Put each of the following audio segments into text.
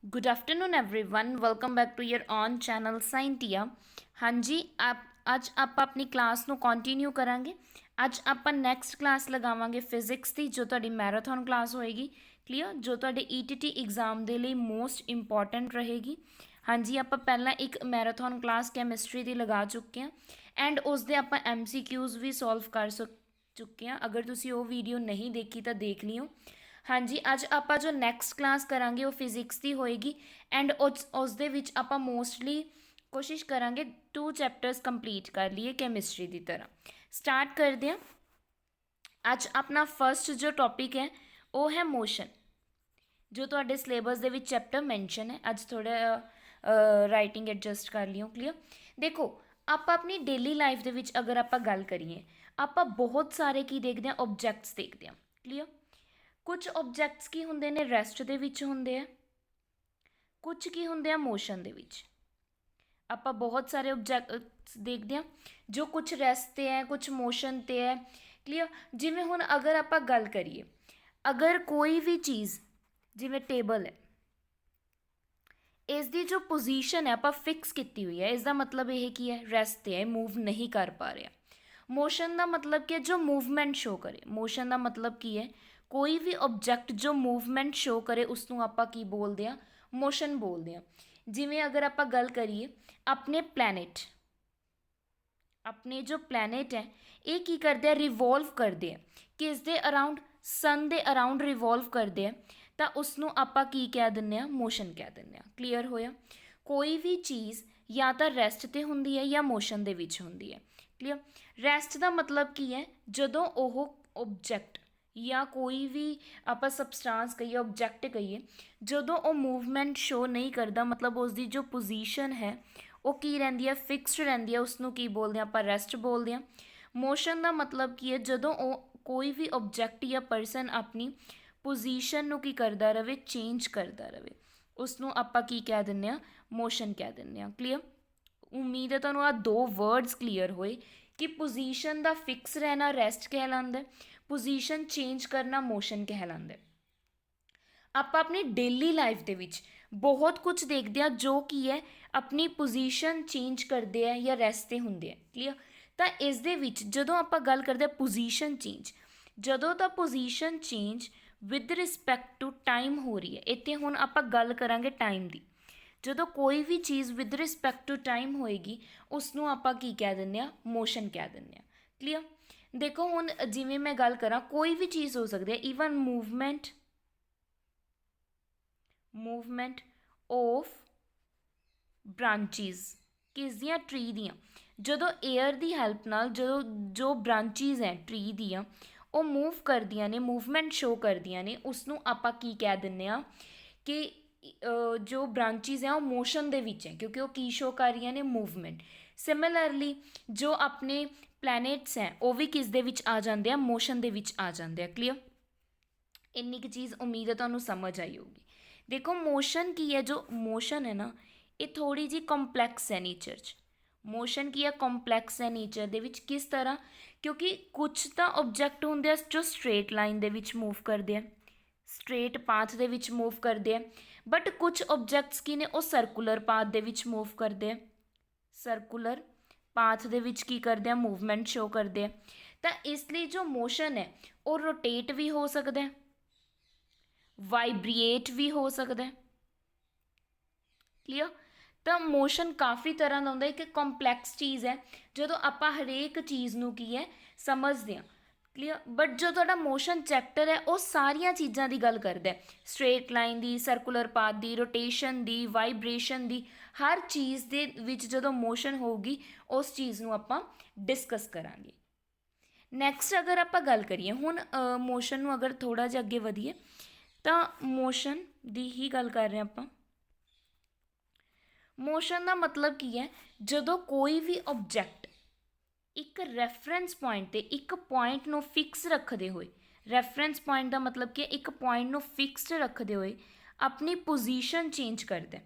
Good afternoon everyone, welcome back to your own channel Scientia. हाँ जी, ਅੱਜ ਆਪਾਂ ਆਪਣੀ ਕਲਾਸ ਨੂੰ ਕੰਟੀਨਿਊ ਕਰਾਂਗੇ। ਅੱਜ ਆਪਾਂ ਨੈਕਸਟ ਕਲਾਸ ਲਗਾਵਾਂਗੇ ਫਿਜ਼ਿਕਸ ਦੀ, ਜੋ ਤੁਹਾਡੀ ਮੈਰਾਥਨ ਕਲਾਸ ਹੋਏਗੀ। ਕਲੀਅਰ, ਜੋ ਤੁਹਾਡੇ ਈਟੀਟੀ ਐਗਜ਼ਾਮ ਦੇ ਲਈ ਮੋਸਟ ਇੰਪੋਰਟੈਂਟ ਰਹੇਗੀ। ਹਾਂਜੀ, ਆਪਾਂ ਪਹਿਲਾਂ ਇੱਕ ਮੈਰਾਥਨ ਕਲਾਸ ਕੈਮਿਸਟਰੀ ਦੀ ਲਗਾ ਚੁੱਕੇ ਹਾਂ ਐਂਡ ਉਸ ਦੇ ਆਪਾਂ MCQs ਵੀ ਸੋਲਵ ਕਰ ਚੁੱਕੇ ਹਾਂ। ਅਗਰ ਤੁਸੀਂ ਉਹ ਵੀਡੀਓ ਨਹੀਂ ਦੇਖੀ ਤਾਂ ਦੇਖ ਲਿਓ। हाँ जी, अज आप जो नैक्सट क्लास करांगे वो फिजिक्स की होएगी एंड उस दे विच आपां मोस्टली कोशिश करांगे 2 चैप्टर्स कंप्लीट कर लिए कैमिस्ट्री की तरह। स्टार्ट करते हैं। अज अपना फर्स्ट जो टॉपिक है वो है मोशन, जो तुहाडे सिलेबस दे विच चैप्टर मैंशन है। अज थोड़ा राइटिंग एडजस्ट कर लियो। क्लीयर, देखो आप अपनी डेली लाइफ दे विच अगर आप गल करिए, आप बहुत सारे की देखते हैं, ऑब्जैक्ट्स देखते हैं। क्लीयर, कुछ ऑब्जैक्ट्स की होंदे ने रैसट दे विच होंदे आ, कुछ की होंदे आ मोशन दे विच। आपां बहुत सारे ऑब्जैक्ट्स देखते हैं जो कुछ रैसट ते है, कुछ मोशन ते है। क्लीयर, जिवें हुण अगर आपां गल करिए, अगर कोई भी चीज़ जिवें टेबल है, इसकी जो पोजीशन है आप फिक्स की हुई है, इसका मतलब यह की है रैसट है, मूव नहीं कर पा रहा। मोशन का मतलब क्या है? जो मूवमेंट शो करे। मोशन का मतलब की है? कोई भी ऑब्जैक्ट जो मूवमेंट शो करे उसनों आपां की बोलते हैं? मोशन बोलते हैं। जिवें अगर आप गल करिए अपने प्लैनेट, अपने जो प्लैनेट है ये की करते हैं? रिवॉल्व करते हैं। किस दे अराउंड? सन दे अराउंड रिवॉल्व करते हैं, तो उसनों आपां की कह दिंदे आ? मोशन कह दिंदे आ। क्लीयर होया? कोई भी चीज़ या तो रैसट ते हुंदी है या मोशन दे विच हुंदी है। क्लीयर, रैसट का मतलब की है? जदों ओह ऑब्जैक्ट या कोई भी आप सबसटांस कहिए, ऑब्जैक्ट कहिए, जदों वो मूवमेंट शो नहीं करता, मतलब उसकी जो पोजीशन है वो की रहिंदी है? फिक्सड रहिंदी है। उसनों की बोलते हैं? आप रैसट बोलते हैं। मोशन का मतलब की है? जदों कोई भी ऑब्जैक्ट या परसन अपनी पोजीशन नूं की करता रहे, चेंज करता रहे, उसनों आपां की कह दिंदे आ? मोशन कह दिंदे आ। क्लीयर, उम्मीद है तुहानूं आ 2 वर्ड्स क्लीयर होए कि पोजीशन का फिक्स रहना रैसट कहलांदा है, पोजीशन चेंज करना मोशन कहलांदा है। आप अपनी डेली लाइफ दे विच बहुत कुछ देखते हैं जो कि है अपनी पोजीशन चेंज करते हैं या रैसट होंगे हैं। क्लीयर, तो इस दे विच जदों आप गल करते हैं पोजीशन चेंज, जदों तो position change with respect to time हो रही है। इत्थे हुण आप गल करांगे टाइम की। जदों कोई भी चीज़ विद रिस्पैक्ट टू टाइम होएगी उसनों आपां की कह दिंदे आ? मोशन कह दिंदे आ। क्लीयर, देखो हुण जिवें मैं गल करां, कोई भी चीज़ हो सकती है, ईवन मूवमेंट ऑफ ब्रांचीज़, किस दियां? ट्री दियां। जदों एयर की हैल्प नाल जदों जो ब्रांचीज़ हैं ट्री दियां वो मूव करदियां ने, मूवमेंट शो करदियां ने, उसनों आपां की कह दिंदे आ कि जो ब्रांचीज़ हैं वो मोशन दे विच है, क्योंकि वो की शो कर रही ने? मूवमेंट। सिमिलरली जो अपने प्लैनेट्स हैं वो भी किस दे विच आ जाते हैं? मोशन दे विच आ जाते हैं। क्लीयर, इन्नी की चीज़ उम्मीद है तुहानूं समझ आई होगी। देखो मोशन की है, जो मोशन है ना ये थोड़ी जी कॉम्पलैक्स है नेचर च। मोशन की है? कॉम्पलैक्स है नेचर दे विच। किस तरह? क्योंकि कुछ तो ऑब्जैक्ट होंदे जो स्ट्रेट लाइन दे विच मूव करते हैं, स्ट्रेट पाथ दे विच मूव करते हैं, बट कुछ ऑब्जैक्ट्स की ने वो सर्कुलर पाथ दे विच मूव करते हैं। सर्कुलर पाथ दे विच की करते हैं? मूवमेंट शो करते हैं। तो इसलिए जो मोशन है वो रोटेट भी हो सकता है, वाइब्रेट भी हो सकता है। क्लीयर, तो मोशन काफ़ी तरह का होंगे, एक कॉम्पलैक्स चीज़ है जो आप हरेक चीज़ नूं की है समझते हैं। क्लीयर, बट जो तुहाडा मोशन चैप्टर है वो सारिया चीज़ों की गल करता है, स्ट्रेट लाइन की, सर्कुलर पाथ की, रोटेशन की, वाइब्रेशन की, हर चीज़ दे विच जदों मोशन होगी उस चीज़ नूं आपां डिस्कस करांगे। नैक्सट अगर आप गल करिए हुण मोशन नूं अगर थोड़ा जिहा अगे वधीए तो मोशन की ही गल कर रहे हैं आपां। मोशन का मतलब की है? जदों कोई भी ऑब्जैक्ट एक रैफरेंस पॉइंट ते एक पॉइंट नूं फिक्स रखते हुए, रैफरेंस पॉइंट का मतलब कि एक पॉइंट नूं फिक्सड रखते हुए अपनी पोजीशन चेंज करता है,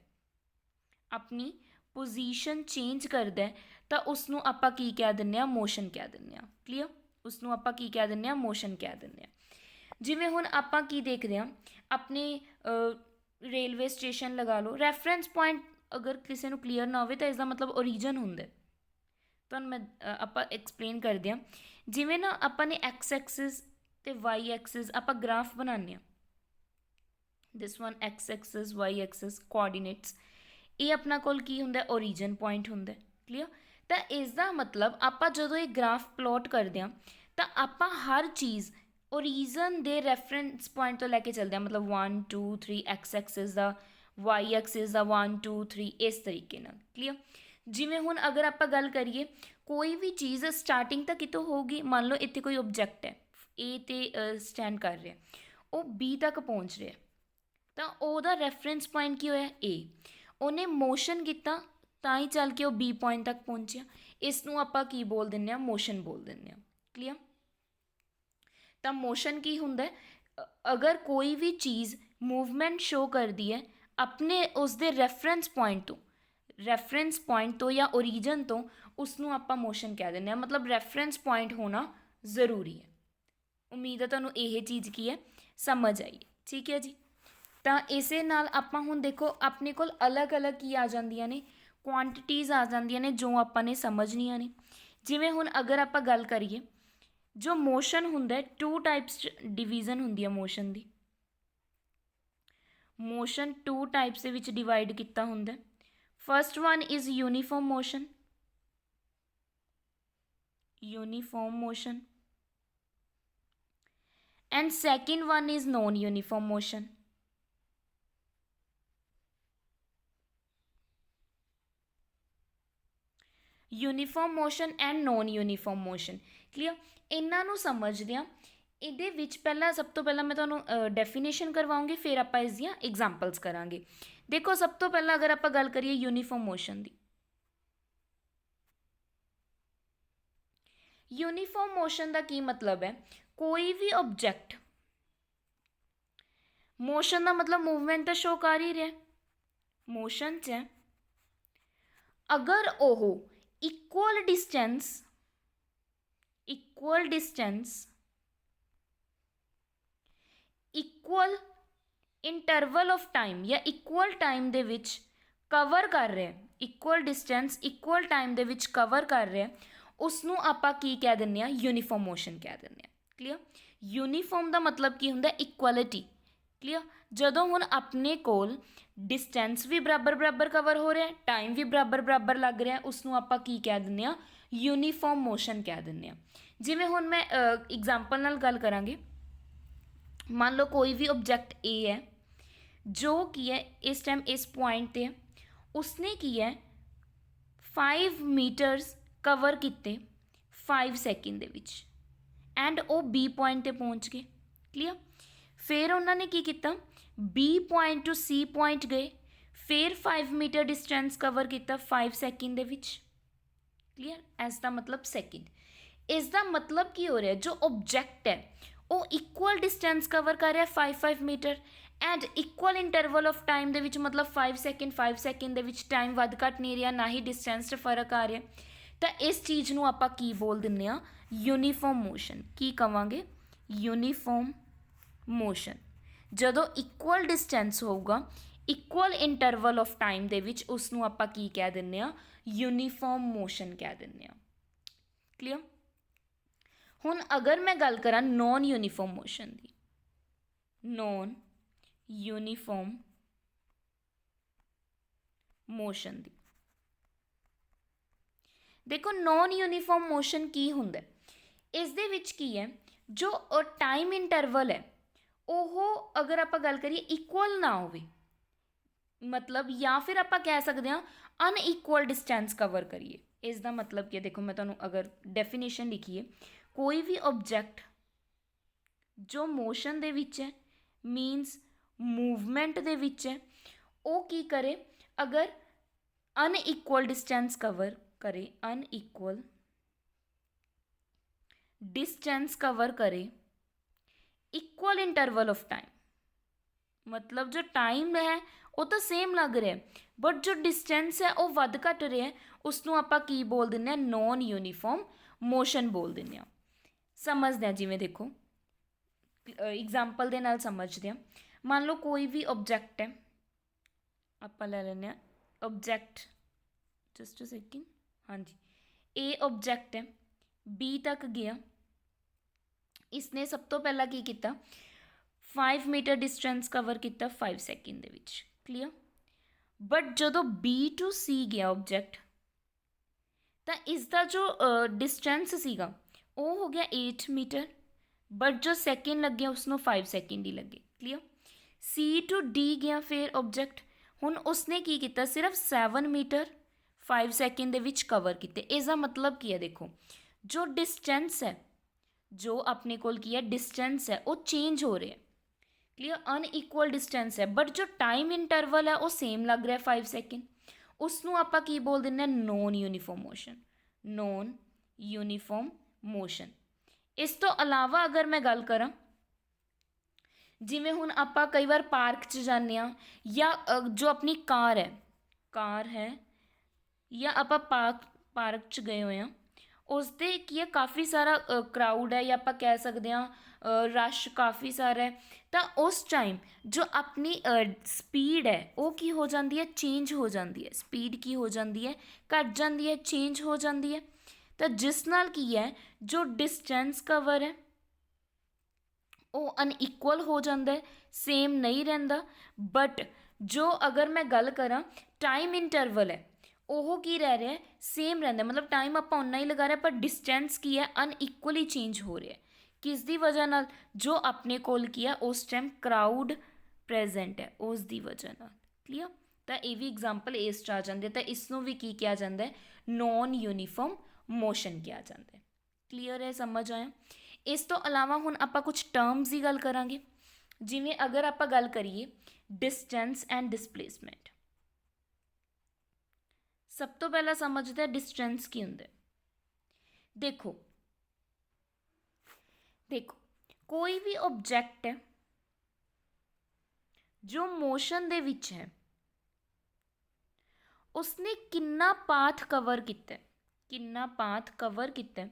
अपनी पोजीशन चेंज करता है, तो उसनों आपां की कह दिंदे आ? मोशन कह दिंदे आ। क्लीयर, उसनों आपां की कह दिंदे आ? मोशन कह दिंदे आ। जिवें हुण आपां की देखदे आ अपने ਰੇਲਵੇ ਸਟੇਸ਼ਨ ਲਗਾ ਲਓ। ਰੈਫਰੈਂਸ ਪੁਆਇੰਟ ਅਗਰ ਕਿਸੇ ਨੂੰ ਕਲੀਅਰ ਨਾ ਹੋਵੇ ਤਾਂ ਇਸਦਾ ਮਤਲਬ ਓਰੀਜਨ ਹੁੰਦਾ। ਤੁਹਾਨੂੰ ਮੈਂ ਆਪਾਂ ਐਕਸਪਲੇਨ ਕਰਦੇ ਹਾਂ। ਜਿਵੇਂ ਨਾ ਆਪਾਂ ਨੇ ਐਕਸ ਐਕਸਿਸ ਅਤੇ ਵਾਈ ਐਕਸਿਸ ਆਪਾਂ ਗ੍ਰਾਫ ਬਣਾਉਂਦੇ ਹਾਂ। This one X axis Y axis coordinates, ਇਹ ਆਪਣਾ ਕੋਲ ਕੀ ਹੁੰਦਾ, ਓਰੀਜਨ ਪੁਆਇੰਟ ਹੁੰਦਾ। ਕਲੀਅਰ। ਤਾਂ ਇਸ ਦਾ ਮਤਲਬ ਆਪਾਂ ਜਦੋਂ ਇਹ ਗ੍ਰਾਫ ਪਲੋਟ ਕਰਦੇ ਹਾਂ ਤਾਂ ਆਪਾਂ ਹਰ ਚੀਜ਼ ਓਰੀਜਨ ਦੇ ਰੈਫਰੈਂਸ ਪੁਆਇੰਟ ਤੋਂ ਲੈ ਕੇ ਚੱਲਦੇ ਹਾਂ। ਮਤਲਬ 1 2 3 ਐਕਸ ਐਕਸਿਸ ਦਾ, ਵਾਈ ਐਕਸਿਸ ਦਾ 1 2 3 ਇਸ ਤਰੀਕੇ ਨਾਲ। ਕਲੀਅਰ। ਜਿਵੇਂ ਹੁਣ ਅਗਰ ਆਪਾਂ ਗੱਲ ਕਰੀਏ ਕੋਈ ਵੀ ਚੀਜ਼ ਸਟਾਰਟਿੰਗ ਤਾਂ ਕਿਤੋਂ ਹੋਊਗੀ। ਮੰਨ ਲਓ ਇੱਥੇ ਕੋਈ ਓਬਜੈਕਟ ਹੈ, ਏ 'ਤੇ ਸਟੈਂਡ ਕਰ ਰਿਹਾ, ਉਹ ਬੀ ਤੱਕ ਪਹੁੰਚ ਰਿਹਾ, ਤਾਂ ਉਹਦਾ ਰੈਫਰੈਂਸ ਪੁਆਇੰਟ ਕੀ ਹੋਇਆ, ਏ। ਉਹਨੇ ਮੋਸ਼ਨ ਕੀਤਾ ਤਾਂ ਹੀ ਚੱਲ ਕੇ ਉਹ ਬੀ ਪੁਆਇੰਟ ਤੱਕ ਪਹੁੰਚਿਆ। ਇਸ ਨੂੰ ਆਪਾਂ ਕੀ ਬੋਲ ਦਿੰਦੇ ਹਾਂ, ਮੋਸ਼ਨ ਬੋਲ ਦਿੰਦੇ ਹਾਂ। ਕਲੀਅਰ। ਤਾਂ ਮੋਸ਼ਨ ਕੀ ਹੁੰਦਾ, ਅਗਰ ਕੋਈ ਵੀ ਚੀਜ਼ ਮੂਵਮੈਂਟ ਸ਼ੋ ਕਰਦੀ ਹੈ ਆਪਣੇ ਉਸਦੇ ਰੈਫਰੈਂਸ ਪੁਆਇੰਟ ਤੋਂ ਜਾਂ ਓਰੀਜਨ ਤੋਂ, ਉਸ ਨੂੰ ਆਪਾਂ ਮੋਸ਼ਨ ਕਹਿ ਦਿੰਦੇ ਹਾਂ। ਮਤਲਬ ਰੈਫਰੈਂਸ ਪੁਆਇੰਟ ਹੋਣਾ ਜ਼ਰੂਰੀ ਹੈ। ਉਮੀਦ ਹੈ ਤੁਹਾਨੂੰ ਇਹ ਚੀਜ਼ ਕੀ ਹੈ, ਸਮਝ ਆਈ। ਠੀਕ ਹੈ ਜੀ। ਤਾਂ ਇਸੇ ਨਾਲ ਆਪਾਂ ਹੁਣ ਦੇਖੋ ਆਪਣੇ ਕੋਲ ਅਲੱਗ-ਅਲੱਗ ਕੀ ਆ ਜਾਂਦੀਆਂ ਨੇ, ਕੁਆਂਟੀਟੀਜ਼ ਆ ਜਾਂਦੀਆਂ ਨੇ ਜੋ ਆਪਾਂ ਨੇ ਸਮਝਣੀਆਂ ਨੇ। ਜਿਵੇਂ ਹੁਣ ਅਗਰ ਆਪਾਂ ਗੱਲ ਕਰੀਏ ਜੋ ਮੋਸ਼ਨ ਹੁੰਦਾ, 2 ਟਾਈਪਸ 'ਚ ਡਿਵੀਜ਼ਨ ਹੁੰਦੀ ਹੈ ਮੋਸ਼ਨ ਦੀ। ਮੋਸ਼ਨ 2 ਟਾਈਪਸ ਦੇ ਵਿੱਚ ਡਿਵਾਈਡ ਕੀਤਾ ਹੁੰਦਾ। First one is uniform motion, and second one is non-uniform motion. Uniform motion and non uniform motion. Clear. ਇਹਨਾਂ ਨੂੰ ਸਮਝਦੇ ਹਾਂ। ਇਹਦੇ ਵਿੱਚ ਪਹਿਲਾਂ ਸਭ ਤੋਂ ਪਹਿਲਾਂ ਮੈਂ ਤੁਹਾਨੂੰ ਡੈਫੀਨੇਸ਼ਨ ਕਰਵਾਉਂਗੀ, ਫਿਰ ਆਪਾਂ ਇਸ ਦੀਆਂ ਐਗਜ਼ਾਮਪਲਸ ਕਰਾਂਗੇ। ਦੇਖੋ ਸਭ ਤੋਂ ਪਹਿਲਾਂ ਅਗਰ ਆਪਾਂ ਗੱਲ ਕਰੀਏ ਯੂਨੀਫਾਰਮ ਮੋਸ਼ਨ ਦੀ, ਯੂਨੀਫਾਰਮ ਮੋਸ਼ਨ ਦਾ ਕੀ ਮਤਲਬ ਹੈ, ਕੋਈ ਵੀ ਆਬਜੈਕਟ, ਮੋਸ਼ਨ ਦਾ ਮਤਲਬ ਮੂਵਮੈਂਟ ਤਾਂ ਸ਼ੋ ਕਰ ਹੀ ਰਿਹਾ, ਮੋਸ਼ਨ 'ਚ ਹੈ, ਅਗਰ ਉਹ equal distance equal interval of time ਜਾਂ ਇਕੁਅਲ ਟਾਈਮ ਦੇ ਵਿੱਚ ਕਵਰ ਕਰ ਰਿਹਾ, ਇਕੁਅਲ ਡਿਸਟੈਂਸ ਇਕੁਅਲ ਟਾਈਮ ਦੇ ਵਿੱਚ ਕਵਰ ਕਰ ਰਿਹਾ, ਉਸ ਨੂੰ ਆਪਾਂ ਕੀ ਕਹਿ ਦਿੰਦੇ ਹਾਂ, ਯੂਨੀਫਾਰਮ ਮੋਸ਼ਨ ਕਹਿ ਦਿੰਦੇ ਹਾਂ। ਕਲੀਅਰ। ਯੂਨੀਫਾਰਮ ਦਾ ਮਤਲਬ ਕੀ ਹੁੰਦਾ, ਇਕੁਐਲਿਟੀ। ਕਲੀਅਰ। ਜਦੋਂ ਹੁਣ ਆਪਣੇ ਕੋਲ ਡਿਸਟੈਂਸ ਵੀ ਬਰਾਬਰ ਕਵਰ ਹੋ ਰਿਹਾ, ਟਾਈਮ ਵੀ ਬਰਾਬਰ ਲੱਗ ਰਿਹਾ, ਉਸ ਨੂੰ ਆਪਾਂ ਕੀ ਕਹਿ ਦਿੰਦੇ ਹਾਂ, ਯੂਨੀਫਾਰਮ ਮੋਸ਼ਨ ਕਹਿ ਦਿੰਦੇ ਹਾਂ। ਜਿਵੇਂ ਹੁਣ ਮੈਂ ਐਗਜ਼ਾਮਪਲ ਨਾਲ ਗੱਲ ਕਰਾਂਗੇ। ਮੰਨ ਲਓ ਕੋਈ ਵੀ ਆਬਜੈਕਟ ਏ ਹੈ ਜੋ ਕੀ ਹੈ ਇਸ ਟਾਈਮ ਇਸ ਪੁਆਇੰਟ 'ਤੇ, ਉਸਨੇ ਕੀ ਹੈ 5 ਮੀਟਰਸ ਕਵਰ ਕੀਤੇ 5 ਸੈਕਿੰਡ ਦੇ ਵਿੱਚ, ਐਂਡ ਉਹ ਬੀ ਪੁਆਇੰਟ 'ਤੇ ਪਹੁੰਚ ਗਏ। ਕਲੀਅਰ। ਫਿਰ ਉਹਨਾਂ ਨੇ ਕੀ ਕੀਤਾ, B point to C point ਗਏ, ਫਿਰ 5 ਮੀਟਰ ਡਿਸਟੈਂਸ ਕਵਰ ਕੀਤਾ 5 ਸੈਕਿੰਡ ਦੇ ਵਿੱਚ। ਕਲੀਅਰ। ਇਸ ਦਾ ਮਤਲਬ ਸੈਕਿੰਡ। ਇਸ ਦਾ ਮਤਲਬ ਕੀ ਹੋ ਰਿਹਾ, ਜੋ ਆਬਜੈਕਟ ਹੈ ਉਹ ਇਕੁਅਲ ਡਿਸਟੈਂਸ ਕਵਰ ਕਰ ਰਿਹਾ 5 metre and equal interval of time ਦੇ ਵਿੱਚ, ਮਤਲਬ 5 ਸੈਕਿੰਡ ਦੇ ਵਿੱਚ ਟਾਈਮ ਵੱਧ ਘੱਟ ਨਹੀਂ ਰਿਹਾ, ਨਾ ਹੀ ਡਿਸਟੈਂਸ 'ਚ ਫਰਕ ਆ ਰਿਹਾ। ਤਾਂ ਇਸ ਚੀਜ਼ ਨੂੰ ਆਪਾਂ ਕੀ ਬੋਲ ਦਿੰਦੇ ਹਾਂ, ਯੂਨੀਫਾਰਮ ਮੋਸ਼ਨ। ਕੀ ਕਵਾਂਗੇ, ਯੂਨੀਫਾਰਮ ਮੋਸ਼ਨ। ਜਦੋਂ ਇਕੁਅਲ ਡਿਸਟੈਂਸ ਹੋਊਗਾ ਇਕੁਅਲ ਇੰਟਰਵਲ ਆਫ ਟਾਈਮ ਦੇ ਵਿੱਚ, ਉਸ ਨੂੰ ਆਪਾਂ ਕੀ ਕਹਿ ਦਿੰਦੇ ਹਾਂ, ਯੂਨੀਫਾਰਮ ਮੋਸ਼ਨ ਕਹਿ ਦਿੰਦੇ ਹਾਂ। ਕਲੀਅਰ। ਹੁਣ ਅਗਰ ਮੈਂ ਗੱਲ ਕਰਾਂ ਨੋਨ ਯੂਨੀਫਾਰਮ ਮੋਸ਼ਨ ਦੀ, ਨੋਨ ਯੂਨੀਫਾਰਮ ਮੋਸ਼ਨ ਦੀ, ਦੇਖੋ ਨੋਨ ਯੂਨੀਫਾਰਮ ਮੋਸ਼ਨ ਕੀ ਹੁੰਦਾ, ਇਸ ਦੇ ਵਿੱਚ ਕੀ ਹੈ, ਜੋ ਟਾਈਮ ਇੰਟਰਵਲ ਹੈ ਉਹ ਅਗਰ ਆਪਾਂ ਗੱਲ ਕਰੀਏ ਇਕੁਅਲ ਨਾ ਹੋਵੇ, ਮਤਲਬ ਜਾਂ ਫਿਰ ਆਪਾਂ ਕਹਿ ਸਕਦੇ ਹਾਂ ਅਨਇਕੁਅਲ ਡਿਸਟੈਂਸ ਕਵਰ ਕਰੀਏ। ਇਸ ਦਾ ਮਤਲਬ ਕੀ ਹੈ, ਦੇਖੋ ਮੈਂ ਤੁਹਾਨੂੰ ਅਗਰ ਡੈਫੀਨੇਸ਼ਨ ਲਿਖੀਏ, ਕੋਈ ਵੀ ਆਬਜੈਕਟ ਜੋ ਮੋਸ਼ਨ ਦੇ ਵਿੱਚ ਹੈ, ਮੀਨਸ ਮੂਵਮੈਂਟ ਦੇ ਵਿੱਚ ਹੈ, ਉਹ ਕੀ ਕਰੇ, ਅਗਰ ਅਨਇਕੁਅਲ ਡਿਸਟੈਂਸ ਕਵਰ करे, अनइक्वल डिस्टेंस कवर करे, इक्वल इंटरवल ऑफ टाइम, मतलब जो टाइम है वो तो सेम लग रहा है बट जो डिस्टेंस है वो वध घट रहा है, उसनों आपां की बोल दिंदे हैं, नॉन यूनीफॉर्म मोशन बोल दिंदे हैं। समझते हैं, जिवें देखो एग्जाम्पल दे नाल समझते हैं। मान लो कोई भी ऑब्जेक्ट है, ਆਪਾਂ ਲੈ ਲੈਂਦੇ ਹਾਂ ऑब्जेक्ट, जस्ट अ सेकेंड। हाँ जी, ए ऑब्जेक्ट है, बी तक गया, इसने सब तो पहला की किया 5 मीटर डिस्टेंस कवर किया 5 second they which, clear. But जो बी टू सी गया ऑब्जेक्ट, तो इसका जो डिस्टेंस सीगा वो हो गया 8 मीटर, बट जो सैकेंड लगे उसनों 5 सैकेंड ही लगे, क्लीयर। सी टू डी गया फिर ऑब्जेक्ट, हुण उसने की किया सिर्फ 7 मीटर 5 सैकेंड दे विच कवर किए। इसका मतलब की है, देखो जो डिस्टेंस है, जो अपने कोल की है डिस्टेंस है वो चेंज हो रहा है, क्लीयर। अनइक्वल डिस्टेंस है, बट जो टाइम इंटरवल है वो सेम लग रहा है 5 सैकेंड। उसनों आपां की बोल दिंदे हैं non uniform motion, non uniform motion. इस तो अलावा अगर मैं गल करा, जिमें हुण आपां कई बार पार्क च जाने या जो अपनी कार है या आपां पार्क च गए हुए हैं, उसदे की है काफ़ी सारा क्राउड है या आपां कह सकते हैं रश काफ़ी सारा है, तो उस टाइम जो अपनी स्पीड है वो की हो जाती है, चेंज हो जाती है। स्पीड की हो जाती है, घट जाती है, चेंज हो जाती है। तो जिस नाल की है जो डिस्टेंस कवर है वो अनइक्वल हो जाता है, सेम नहीं रहिंदा। बट जो अगर मैं गल करा टाइम इंटरवल है वो की रह रहा है, सेम रहिंदा, मतलब टाइम आप उन्ना ही लगा रहे पर डिस्टेंस की है अनइक्वली चेंज हो रहा है। किस दी वजह नाल, जो अपने कोल की है उस टाइम क्राउड प्रेजेंट है उस दी वजह नाल, क्लीयर। तो ये भी एग्जाम्पल इस च आ जाते, तो इसनों भी की किया जाता है नॉन यूनीफॉर्म मोशन किया जाता है, क्लीयर है, समझ आया। इस तो अलावा हुण आपां कुछ टर्म्स की गल करांगे, जिवें अगर आपां गल करिए डिस्टेंस एंड डिसप्लेसमेंट। सब तो पहला समझते हैं डिस्टेंस की होंगे। देखो देखो कोई भी ऑब्जेक्ट है जो मोशन दे विच है, उसने कितना पाथ कवर किया, कितना पाथ कवर किया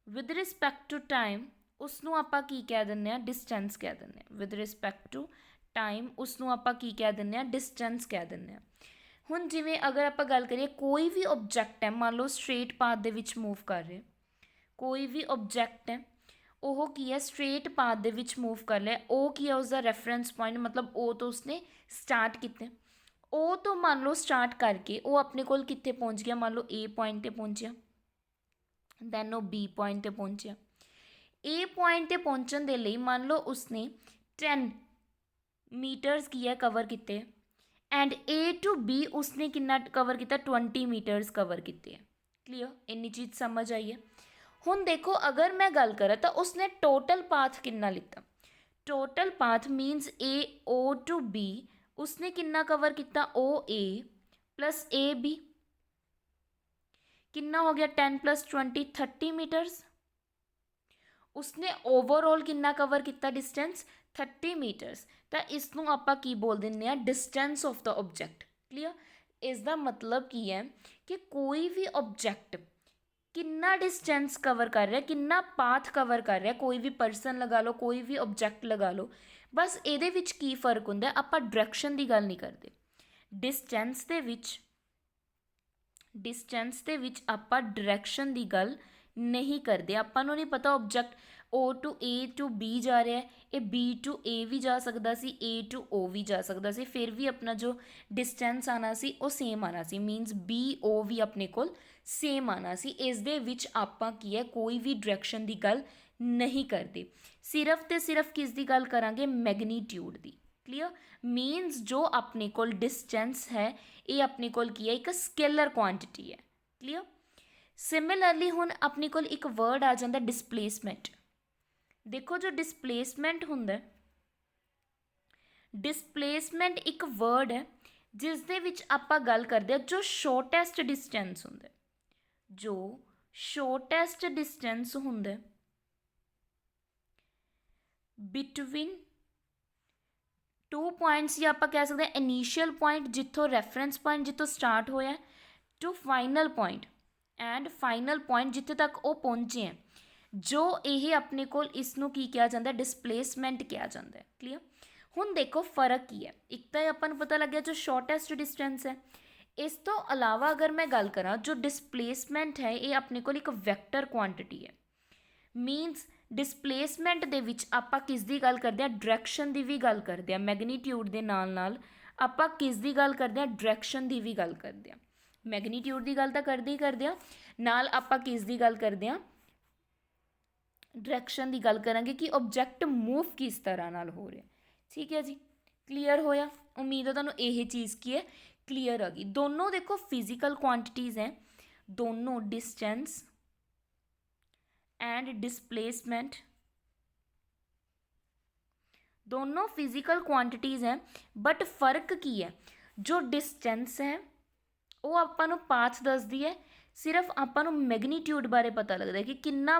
विद रिस्पैक्ट टू टाइम, उसनों आपां की कह दिंदे आ डिस्टेंस कह दिंदे आ। विद रिस्पैक्ट टू टाइम उसनों आपां की कह दिंदे आ डिस्टेंस कह दिंदे आ। हुण जिवें अगर आपां गल करिए कोई भी ऑब्जेक्ट है, मान लो स्ट्रेट पाथ दे विच मूव कर रहे, कोई भी ऑब्जेक्ट है वो की है स्ट्रेट पाथ दे विच मूव कर लिया, वो की है उसका रैफरेंस पॉइंट, मतलब वो तो उसने स्टार्ट किते, ओ तो मान लो स्टार्ट करके वो अपने कोल कित्थे पहुँच गया, मान लो ए पॉइंट पर पहुँचा, दैन वो बी पॉइंट पर पहुँचा। ए पॉइंट पर पहुँचने के लिए मान लो उसने 10 मीटर्स की है कवर किते, एंड ए टू बी उसने कितना कवर किया 20 मीटर्स कवर किए, क्लीयर। इन्नी चीज़ समझ आई है। हुण देखो अगर मैं गल करा तो उसने टोटल पाथ कितना लिता, total path मीनस A O to be, उसने कितना कवर किया ओ ए प्लस ए बी, कितना हो गया 10 + 20 30 मीटर्स। उसने ओवरऑल कितना कवर किया डिस्टेंस 30 मीटर्स। तो इसनों आपां की बोल दिंदे आ distance of the object, clear. इसका मतलब की है कि कोई भी ऑब्जेक्ट कितना डिस्टेंस कवर कर रहा है, कितना पाथ कवर कर रहा है, कोई भी पर्सन लगा लो, कोई भी ऑब्जेक्ट लगा लो, बस ये की फर्क होंदा है, आपां डायरैक्शन की गल नहीं करते। डिस्टेंस दे विच आपां डायरैक्शन की गल नहीं करते। आपां नूं नहीं पता object O to A to B जा रहा है, ये बी टू ए भी जा सकता सी, ए टू ओ भी जा सकता सी, फिर भी अपना जो डिस्टेंस आना सी वो सेम आना सी, मीनस बी ओ भी अपने कोल सेम आना सी। इस दे विच आपां की है कोई भी डायरैक्शन की गल नहीं करते, सिर्फ तो सिर्फ किस दी गल करांगे मैगनीट्यूड की, क्लीयर। मीनस जो अपने कोल डिस्टेंस है ये अपने कोल की है एक स्केलर क्वांटिटी है, क्लीयर। सिमिलरली हुण अपने कोल एक वर्ड आ जाता डिसप्लेसमेंट। देखो जो डिसप्लेसमेंट हुंदा है, डिसप्लेसमेंट एक वर्ड है जिस दे विच आपां गल करदे जो शॉर्टेस्ट डिस्टेंस हुंदा है, जो शॉर्टेस्ट डिस्टेंस हुंदा है बिटवीन 2 पॉइंट्स, या आप कह सकते हैं इनीशियल पॉइंट जितों रैफरेंस पॉइंट जितों स्टार्ट होया to final point, and final point जिथे तक वो पहुँचे हैं, जो ये अपने को इसनों की कहा जाता है डिसप्लेसमेंट कहा जाता है, क्लीयर। ਹੁਣ ਦੇਖੋ ਫਰਕ ਕੀ ਹੈ, ਇੱਕ ਤਾਂ ਆਪਾਂ ਨੂੰ ਪਤਾ ਲੱਗਿਆ ਜੋ ਸ਼ਾਰਟੈਸਟ ਡਿਸਟੈਂਸ ਹੈ। ਇਸ ਤੋਂ ਇਲਾਵਾ ਅਗਰ ਮੈਂ ਗੱਲ ਕਰਾਂ, ਜੋ ਡਿਸਪਲੇਸਮੈਂਟ ਹੈ ਇਹ ਆਪਣੇ ਕੋਲ ਇੱਕ ਵੈਕਟਰ ਕੁਆਂਟਿਟੀ ਹੈ। ਮੀਨਸ ਡਿਸਪਲੇਸਮੈਂਟ ਦੇ ਵਿੱਚ ਆਪਾਂ ਕਿਸ ਦੀ ਗੱਲ ਕਰਦੇ ਹਾਂ, ਡਾਇਰੈਕਸ਼ਨ ਦੀ ਵੀ ਗੱਲ ਕਰਦੇ ਹਾਂ। ਮੈਗਨੀਟਿਊਡ ਦੇ ਨਾਲ ਨਾਲ ਆਪਾਂ ਕਿਸ ਦੀ ਗੱਲ ਕਰਦੇ ਹਾਂ, ਡਾਇਰੈਕਸ਼ਨ ਦੀ ਵੀ ਗੱਲ ਕਰਦੇ ਹਾਂ। ਮੈਗਨੀਟਿਊਡ ਦੀ ਗੱਲ ਤਾਂ ਕਰਦੇ ਹੀ ਕਰਦੇ ਹਾਂ, ਨਾਲ ਆਪਾਂ ਕਿਸ ਦੀ ਗੱਲ ਕਰਦੇ ਹਾਂ, ਡਾਇਰੈਕਸ਼ਨ ਦੀ ਗੱਲ ਕਰਾਂਗੇ ਕਿ ਆਬਜੈਕਟ ਮੂਵ ਕਿਸ ਤਰ੍ਹਾਂ ਨਾਲ ਹੋ ਰਿਹਾ। ਠੀਕ ਹੈ ਜੀ, ਕਲੀਅਰ ਹੋਇਆ। ਉਮੀਦ ਹੈ ਤੁਹਾਨੂੰ ਇਹ ਚੀਜ਼ ਕੀ ਹੈ, ਕਲੀਅਰ ਆ ਗਈ। ਦੋਨੋਂ ਦੇਖੋ ਫਿਜ਼ੀਕਲ ਕੁਆਂਟੀਟੀਜ਼ ਹੈ, ਦੋਨੋਂ ਡਿਸਟੈਂਸ एंड डिस्प्लेसमेंट दोनों फिजिकल क्वांटिटीज़ हैं, बट फर्क की है, जो डिस्टेंस है वो आपां नूं पाथ दसदी है, सिर्फ आपां नूं मैगनीट्यूड बारे पता लगता है कि कितना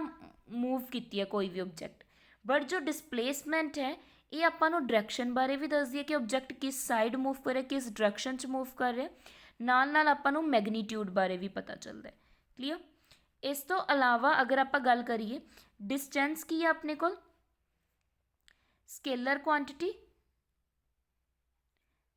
मूव कीती है कोई भी ऑब्जेक्ट। बट जो डिस्प्लेसमेंट है ये आपां नूं डायरैक्शन बारे भी दसदी है कि ऑब्जेक्ट किस साइड मूव कर रहा, किस डायरैक्शन च मूव कर रहा, नाल आपां नूं मैगनीट्यूड बारे भी पता चलता है। क्लीयर। इस तो अलावा अगर आप गल करिए, डिस्टेंस की है अपने को स्केलर क्वांटिटी,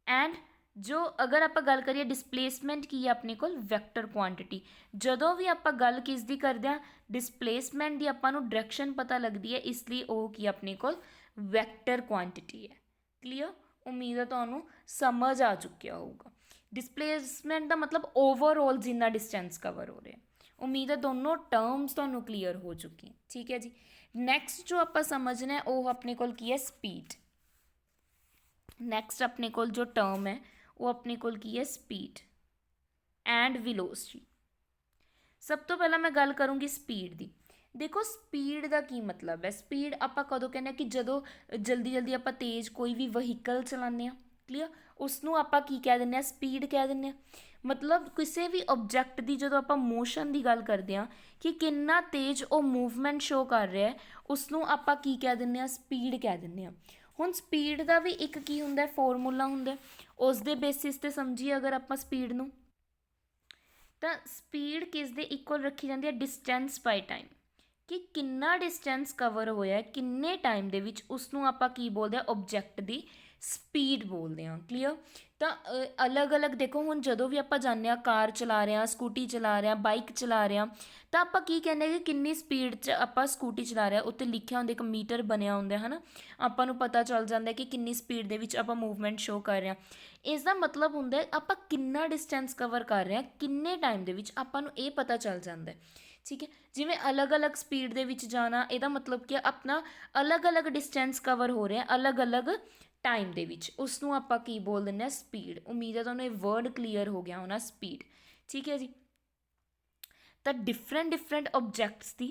एंड जो अगर आप गल करिए डिस्प्लेसमेंट की है अपने को वैक्टर क्वांटिटी। जदों भी आप गल किस दी करते हैं, डिस्प्लेसमेंट की आपां नूं डायरैक्शन पता लगती है, इसलिए वो की अपने को वैक्टर क्वांटिटी है। क्लीयर। उम्मीद है तुहानूं समझ आ चुकिया होगा। डिस्प्लेसमेंट का मतलब ओवरऑल जिन्ना डिस्टेंस कवर हो रहा है। उम्मीद है दोनों टर्म्स तो क्लीयर हो चुकी हैं। ठीक है जी। नैक्सट जो आप समझना है वो अपने को की है, स्पीड। नैक्सट अपने को जो टर्म है वो अपने को की है, स्पीड एंड वेलोसिटी। सब तो पहला मैं गल करूँगी स्पीड की। देखो स्पीड का की मतलब है, स्पीड आप कदों कहने कि जदों जल्दी जल्दी आप तेज़ कोई भी वहीकल चलाने। क्लीयर। उसनों आप की कह दें, स्पीड कह दें। मतलब किसी भी ऑब्जैक्ट की जो आप मोशन की गल करते हैं कि कितना तेज़ वो मूवमेंट शो कर रहा है, उसनों आप की कह दें, स्पीड कह दें। हुण स्पीड का भी एक की हुंदा, फॉर्मूला हुंदा, उस दे बेसिस ते समझिए अगर आप स्पीड नूं, तो स्पीड किस दे इक्वल रखी जाती है, डिस्टेंस बाय टाइम, कि कितना डिस्टेंस कवर होया है किन्ने टाइम दे विच, उसनूं आपां की बोलते हैं, ऑब्जैक्ट की स्पीड बोलते हैं। क्लीयर। तो अलग अलग देखो हुण जदों भी आप जाने, कार चला रहे हैं, स्कूटी चला रहे हैं, बाइक चला रहे हैं, तो आप की कहने कि किन्नी स्पीड च आप स्कूटी चला रहे हैं, उत्ते लिखिया हुंदा, एक मीटर बनया हुंदा है ना, आपां नूं पता चल जाता है कि किन्नी स्पीड दे विच आप मूवमेंट शो कर रहे हैं। इसका मतलब हुंदा है आप किन्ना डिस्टेंस कवर कर रहे हैं, किन्ने टाइम दे विच, आपां नूं ये पता चल जाता है। ठीक है। जिवें अलग अलग स्पीड दे विच जाना, ਇਹਦਾ मतलब कि अपना अलग अलग डिस्टेंस कवर हो रहा है अलग अलग टाइम दे विच, उसनूं आपां की बोल दिंदे स्पीड। उम्मीद है तुहानूं ये वर्ड क्लीयर हो गया होना, स्पीड। ठीक है जी। तो डिफरेंट डिफरेंट ऑब्जैक्ट्स की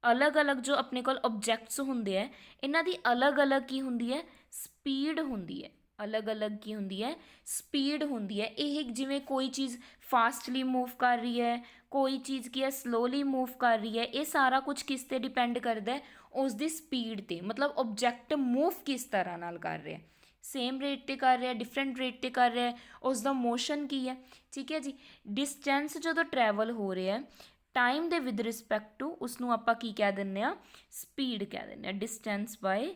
अलग अलग जो अपने को ऑब्जैक्ट्स होंगे है, इन्हां दी अलग अलग की होंदी है, स्पीड होंदी है। अलग अलग की होंदी है, स्पीड होंदी है। यह जिमें कोई चीज़ फास्टली मूव कर रही है, कोई चीज़ की है स्लोली मूव कर रही है, ये सारा कुछ किस ते डिपेंड करता है, उसकी स्पीड ते। मतलब ऑब्जैक्ट मूव किस तरह नाल कर रहा है, सेम रेट ते कर रहा है, डिफरेंट रेट ते कर रहा है, उसका मोशन की है। ठीक है जी। डिस्टेंस जो ट्रैवल हो रहा है टाइम दे विद रिस्पैक्ट टू, उसनूं आपां की कह दिंदे आ, स्पीड कह दिंदे आ, डिस्टेंस बाय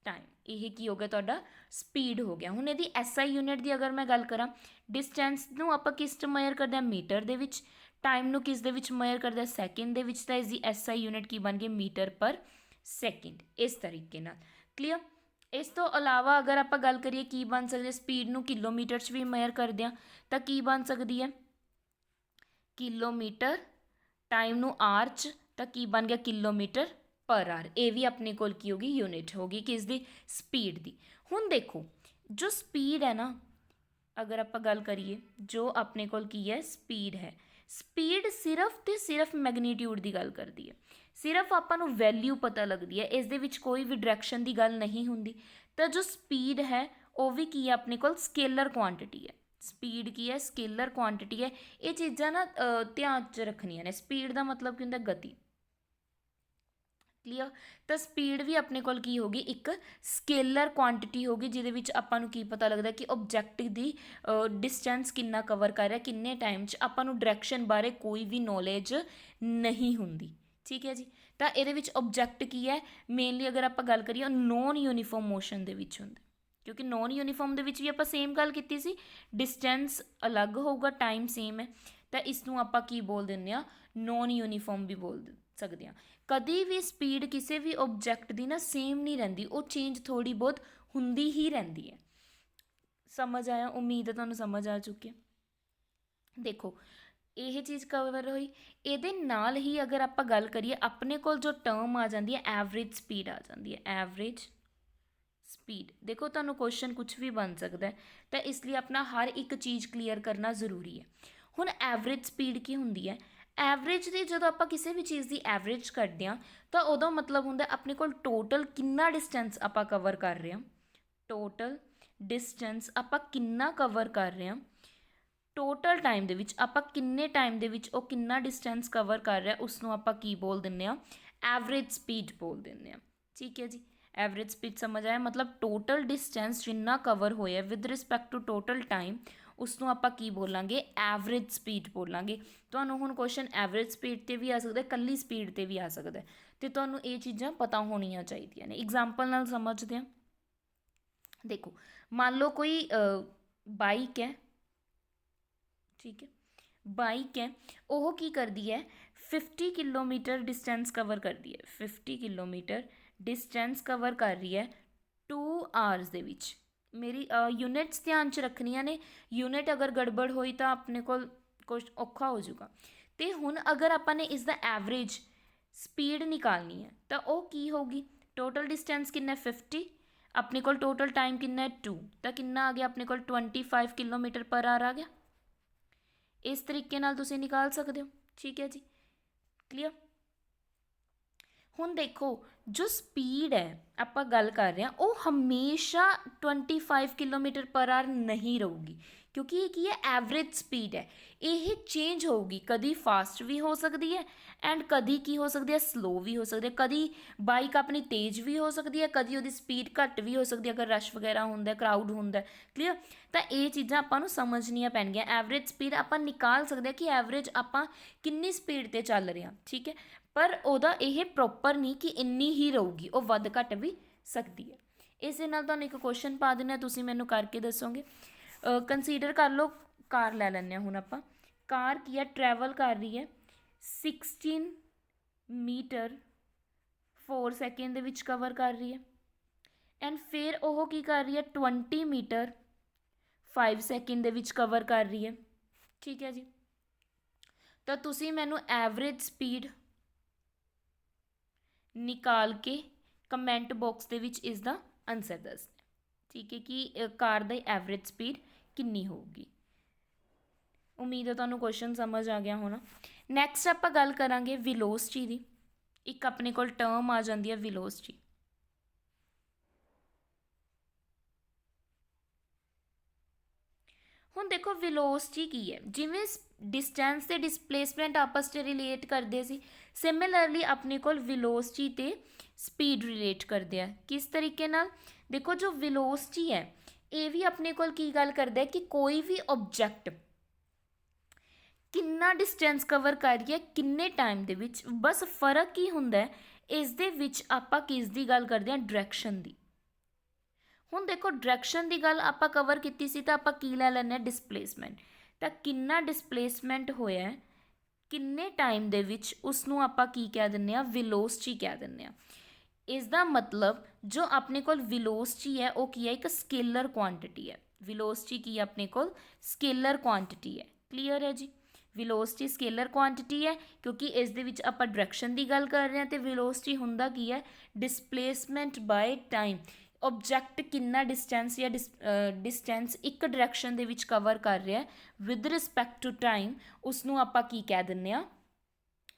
टाइम। यह की हो गया तुहाडा, स्पीड हो गया। हुण इहदी SI यूनिट की अगर मैं गल करां, डिस्टेंस नूं आपां किस च मेजर करदे आ, मीटर दे विच, टाइम नूं किस दे विच मेजर करदे आ, सैकेंड दे विच, तां इसदी SI यूनिट की बन गई, मीटर पर सैकेंड। इस तरीके नाल। क्लीयर। इस तो अलावा अगर आप गल करिए की बन सकती, स्पीड नूं किलोमीटर च भी मेजर करदे आ, तां की बन सकती है, किलोमीटर, टाइम नूं आर च, तां की बन गया, किलोमीटर पर आर। ये भी अपने कोल की होगी, यूनिट होगी किसदी, स्पीड दी। हुण देखो जो स्पीड है ना, अगर आप गल करिए जो अपने कोल की है, स्पीड है, स्पीड सिर्फ तो सिर्फ मैगनीट्यूड की गल करती है, सिर्फ आपां नूं वैल्यू पता लगती है, इस दे विच कोई भी डायरैक्शन की गल नहीं हुंदी। तो जो स्पीड है वो भी की है अपने कोल, स्केलर क्वांटिटी है। स्पीड की है, स्केलर क्वांटिटी है। ये चीज़ां ना ध्यान च रखनियां ने। स्पीड का मतलब की हुंदा, गति। क्लीयर। तो स्पीड भी अपने कोल की होगी, एक स्केलर क्वांटिटी होगी, जिहदे विच आपां नूं की पता लगदा कि ऑब्जैक्ट की डिस्टेंस कितना कवर कर रहा है, किन्ने टाइम च, आपां नूं डायरैक्शन बारे कोई भी नॉलेज नहीं हुंदी। ठीक है जी। तो ये ऑब्जैक्ट की है, मेनली अगर आप गल करिए नॉन यूनीफॉर्म मोशन दे विच हुंदा। ਕਿਉਂਕਿ ਨੋਨ ਯੂਨੀਫਾਰਮ ਦੇ ਵਿੱਚ ਵੀ ਆਪਾਂ ਸੇਮ ਗੱਲ ਕੀਤੀ ਸੀ, ਡਿਸਟੈਂਸ ਅਲੱਗ ਹੋਊਗਾ, ਟਾਈਮ ਸੇਮ ਹੈ, ਤਾਂ ਇਸ ਨੂੰ ਆਪਾਂ ਕੀ ਬੋਲ ਦਿੰਦੇ ਹਾਂ, ਨੋਨ ਯੂਨੀਫਾਰਮ ਵੀ ਬੋਲ ਸਕਦੇ ਹਾਂ। ਕਦੀ ਵੀ ਸਪੀਡ ਕਿਸੇ ਵੀ ਓਬਜੈਕਟ ਦੀ ਨਾ ਸੇਮ ਨਹੀਂ ਰਹਿੰਦੀ, ਉਹ ਚੇਂਜ ਥੋੜ੍ਹੀ ਬਹੁਤ ਹੁੰਦੀ ਹੀ ਰਹਿੰਦੀ ਹੈ। ਸਮਝ ਆਇਆ? ਉਮੀਦ ਹੈ ਤੁਹਾਨੂੰ ਸਮਝ ਆ ਚੁੱਕੀ ਹੈ। ਦੇਖੋ ਇਹ ਚੀਜ਼ ਕਵਰ ਹੋਈ। ਇਹਦੇ ਨਾਲ ਹੀ ਅਗਰ ਆਪਾਂ ਗੱਲ ਕਰੀਏ, ਆਪਣੇ ਕੋਲ ਜੋ ਟਰਮ ਆ ਜਾਂਦੀ ਹੈ ਐਵਰੇਜ ਸਪੀਡ ਆ ਜਾਂਦੀ ਹੈ, ਐਵਰੇਜ ਸਪੀਡ। ਦੇਖੋ ਤੁਹਾਨੂੰ ਕੁਐਸਚਨ ਕੁਛ ਵੀ ਬਣ ਸਕਦਾ ਹੈ, ਤਾਂ ਇਸ ਲਈ ਆਪਣਾ ਹਰ ਇੱਕ ਚੀਜ਼ ਕਲੀਅਰ ਕਰਨਾ ਜ਼ਰੂਰੀ ਹੈ। ਹੁਣ ਐਵਰੇਜ ਸਪੀਡ ਕੀ ਹੁੰਦੀ ਹੈ? ਐਵਰੇਜ ਦੀ ਜਦੋਂ ਆਪਾਂ ਕਿਸੇ ਵੀ ਚੀਜ਼ ਦੀ ਐਵਰੇਜ ਕੱਢਦੇ ਹਾਂ ਤਾਂ ਉਹਦਾ ਮਤਲਬ ਹੁੰਦਾ ਆਪਣੇ ਕੋਲ ਟੋਟਲ ਕਿੰਨਾ ਡਿਸਟੈਂਸ ਆਪਾਂ ਕਵਰ ਕਰ ਰਹੇ ਹਾਂ, ਟੋਟਲ ਡਿਸਟੈਂਸ ਆਪਾਂ ਕਿੰਨਾ ਕਵਰ ਕਰ ਰਹੇ ਹਾਂ, ਟੋਟਲ ਟਾਈਮ ਦੇ ਵਿੱਚ ਆਪਾਂ ਕਿੰਨੇ ਟਾਈਮ ਦੇ ਵਿੱਚ ਉਹ ਕਿੰਨਾ ਡਿਸਟੈਂਸ ਕਵਰ ਕਰ ਰਿਹਾ, ਉਸ ਨੂੰ ਆਪਾਂ ਕੀ ਬੋਲ ਦਿੰਦੇ ਹਾਂ, ਐਵਰੇਜ ਸਪੀਡ ਬੋਲ ਦਿੰਦੇ ਹਾਂ। ਠੀਕ ਹੈ ਜੀ, ਐਵਰੇਜ ਸਪੀਡ ਸਮਝ ਆਇਆ? ਮਤਲਬ ਟੋਟਲ ਡਿਸਟੈਂਸ ਜਿੰਨਾ ਕਵਰ ਹੋਇਆ with respect to total time, ਉਸ ਨੂੰ ਆਪਾਂ ਕੀ ਬੋਲਾਂਗੇ, ਐਵਰੇਜ ਸਪੀਡ ਬੋਲਾਂਗੇ। ਤੁਹਾਨੂੰ ਹੁਣ ਕੁਐਸਚਨ ਐਵਰੇਜ ਸਪੀਡ 'ਤੇ ਵੀ ਆ ਸਕਦਾ, ਇਕੱਲੀ ਸਪੀਡ 'ਤੇ ਵੀ ਆ ਸਕਦਾ, ਅਤੇ ਤੁਹਾਨੂੰ ਇਹ ਚੀਜ਼ਾਂ ਪਤਾ ਹੋਣੀਆਂ ਚਾਹੀਦੀਆਂ ਨੇ। ਇਗਜ਼ਾਮਪਲ ਨਾਲ ਸਮਝਦੇ ਹਾਂ। ਦੇਖੋ ਮੰਨ ਲਓ ਕੋਈ ਬਾਈਕ ਹੈ, ਠੀਕ ਹੈ, ਬਾਈਕ ਹੈ, ਉਹ ਕੀ ਕਰਦੀ ਹੈ, 50 ਕਿਲੋਮੀਟਰ ਡਿਸਟੈਂਸ ਕਵਰ ਕਰਦੀ ਹੈ, 50 ਕਿਲੋਮੀਟਰ ਡਿਸਟੈਂਸ ਕਵਰ ਕਰ ਰਹੀ ਹੈ 2 ਆਵਰਸ ਦੇ ਵਿੱਚ। ਮੇਰੀ ਯੂਨਿਟਸ ਧਿਆਨ 'ਚ ਰੱਖਣੀਆਂ ਨੇ, ਯੂਨਿਟ ਅਗਰ ਗੜਬੜ ਹੋਈ ਤਾਂ ਆਪਣੇ ਕੋਲ ਕੁਛ ਔਖਾ ਹੋ ਜਾਊਗਾ। ਅਤੇ ਹੁਣ ਅਗਰ ਆਪਾਂ ਨੇ ਇਸ ਦਾ ਐਵਰੇਜ ਸਪੀਡ ਨਿਕਾਲਣੀ ਹੈ ਤਾਂ ਉਹ ਕੀ ਹੋਊਗੀ, ਟੋਟਲ ਡਿਸਟੈਂਸ ਕਿੰਨਾ 50, ਆਪਣੇ ਕੋਲ ਟੋਟਲ ਟਾਈਮ ਕਿੰਨਾ 2, ਤਾਂ ਕਿੰਨਾ ਆ ਗਿਆ ਆਪਣੇ ਕੋਲ 25 ਕਿਲੋਮੀਟਰ ਪਰ ਆਰ ਆ ਗਿਆ। ਇਸ ਤਰੀਕੇ ਨਾਲ ਤੁਸੀਂ ਨਿਕਾਲ ਸਕਦੇ ਹੋ। ਠੀਕ ਹੈ ਜੀ, ਕਲੀਅਰ? ਹੁਣ ਦੇਖੋ ਜੋ ਸਪੀਡ ਹੈ ਆਪਾਂ ਗੱਲ ਕਰ ਰਹੇ ਹਾਂ, ਉਹ ਹਮੇਸ਼ਾ 25 ਕਿਲੋਮੀਟਰ ਪਰ ਆਰ ਨਹੀਂ ਰਹੂਗੀ, ਕਿਉਂਕਿ ਇਹ ਕੀ ਹੈ, ਐਵਰੇਜ ਸਪੀਡ ਹੈ। ਇਹ ਚੇਂਜ ਹੋਊਗੀ, ਕਦੀ ਫਾਸਟ ਵੀ ਹੋ ਸਕਦੀ ਹੈ ਐਂਡ ਕਦੀ ਕੀ ਹੋ ਸਕਦੀ ਹੈ, ਸਲੋ ਵੀ ਹੋ ਸਕਦੀ ਹੈ। ਕਦੀ ਬਾਈਕ ਆਪਣੀ ਤੇਜ਼ ਵੀ ਹੋ ਸਕਦੀ ਹੈ, ਕਦੀ ਉਹਦੀ ਸਪੀਡ ਘੱਟ ਵੀ ਹੋ ਸਕਦੀ ਹੈ, ਅਗਰ ਰਸ਼ ਵਗੈਰਾ ਹੁੰਦਾ, ਕਰਾਊਡ ਹੁੰਦਾ। ਕਲੀਅਰ? ਤਾਂ ਇਹ ਚੀਜ਼ਾਂ ਆਪਾਂ ਨੂੰ ਸਮਝਣੀਆਂ ਪੈਣਗੀਆਂ। ਐਵਰੇਜ ਸਪੀਡ ਆਪਾਂ ਨਿਕਾਲ ਸਕਦੇ ਹਾਂ ਕਿ ਐਵਰੇਜ ਆਪਾਂ ਕਿੰਨੀ ਸਪੀਡ 'ਤੇ ਚੱਲ ਰਹੇ ਹਾਂ, ਠੀਕ ਹੈ, ਪਰ ਉਹਦਾ ਇਹ ਪ੍ਰੋਪਰ ਨਹੀਂ ਕਿ ਇੰਨੀ ਹੀ ਰਹੂਗੀ, ਉਹ ਵੱਧ ਘੱਟ ਵੀ ਸਕਦੀ ਹੈ। ਇਸ ਦੇ ਨਾਲ ਤੁਹਾਨੂੰ ਇੱਕ ਕੁਐਸਚਨ ਪਾ ਦਿੰਦੇ ਹਾਂ, ਤੁਸੀਂ ਮੈਨੂੰ ਕਰਕੇ ਦੱਸੋਗੇ। ਕੰਸੀਡਰ ਕਰ ਲਓ, ਕਾਰ ਲੈ ਲੈਂਦੇ ਹਾਂ ਹੁਣ ਆਪਾਂ। ਕਾਰ ਕੀ ਹੈ, ਟਰੈਵਲ ਕਰ ਰਹੀ ਹੈ 16 ਮੀਟਰ 4 ਸੈਕਿੰਡ ਦੇ ਵਿੱਚ ਕਵਰ ਕਰ ਰਹੀ ਹੈ, ਐਂਡ ਫਿਰ ਉਹ ਕੀ ਕਰ ਰਹੀ ਹੈ, 20 ਮੀਟਰ 5 ਸੈਕਿੰਡ ਦੇ ਵਿੱਚ ਕਵਰ ਕਰ ਰਹੀ ਹੈ। ਠੀਕ ਹੈ ਜੀ, ਤਾਂ ਤੁਸੀਂ ਮੈਨੂੰ ਐਵਰੇਜ ਸਪੀਡ ਨਿਕਾਲ ਕੇ ਕਮੈਂਟ ਬਾਕਸ ਦੇ ਵਿੱਚ ਇਸ ਦਾ ਆਨਸਰ ਦੱਸਣਾ। ਠੀਕ ਹੈ, ਕਿ ਕਾਰ ਦੀ ਐਵਰੇਜ ਸਪੀਡ ਕਿੰਨੀ ਹੋਊਗੀ। ਉਮੀਦ ਹੈ ਤੁਹਾਨੂੰ ਕੁਐਸਚਨ ਸਮਝ ਆ ਗਿਆ ਹੋਣਾ। ਨੈਕਸਟ ਆਪਾਂ ਗੱਲ ਕਰਾਂਗੇ ਵੈਲੋਸਿਟੀ ਦੀ। ਇੱਕ ਆਪਣੇ ਕੋਲ ਟਰਮ ਆ ਜਾਂਦੀ ਹੈ ਵੈਲੋਸਿਟੀ। ਹੁਣ ਦੇਖੋ ਵੈਲੋਸਿਟੀ ਕੀ ਹੈ, ਜਿਵੇਂ ਡਿਸਟੈਂਸ ਤੇ ਡਿਸਪਲੇਸਮੈਂਟ ਆਪਸ 'ਚ ਰਿਲੇਟ ਕਰਦੇ ਸੀ, ਸਿਮਿਲਰਲੀ ਆਪਣੇ ਕੋਲ ਵੈਲੋਸਿਟੀ ਤੇ ਸਪੀਡ ਰਿਲੇਟ ਕਰਦੇ ਆ। ਕਿਸ ਤਰੀਕੇ ਨਾਲ? ਦੇਖੋ ਜੋ ਵੈਲੋਸਿਟੀ ਹੈ ਇਹ ਵੀ ਆਪਣੇ ਕੋਲ ਕੀ ਗੱਲ ਕਰਦਾ ਹੈ ਕਿ ਕੋਈ ਵੀ ਆਬਜੈਕਟ ਕਿੰਨਾ ਡਿਸਟੈਂਸ ਕਵਰ ਕਰ ਰਹੀ ਹੈ ਕਿੰਨੇ ਟਾਈਮ ਦੇ ਵਿੱਚ। ਬਸ ਫਰਕ ਕੀ ਹੁੰਦਾ ਹੈ ਇਸ ਦੇ ਵਿੱਚ, ਆਪਾਂ ਕਿਸ ਦੀ ਗੱਲ ਕਰਦੇ ਹਾਂ, ਡਾਇਰੈਕਸ਼ਨ ਦੀ। ਹੁਣ ਦੇਖੋ ਡਾਇਰੈਕਸ਼ਨ ਦੀ ਗੱਲ ਆਪਾਂ ਕਵਰ ਕੀਤੀ ਸੀ ਤਾਂ ਆਪਾਂ ਕੀ ਲੈ ਲੈਂਦੇ ਹਾਂ, ਡਿਸਪਲੇਸਮੈਂਟ। ਤਾਂ ਕਿੰਨਾ ਡਿਸਪਲੇਸਮੈਂਟ ਹੋਇਆ ਕਿੰਨੇ ਟਾਈਮ ਦੇ ਵਿੱਚ, ਉਸ ਨੂੰ ਆਪਾਂ ਕੀ ਕਹਿ ਦਿੰਦੇ ਹਾਂ, ਵੈਲੋਸਿਟੀ ਕਹਿ ਦਿੰਦੇ ਹਾਂ। ਇਸ ਦਾ ਮਤਲਬ ਜੋ ਆਪਣੇ ਕੋਲ ਵੈਲੋਸਿਟੀ ਹੈ ਉਹ ਕੀ ਹੈ, ਇੱਕ ਸਕੇਲਰ ਕੁਆਂਟਿਟੀ ਹੈ। ਵੈਲੋਸਿਟੀ ਕੀ ਹੈ ਆਪਣੇ ਕੋਲ, ਸਕੇਲਰ ਕੁਆਂਟਿਟੀ ਹੈ। ਕਲੀਅਰ ਹੈ ਜੀ? ਵੈਲੋਸਿਟੀ ਸਕੇਲਰ ਕੁਆਂਟਿਟੀ ਹੈ ਕਿਉਂਕਿ ਇਸ ਦੇ ਵਿੱਚ ਆਪਾਂ ਡਾਇਰੈਕਸ਼ਨ ਦੀ ਗੱਲ ਕਰ ਰਹੇ ਹਾਂ, ਅਤੇ ਵੈਲੋਸਿਟੀ ਹੁੰਦਾ ਕੀ ਹੈ, ਡਿਸਪਲੇਸਮੈਂਟ ਬਾਏ ਟਾਈਮ। ਆਬਜੈਕਟ ਕਿੰਨਾ ਡਿਸਟੈਂਸ ਜਾਂ ਡਿਸਟੈਂਸ ਇੱਕ ਡਾਇਰੈਕਸ਼ਨ ਦੇ ਵਿੱਚ ਕਵਰ ਕਰ ਰਿਹਾ ਵਿਦ ਰਿਸਪੈਕਟ ਟੂ ਟਾਈਮ, ਉਸ ਨੂੰ ਆਪਾਂ ਕੀ ਕਹਿ ਦਿੰਦੇ ਹਾਂ,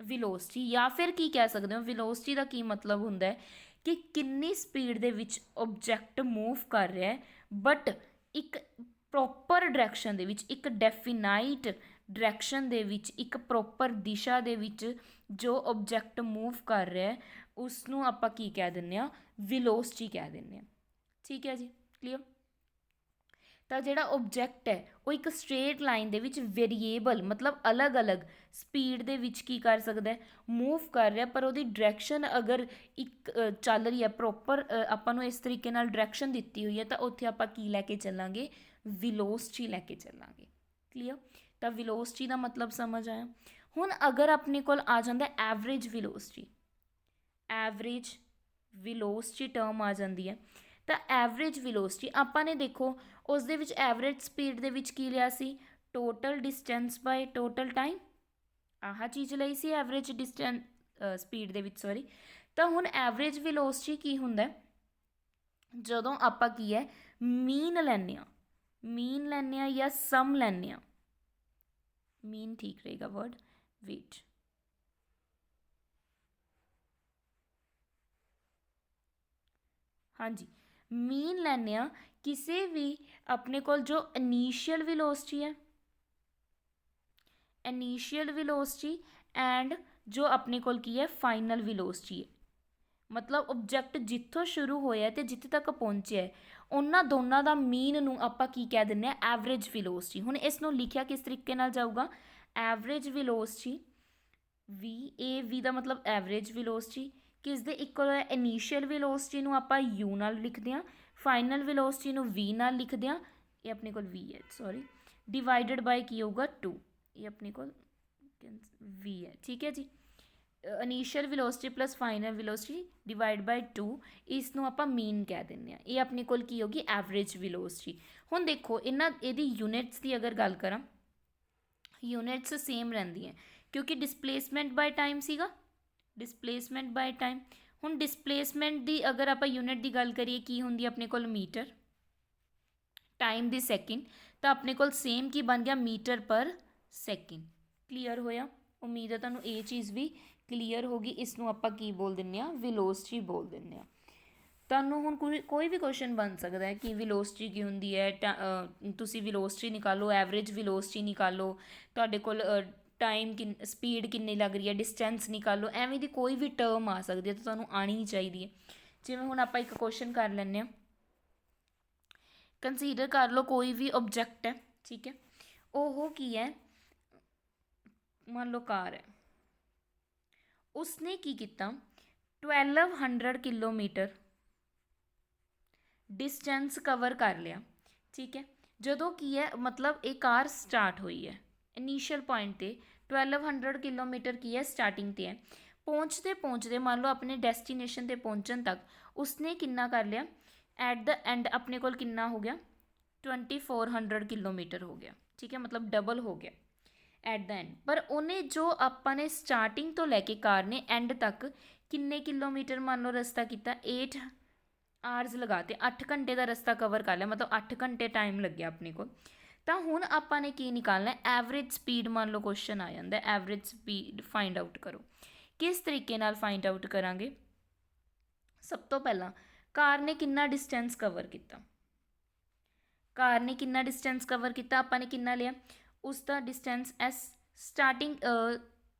ਵੈਲੋਸਿਟੀ। ਜਾਂ ਫਿਰ ਕੀ ਕਹਿ ਸਕਦੇ ਹੋ, ਵੈਲੋਸਿਟੀ ਦਾ ਕੀ ਮਤਲਬ ਹੁੰਦਾ ਹੈ ਕਿ ਕਿੰਨੀ ਸਪੀਡ ਦੇ ਵਿੱਚ ਆਬਜੈਕਟ ਮੂਵ ਕਰ ਰਿਹਾ ਹੈ, ਬਟ ਇੱਕ ਪ੍ਰੋਪਰ ਡਾਇਰੈਕਸ਼ਨ ਦੇ ਵਿੱਚ, ਇੱਕ ਡੈਫੀਨਾਈਟ ਡਾਇਰੈਕਸ਼ਨ ਦੇ ਵਿੱਚ, ਇੱਕ ਪ੍ਰੋਪਰ ਦਿਸ਼ਾ ਦੇ ਵਿੱਚ ਜੋ ਆਬਜੈਕਟ ਮੂਵ ਕਰ ਰਿਹਾ ਉਸ ਨੂੰ ਆਪਾਂ ਕੀ ਕਹਿ ਦਿੰਦੇ ਹਾਂ, ਵੈਲੋਸਿਟੀ ਕਹਿ ਦਿੰਦੇ ਹਾਂ। ਠੀਕ ਹੈ ਜੀ, ਕਲੀਅਰ? ਤਾਂ ਜਿਹੜਾ ਓਬਜੈਕਟ ਹੈ ਉਹ ਇੱਕ ਸਟ੍ਰੇਟ ਲਾਈਨ ਦੇ ਵਿੱਚ ਵੇਰੀਏਬਲ ਮਤਲਬ ਅਲੱਗ-ਅਲੱਗ ਸਪੀਡ ਦੇ ਵਿੱਚ ਕੀ ਕਰ ਸਕਦਾ ਹੈ, ਮੂਵ ਕਰ ਰਿਹਾ, ਪਰ ਉਹਦੀ ਡਾਇਰੈਕਸ਼ਨ ਅਗਰ ਇੱਕ ਚੱਲ ਰਹੀ ਹੈ ਪ੍ਰੋਪਰ, ਆਪਾਂ ਨੂੰ ਇਸ ਤਰੀਕੇ ਨਾਲ ਡਾਇਰੈਕਸ਼ਨ ਦਿੱਤੀ ਹੋਈ ਹੈ, ਤਾਂ ਉੱਥੇ ਆਪਾਂ ਕੀ ਲੈ ਕੇ ਚੱਲਾਂਗੇ, ਵਿਲੋਸਿਟੀ ਲੈ ਕੇ ਚੱਲਾਂਗੇ। ਕਲੀਅਰ? ਤਾਂ ਵਿਲੋਸਿਟੀ ਦਾ ਮਤਲਬ ਸਮਝ ਆਇਆ। ਹੁਣ ਅਗਰ ਆਪਣੇ ਕੋਲ ਆ ਜਾਂਦਾ ਐਵਰੇਜ ਵਿਲੋਸਿਟੀ, ਐਵਰੇਜ ਵਿਲੋਸਿਟੀ ਟਰਮ ਆ ਜਾਂਦੀ ਹੈ, ਤਾਂ ਐਵਰੇਜ ਵਿਲੋਸਿਟੀ ਆਪਾਂ ਨੇ ਦੇਖੋ ਉਸ ਦੇ ਵਿੱਚ ਐਵਰੇਜ ਸਪੀਡ ਦੇ ਵਿੱਚ ਕੀ ਲਿਆ ਸੀ, ਟੋਟਲ ਡਿਸਟੈਂਸ ਬਾਈ ਟੋਟਲ ਟਾਈਮ, ਆਹ ਚੀਜ਼ ਲਈ ਸੀ ਐਵਰੇਜ ਡਿਸਟੈਂਸ ਸਪੀਡ ਦੇ ਵਿੱਚ, ਸੌਰੀ। ਤਾਂ ਹੁਣ ਐਵਰੇਜ ਵਿਲੋਸਿਟੀ ਕੀ ਹੁੰਦਾ, ਜਦੋਂ ਆਪਾਂ ਕੀ ਹੈ ਮੀਨ ਲੈਂਦੇ ਹਾਂ ਜਾਂ ਸਮ ਲੈਂਦੇ ਹਾਂ, ਮੀਨ ਠੀਕ ਰਹੇਗਾ ਵਰਡ, ਵੇਟ, ਹਾਂਜੀ ਮੀਨ ਲੈਂਦੇ ਹਾਂ ਕਿਸੇ ਵੀ ਆਪਣੇ ਕੋਲ ਜੋ ਇਨੀਸ਼ੀਅਲ ਵਿਲੋਸਿਟੀ ਹੈ, ਇਨੀਸ਼ੀਅਲ ਵਿਲੋਸਿਟੀ ਐਂਡ ਜੋ ਆਪਣੇ ਕੋਲ ਕੀ ਹੈ ਫਾਈਨਲ ਵਿਲੋਸਿਟੀ ਹੈ, ਮਤਲਬ ਓਬਜੈਕਟ ਜਿੱਥੋਂ ਸ਼ੁਰੂ ਹੋਇਆ ਤੇ ਜਿੱਥੇ ਤੱਕ ਪਹੁੰਚਿਆ ਹੈ, ਉਹਨਾਂ ਦੋਨਾਂ ਦਾ ਮੀਨ ਨੂੰ ਆਪਾਂ ਕੀ ਕਹਿ ਦਿੰਦੇ ਹਾਂ, ਐਵਰੇਜ ਵਿਲੋਸਿਟੀ। ਹੁਣ ਇਸ ਨੂੰ ਲਿਖਿਆ ਕਿਸ ਤਰੀਕੇ ਨਾਲ ਜਾਊਗਾ, ਐਵਰੇਜ ਵਿਲੋਸਿਟੀ ਵੀ ਦਾ ਮਤਲਬ ਐਵਰੇਜ ਵਿਲੋਸਿਟੀ ਕਿਸ ਦੇ ਇਕੁਅਲ ਹੈ, ਇਨੀਸ਼ੀਅਲ ਵਿਲੋਸਿਟੀ ਨੂੰ ਆਪਾਂ ਯੂ ਨਾਲ ਲਿਖਦੇ ਹਾਂ, ਫਾਈਨਲ ਵਿਲੋਸਿਟੀ ਨੂੰ ਵੀ ਨਾਲ ਲਿਖਦੇ ਹਾਂ, ਇਹ ਆਪਣੇ ਕੋਲ ਵੀ ਹੈ ਸੌਰੀ, ਡਿਵਾਈਡਡ ਬਾਈ ਕੀ ਹੋਊਗਾ 2, ਇਹ ਆਪਣੇ ਕੋਲ ਵੀ ਹੈ, ਠੀਕ ਹੈ ਜੀ। Initial velocity plus final velocity divided by 2, ਇਸ ਨੂੰ ਆਪਾਂ ਮੀਨ ਕਹਿ ਦਿੰਦੇ ਹਾਂ, ਇਹ ਆਪਣੇ ਕੋਲ ਕੀ ਹੋਗੀ ਐਵਰੇਜ ਵਿਲੋਸਿਟੀ। ਹੁਣ ਦੇਖੋ ਇਹਦੀ ਯੂਨਿਟਸ ਦੀ ਅਗਰ ਗੱਲ ਕਰਾਂ, ਯੂਨਿਟਸ ਸੇਮ ਰਹਿੰਦੀਆਂ ਕਿਉਂਕਿ ਡਿਸਪਲੇਸਮੈਂਟ ਬਾਈ ਟਾਈਮ ਸੀਗਾ, ਡਿਸਪਲੇਸਮੈਂਟ ਬਾਈ ਟਾਈਮ। ਹੁਣ ਡਿਸਪਲੇਸਮੈਂਟ ਦੀ ਅਗਰ ਆਪਾਂ ਯੂਨਿਟ ਦੀ ਗੱਲ ਕਰੀਏ ਕੀ ਹੁੰਦੀ ਆਪਣੇ ਕੋਲ ਮੀਟਰ, ਟਾਈਮ ਦੀ ਸੈਕਿੰਡ, ਤਾਂ ਆਪਣੇ ਕੋਲ ਸੇਮ ਕੀ ਬਣ ਗਿਆ ਮੀਟਰ ਪਰ ਸੈਕਿੰਡ। ਕਲੀਅਰ ਹੋਇਆ? ਉਮੀਦ ਹੈ ਤੁਹਾਨੂੰ ਇਹ ਚੀਜ਼ ਵੀ ਕਲੀਅਰ ਹੋ ਗਈ। ਇਸ ਨੂੰ ਆਪਾਂ ਕੀ ਬੋਲ ਦਿੰਦੇ ਹਾਂ, ਵਿਲੋਸਿਟੀ ਬੋਲ ਦਿੰਦੇ ਹਾਂ। ਤੁਹਾਨੂੰ ਹੁਣ ਕੋਈ ਵੀ ਕੁਐਸਚਨ ਬਣ ਸਕਦਾ ਹੈ ਕਿ ਵਿਲੋਸਿਟੀ ਕੀ ਹੁੰਦੀ ਹੈ, ਤੁਸੀਂ ਵਿਲੋਸਿਟੀ ਨਿਕਾਲੋ, ਐਵਰੇਜ ਵਿਲੋਸਿਟੀ ਨਿਕਾਲੋ, ਤੁਹਾਡੇ ਕੋਲ ਟਾਈਮ ਸਪੀਡ ਕਿੰਨੀ ਲੱਗ ਰਹੀ ਹੈ, ਡਿਸਟੈਂਸ ਨਿਕਾਲੋ, ਐਵੇਂ ਦੀ ਕੋਈ ਵੀ ਟਰਮ ਆ ਸਕਦੀ ਹੈ ਤਾਂ ਤੁਹਾਨੂੰ ਆਉਣੀ ਹੀ ਚਾਹੀਦੀ ਹੈ। ਜਿਵੇਂ ਹੁਣ ਆਪਾਂ ਇੱਕ ਕੁਐਸਚਨ ਕਰ ਲੈਂਦੇ ਹਾਂ, ਕੰਸੀਡਰ ਕਰ ਲਓ ਕੋਈ ਵੀ ਓਬਜੈਕਟ ਹੈ, ਠੀਕ ਹੈ, ਉਹ ਕੀ ਹੈ, ਮੰਨ ਲਓ ਕਾਰ ਹੈ, ਉਸਨੇ ਕੀ ਕੀਤਾ 1200 ਕਿਲੋਮੀਟਰ ਡਿਸਟੈਂਸ ਕਵਰ ਕਰ ਲਿਆ, ਠੀਕ ਹੈ। ਜਦੋਂ ਕੀ ਹੈ ਮਤਲਬ ਇਹ ਕਾਰ ਸਟਾਰਟ ਹੋਈ ਹੈ ਇਨੀਸ਼ੀਅਲ ਪੁਆਇੰਟ 'ਤੇ 1200 ਕਿਲੋਮੀਟਰ ਕੀ ਹੈ ਸਟਾਰਟਿੰਗ 'ਤੇ ਹੈ, ਪਹੁੰਚਦੇ ਮੰਨ ਲਓ ਆਪਣੇ ਡੈਸਟੀਨੇਸ਼ਨ 'ਤੇ ਪਹੁੰਚਣ ਤੱਕ ਉਸਨੇ ਕਿੰਨਾ ਕਰ ਲਿਆ, ਐਟ ਦ ਐਂਡ ਆਪਣੇ ਕੋਲ ਕਿੰਨਾ ਹੋ ਗਿਆ 2400 ਕਿਲੋਮੀਟਰ ਹੋ ਗਿਆ, ਠੀਕ ਹੈ, ਮਤਲਬ ਡਬਲ ਹੋ ਗਿਆ ਐਟ ਦ ਐਂਡ। ਪਰ ਉਹਨੇ ਜੋ ਆਪਾਂ ਨੇ ਸਟਾਰਟਿੰਗ ਤੋਂ ਲੈ ਕੇ ਕਾਰ ਨੇ ਐਂਡ ਤੱਕ ਕਿੰਨੇ ਕਿਲੋਮੀਟਰ ਮੰਨ ਲਓ ਰਸਤਾ ਕੀਤਾ, 8 ਆਵਰਸ ਲਗਾਤੇ, 8 ਘੰਟੇ ਦਾ ਰਸਤਾ ਕਵਰ ਕਰ ਲਿਆ, ਮਤਲਬ 8 ਘੰਟੇ ਟਾਈਮ ਲੱਗਿਆ ਆਪਣੇ ਕੋਲ। ਤਾਂ ਹੁਣ ਆਪਾਂ ਨੇ ਕੀ ਨਿਕਾਲਣਾ, ਐਵਰੇਜ ਸਪੀਡ ਮੰਨ ਲਓ ਕੁਐਸਚਨ ਆ ਜਾਂਦਾ, ਐਵਰੇਜ ਸਪੀਡ ਫਾਈਂਡ ਆਊਟ ਕਰੋ। ਕਿਸ ਤਰੀਕੇ ਨਾਲ ਫਾਈਂਡ ਆਊਟ ਕਰਾਂਗੇ, ਸਭ ਤੋਂ ਪਹਿਲਾਂ ਕਾਰ ਨੇ ਕਿੰਨਾ ਡਿਸਟੈਂਸ ਕਵਰ ਕੀਤਾ, ਕਾਰ ਨੇ ਕਿੰਨਾ ਡਿਸਟੈਂਸ ਕਵਰ ਕੀਤਾ, ਆਪਾਂ ਨੇ ਕਿੰਨਾ ਲਿਆ, ਉਸ ਦਾ ਡਿਸਟੈਂਸ ਐਸ ਸਟਾਰਟਿੰਗ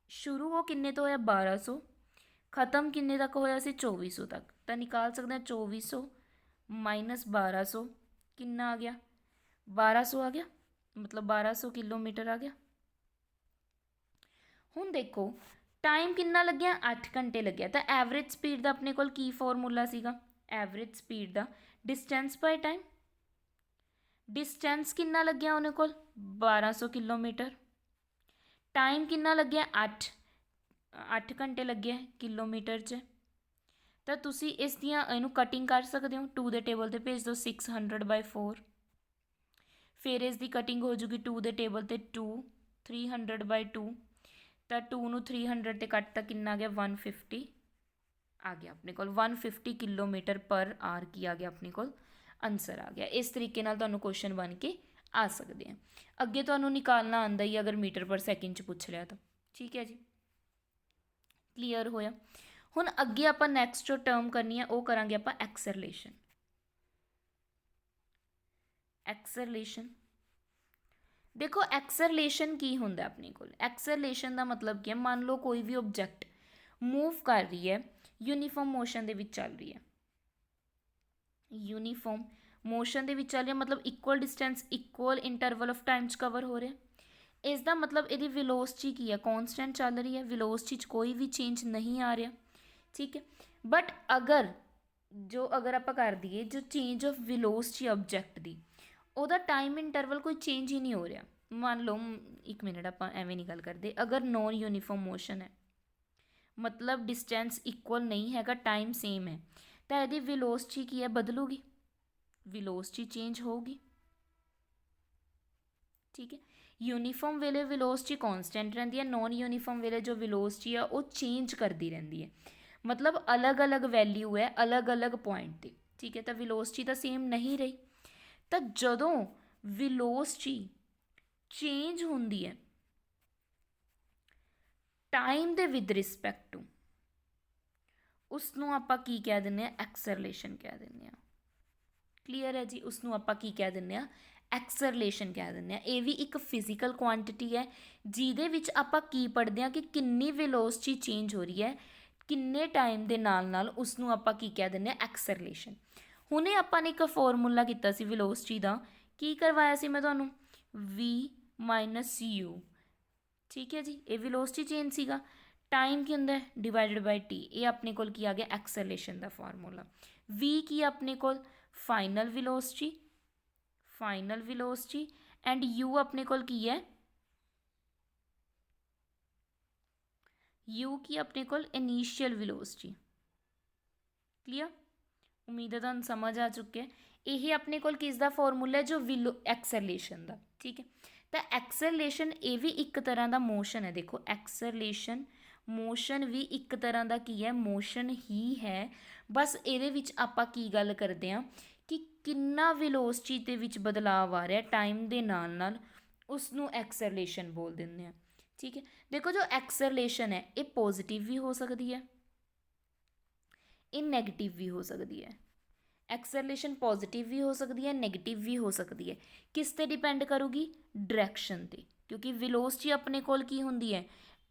ਸ਼ੁਰੂ ਉਹ ਕਿੰਨੇ ਤੋਂ ਹੋਇਆ 1200, ख़त्म किन्ने तक होया सी 2400 तक, तो निकाल सकते हैं 2400 माइनस 1200 कितना आ गया 1200 आ गया, मतलब 1200 किलोमीटर आ गया। हुण देखो टाइम कितना लग्या 8 घंटे लग्या, तो एवरेज स्पीड का अपने कोल की फॉर्मूला सीगा, एवरेज स्पीड का डिस्टेंस बाय टाइम, डिस्टेंस कितना लग्या उन्हें कोल 1200 किलोमीटर, टाइम कितना लग्या 8 घंटे लगे किलोमीटर च। तो तुसी इस दियां इनू कटिंग कर सकते हो, 2 के टेबल पर भेज दो 600/4, फिर इसकी कटिंग हो जूगी 2 के टेबल पर 2 300/2, तो 2 300 से कट तक कितना आ गया 150 आ गया अपने को, 150 किलोमीटर पर आवर की आ गया अपने को आंसर आ गया। इस तरीके नाल तुहानू क्वेश्चन बन के आ सकते हैं। अगे तुहानू निकालना आंदा ही अगर मीटर पर सैकेंड च पूछ लिया तो, ठीक है जी, क्लीयर होया। हुण अगे आपां नैक्सट जो टर्म करनी है वो करांगे आपां एक्सरलेशन। एक्सरलेशन देखो एक्सरलेशन की हुंदा अपने कोल, एक्सरलेशन का मतलब क्या, मान लो कोई भी ऑब्जेक्ट मूव कर रही है यूनीफॉर्म मोशन दे विच चल रही है, यूनीफॉर्म ਮੋਸ਼ਨ ਦੇ ਵਿੱਚ ਚੱਲ ਰਿਹਾ ਮਤਲਬ equal distance equal interval of time 'ਚ ਕਵਰ ਹੋ ਰਿਹਾ। ਇਸ ਦਾ ਮਤਲਬ ਇਹਦੀ ਵੈਲੋਸਿਟੀ ਕੀ ਹੈ, ਕੌਨਸਟੈਂਟ ਚੱਲ ਰਹੀ ਹੈ, ਵੈਲੋਸਿਟੀ 'ਚ ਕੋਈ ਵੀ ਚੇਂਜ ਨਹੀਂ ਆ ਰਿਹਾ। ਠੀਕ ਹੈ, ਬਟ ਅਗਰ ਆਪਾਂ ਕਰ ਦਈਏ ਜੋ ਚੇਂਜ ਆਫ ਵੈਲੋਸਿਟੀ ਆਬਜੈਕਟ ਦੀ, ਉਹਦਾ ਟਾਈਮ ਇੰਟਰਵਲ ਕੋਈ ਚੇਂਜ ਹੀ ਨਹੀਂ ਹੋ ਰਿਹਾ। ਮੰਨ ਲਓ 1 ਮਿੰਟ, ਆਪਾਂ ਐਵੇਂ ਨਹੀਂ ਗੱਲ ਕਰਦੇ, ਅਗਰ ਨੋਨ ਯੂਨੀਫਾਰਮ ਮੋਸ਼ਨ ਹੈ ਮਤਲਬ ਡਿਸਟੈਂਸ ਇਕੁਅਲ ਨਹੀਂ ਹੈਗਾ, ਟਾਈਮ ਸੇਮ ਹੈ, ਤਾਂ ਇਹਦੀ ਵੈਲੋਸਿਟੀ ਕੀ ਹੈ, ਬਦਲੂਗੀ, ਵੈਲੋਸਿਟੀ ਚੇਂਜ ਹੋਊਗੀ। ਠੀਕ ਹੈ, ਯੂਨੀਫਾਰਮ ਵੇਲੇ ਵੈਲੋਸਿਟੀ ਕੌਨਸਟੈਂਟ ਰਹਿੰਦੀ ਹੈ, ਨੋਨ ਯੂਨੀਫਾਰਮ ਵੇਲੇ ਜੋ ਵੈਲੋਸਿਟੀ ਆ ਉਹ ਚੇਂਜ ਕਰਦੀ ਰਹਿੰਦੀ ਹੈ, ਮਤਲਬ ਅਲੱਗ-ਅਲੱਗ ਵੈਲਿਊ ਹੈ ਅਲੱਗ-ਅਲੱਗ ਪੁਆਇੰਟ 'ਤੇ। ਠੀਕ ਹੈ, ਤਾਂ ਵੈਲੋਸਿਟੀ ਤਾਂ ਸੇਮ ਨਹੀਂ ਰਹੀ। ਤਾਂ ਜਦੋਂ ਵੈਲੋਸਿਟੀ ਚੇਂਜ ਹੁੰਦੀ ਹੈ ਟਾਈਮ ਦੇ ਵਿਦ ਰਿਸਪੈਕਟ ਟੂ, ਉਸ ਨੂੰ ਆਪਾਂ ਕੀ ਕਹਿ ਦਿੰਦੇ ਹਾਂ, ਐਕਸਲਰੇਸ਼ਨ ਕਹਿ ਦਿੰਦੇ ਹਾਂ। ਕਲੀਅਰ ਹੈ ਜੀ, ਉਸ ਨੂੰ ਆਪਾਂ ਕੀ ਕਹਿ ਦਿੰਦੇ ਹਾਂ, ਐਕਸਲਰੇਸ਼ਨ ਕਹਿ ਦਿੰਦੇ ਹਾਂ। ਇਹ ਵੀ ਇੱਕ ਫਿਜ਼ੀਕਲ ਕੁਆਂਟਿਟੀ ਹੈ ਜਿਹਦੇ ਵਿੱਚ ਆਪਾਂ ਕੀ ਪੜ੍ਹਦੇ ਹਾਂ ਕਿ ਕਿੰਨੀ ਵੈਲੋਸਿਟੀ ਚੇਂਜ ਹੋ ਰਹੀ ਹੈ ਕਿੰਨੇ ਟਾਈਮ ਦੇ ਨਾਲ ਨਾਲ, ਉਸ ਨੂੰ ਆਪਾਂ ਕੀ ਕਹਿ ਦਿੰਦੇ ਹਾਂ, ਐਕਸਲਰੇਸ਼ਨ। ਹੁਣੇ ਆਪਾਂ ਨੇ ਇੱਕ ਫਾਰਮੂਲਾ ਕੀਤਾ ਸੀ ਵੈਲੋਸਿਟੀ ਦਾ, ਕੀ ਕਰਵਾਇਆ ਸੀ ਮੈਂ ਤੁਹਾਨੂੰ, v - u। ਠੀਕ ਹੈ ਜੀ, ਇਹ ਵੈਲੋਸਿਟੀ ਚੇਂਜ ਸੀਗਾ। ਟਾਈਮ ਕੀ ਹੁੰਦਾ, ਡਿਵਾਈਡਡ ਬਾਈ ਟੀ, ਇਹ ਆਪਣੇ ਕੋਲ ਕੀ ਆ ਗਿਆ, ਐਕਸਲਰੇਸ਼ਨ ਦਾ ਫਾਰਮੂਲਾ। v ਕੀ ਆਪਣੇ ਕੋਲ, ਫਾਈਨਲ ਵੈਲੋਸਿਟੀ ਐਂਡ u ਆਪਣੇ ਕੋਲ ਕੀ ਹੈ, u ਕੀ ਆਪਣੇ ਕੋਲ, ਇਨੀਸ਼ੀਅਲ ਵੈਲੋਸਿਟੀ। ਕਲੀਅਰ, ਉਮੀਦ ਹੈ ਤੁਹਾਨੂੰ ਸਮਝ ਆ ਚੁੱਕਿਆ। ਇਹ ਆਪਣੇ ਕੋਲ ਕਿਸ ਦਾ ਫਾਰਮੂਲਾ ਹੈ, ਜੋ ਐਕਸਲਰੇਸ਼ਨ ਦਾ। ਠੀਕ ਹੈ, ਤਾਂ ਐਕਸਲਰੇਸ਼ਨ ਇਹ ਵੀ ਇੱਕ ਤਰ੍ਹਾਂ ਦਾ ਮੋਸ਼ਨ ਹੈ। ਦੇਖੋ ਐਕਸਲਰੇਸ਼ਨ ਮੋਸ਼ਨ ਵੀ ਇੱਕ ਤਰ੍ਹਾਂ ਦਾ ਕੀ ਹੈ, ਮੋਸ਼ਨ ਹੀ ਹੈ। ਬਸ ਇਹਦੇ ਵਿੱਚ ਆਪਾਂ ਕੀ ਗੱਲ ਕਰਦੇ ਹਾਂ ਕਿ ਕਿੰਨਾ ਵੈਲੋਸਿਟੀ ਦੇ ਵਿੱਚ ਬਦਲਾਵ ਆ ਰਿਹਾ ਟਾਈਮ ਦੇ ਨਾਲ ਨਾਲ, ਉਸ ਨੂੰ ਐਕਸਲਰੇਸ਼ਨ ਬੋਲ ਦਿੰਦੇ ਆ। ਠੀਕ ਹੈ, ਦੇਖੋ ਜੋ ਐਕਸਲਰੇਸ਼ਨ ਹੈ ਇਹ ਪੋਜ਼ਿਟਿਵ ਵੀ ਹੋ ਸਕਦੀ ਹੈ, ਇਹ ਨੈਗੇਟਿਵ ਵੀ ਹੋ ਸਕਦੀ ਹੈ। ਐਕਸਲਰੇਸ਼ਨ ਪੋਜ਼ਿਟਿਵ ਵੀ ਹੋ ਸਕਦੀ ਹੈ, ਨੈਗੇਟਿਵ ਵੀ ਹੋ ਸਕਦੀ ਹੈ। ਕਿਸ 'ਤੇ ਡਿਪੈਂਡ ਕਰੂਗੀ, ਡਾਇਰੈਕਸ਼ਨ 'ਤੇ, ਕਿਉਂਕਿ ਵੈਲੋਸਿਟੀ ਆਪਣੇ ਕੋਲ ਕੀ ਹੁੰਦੀ ਹੈ,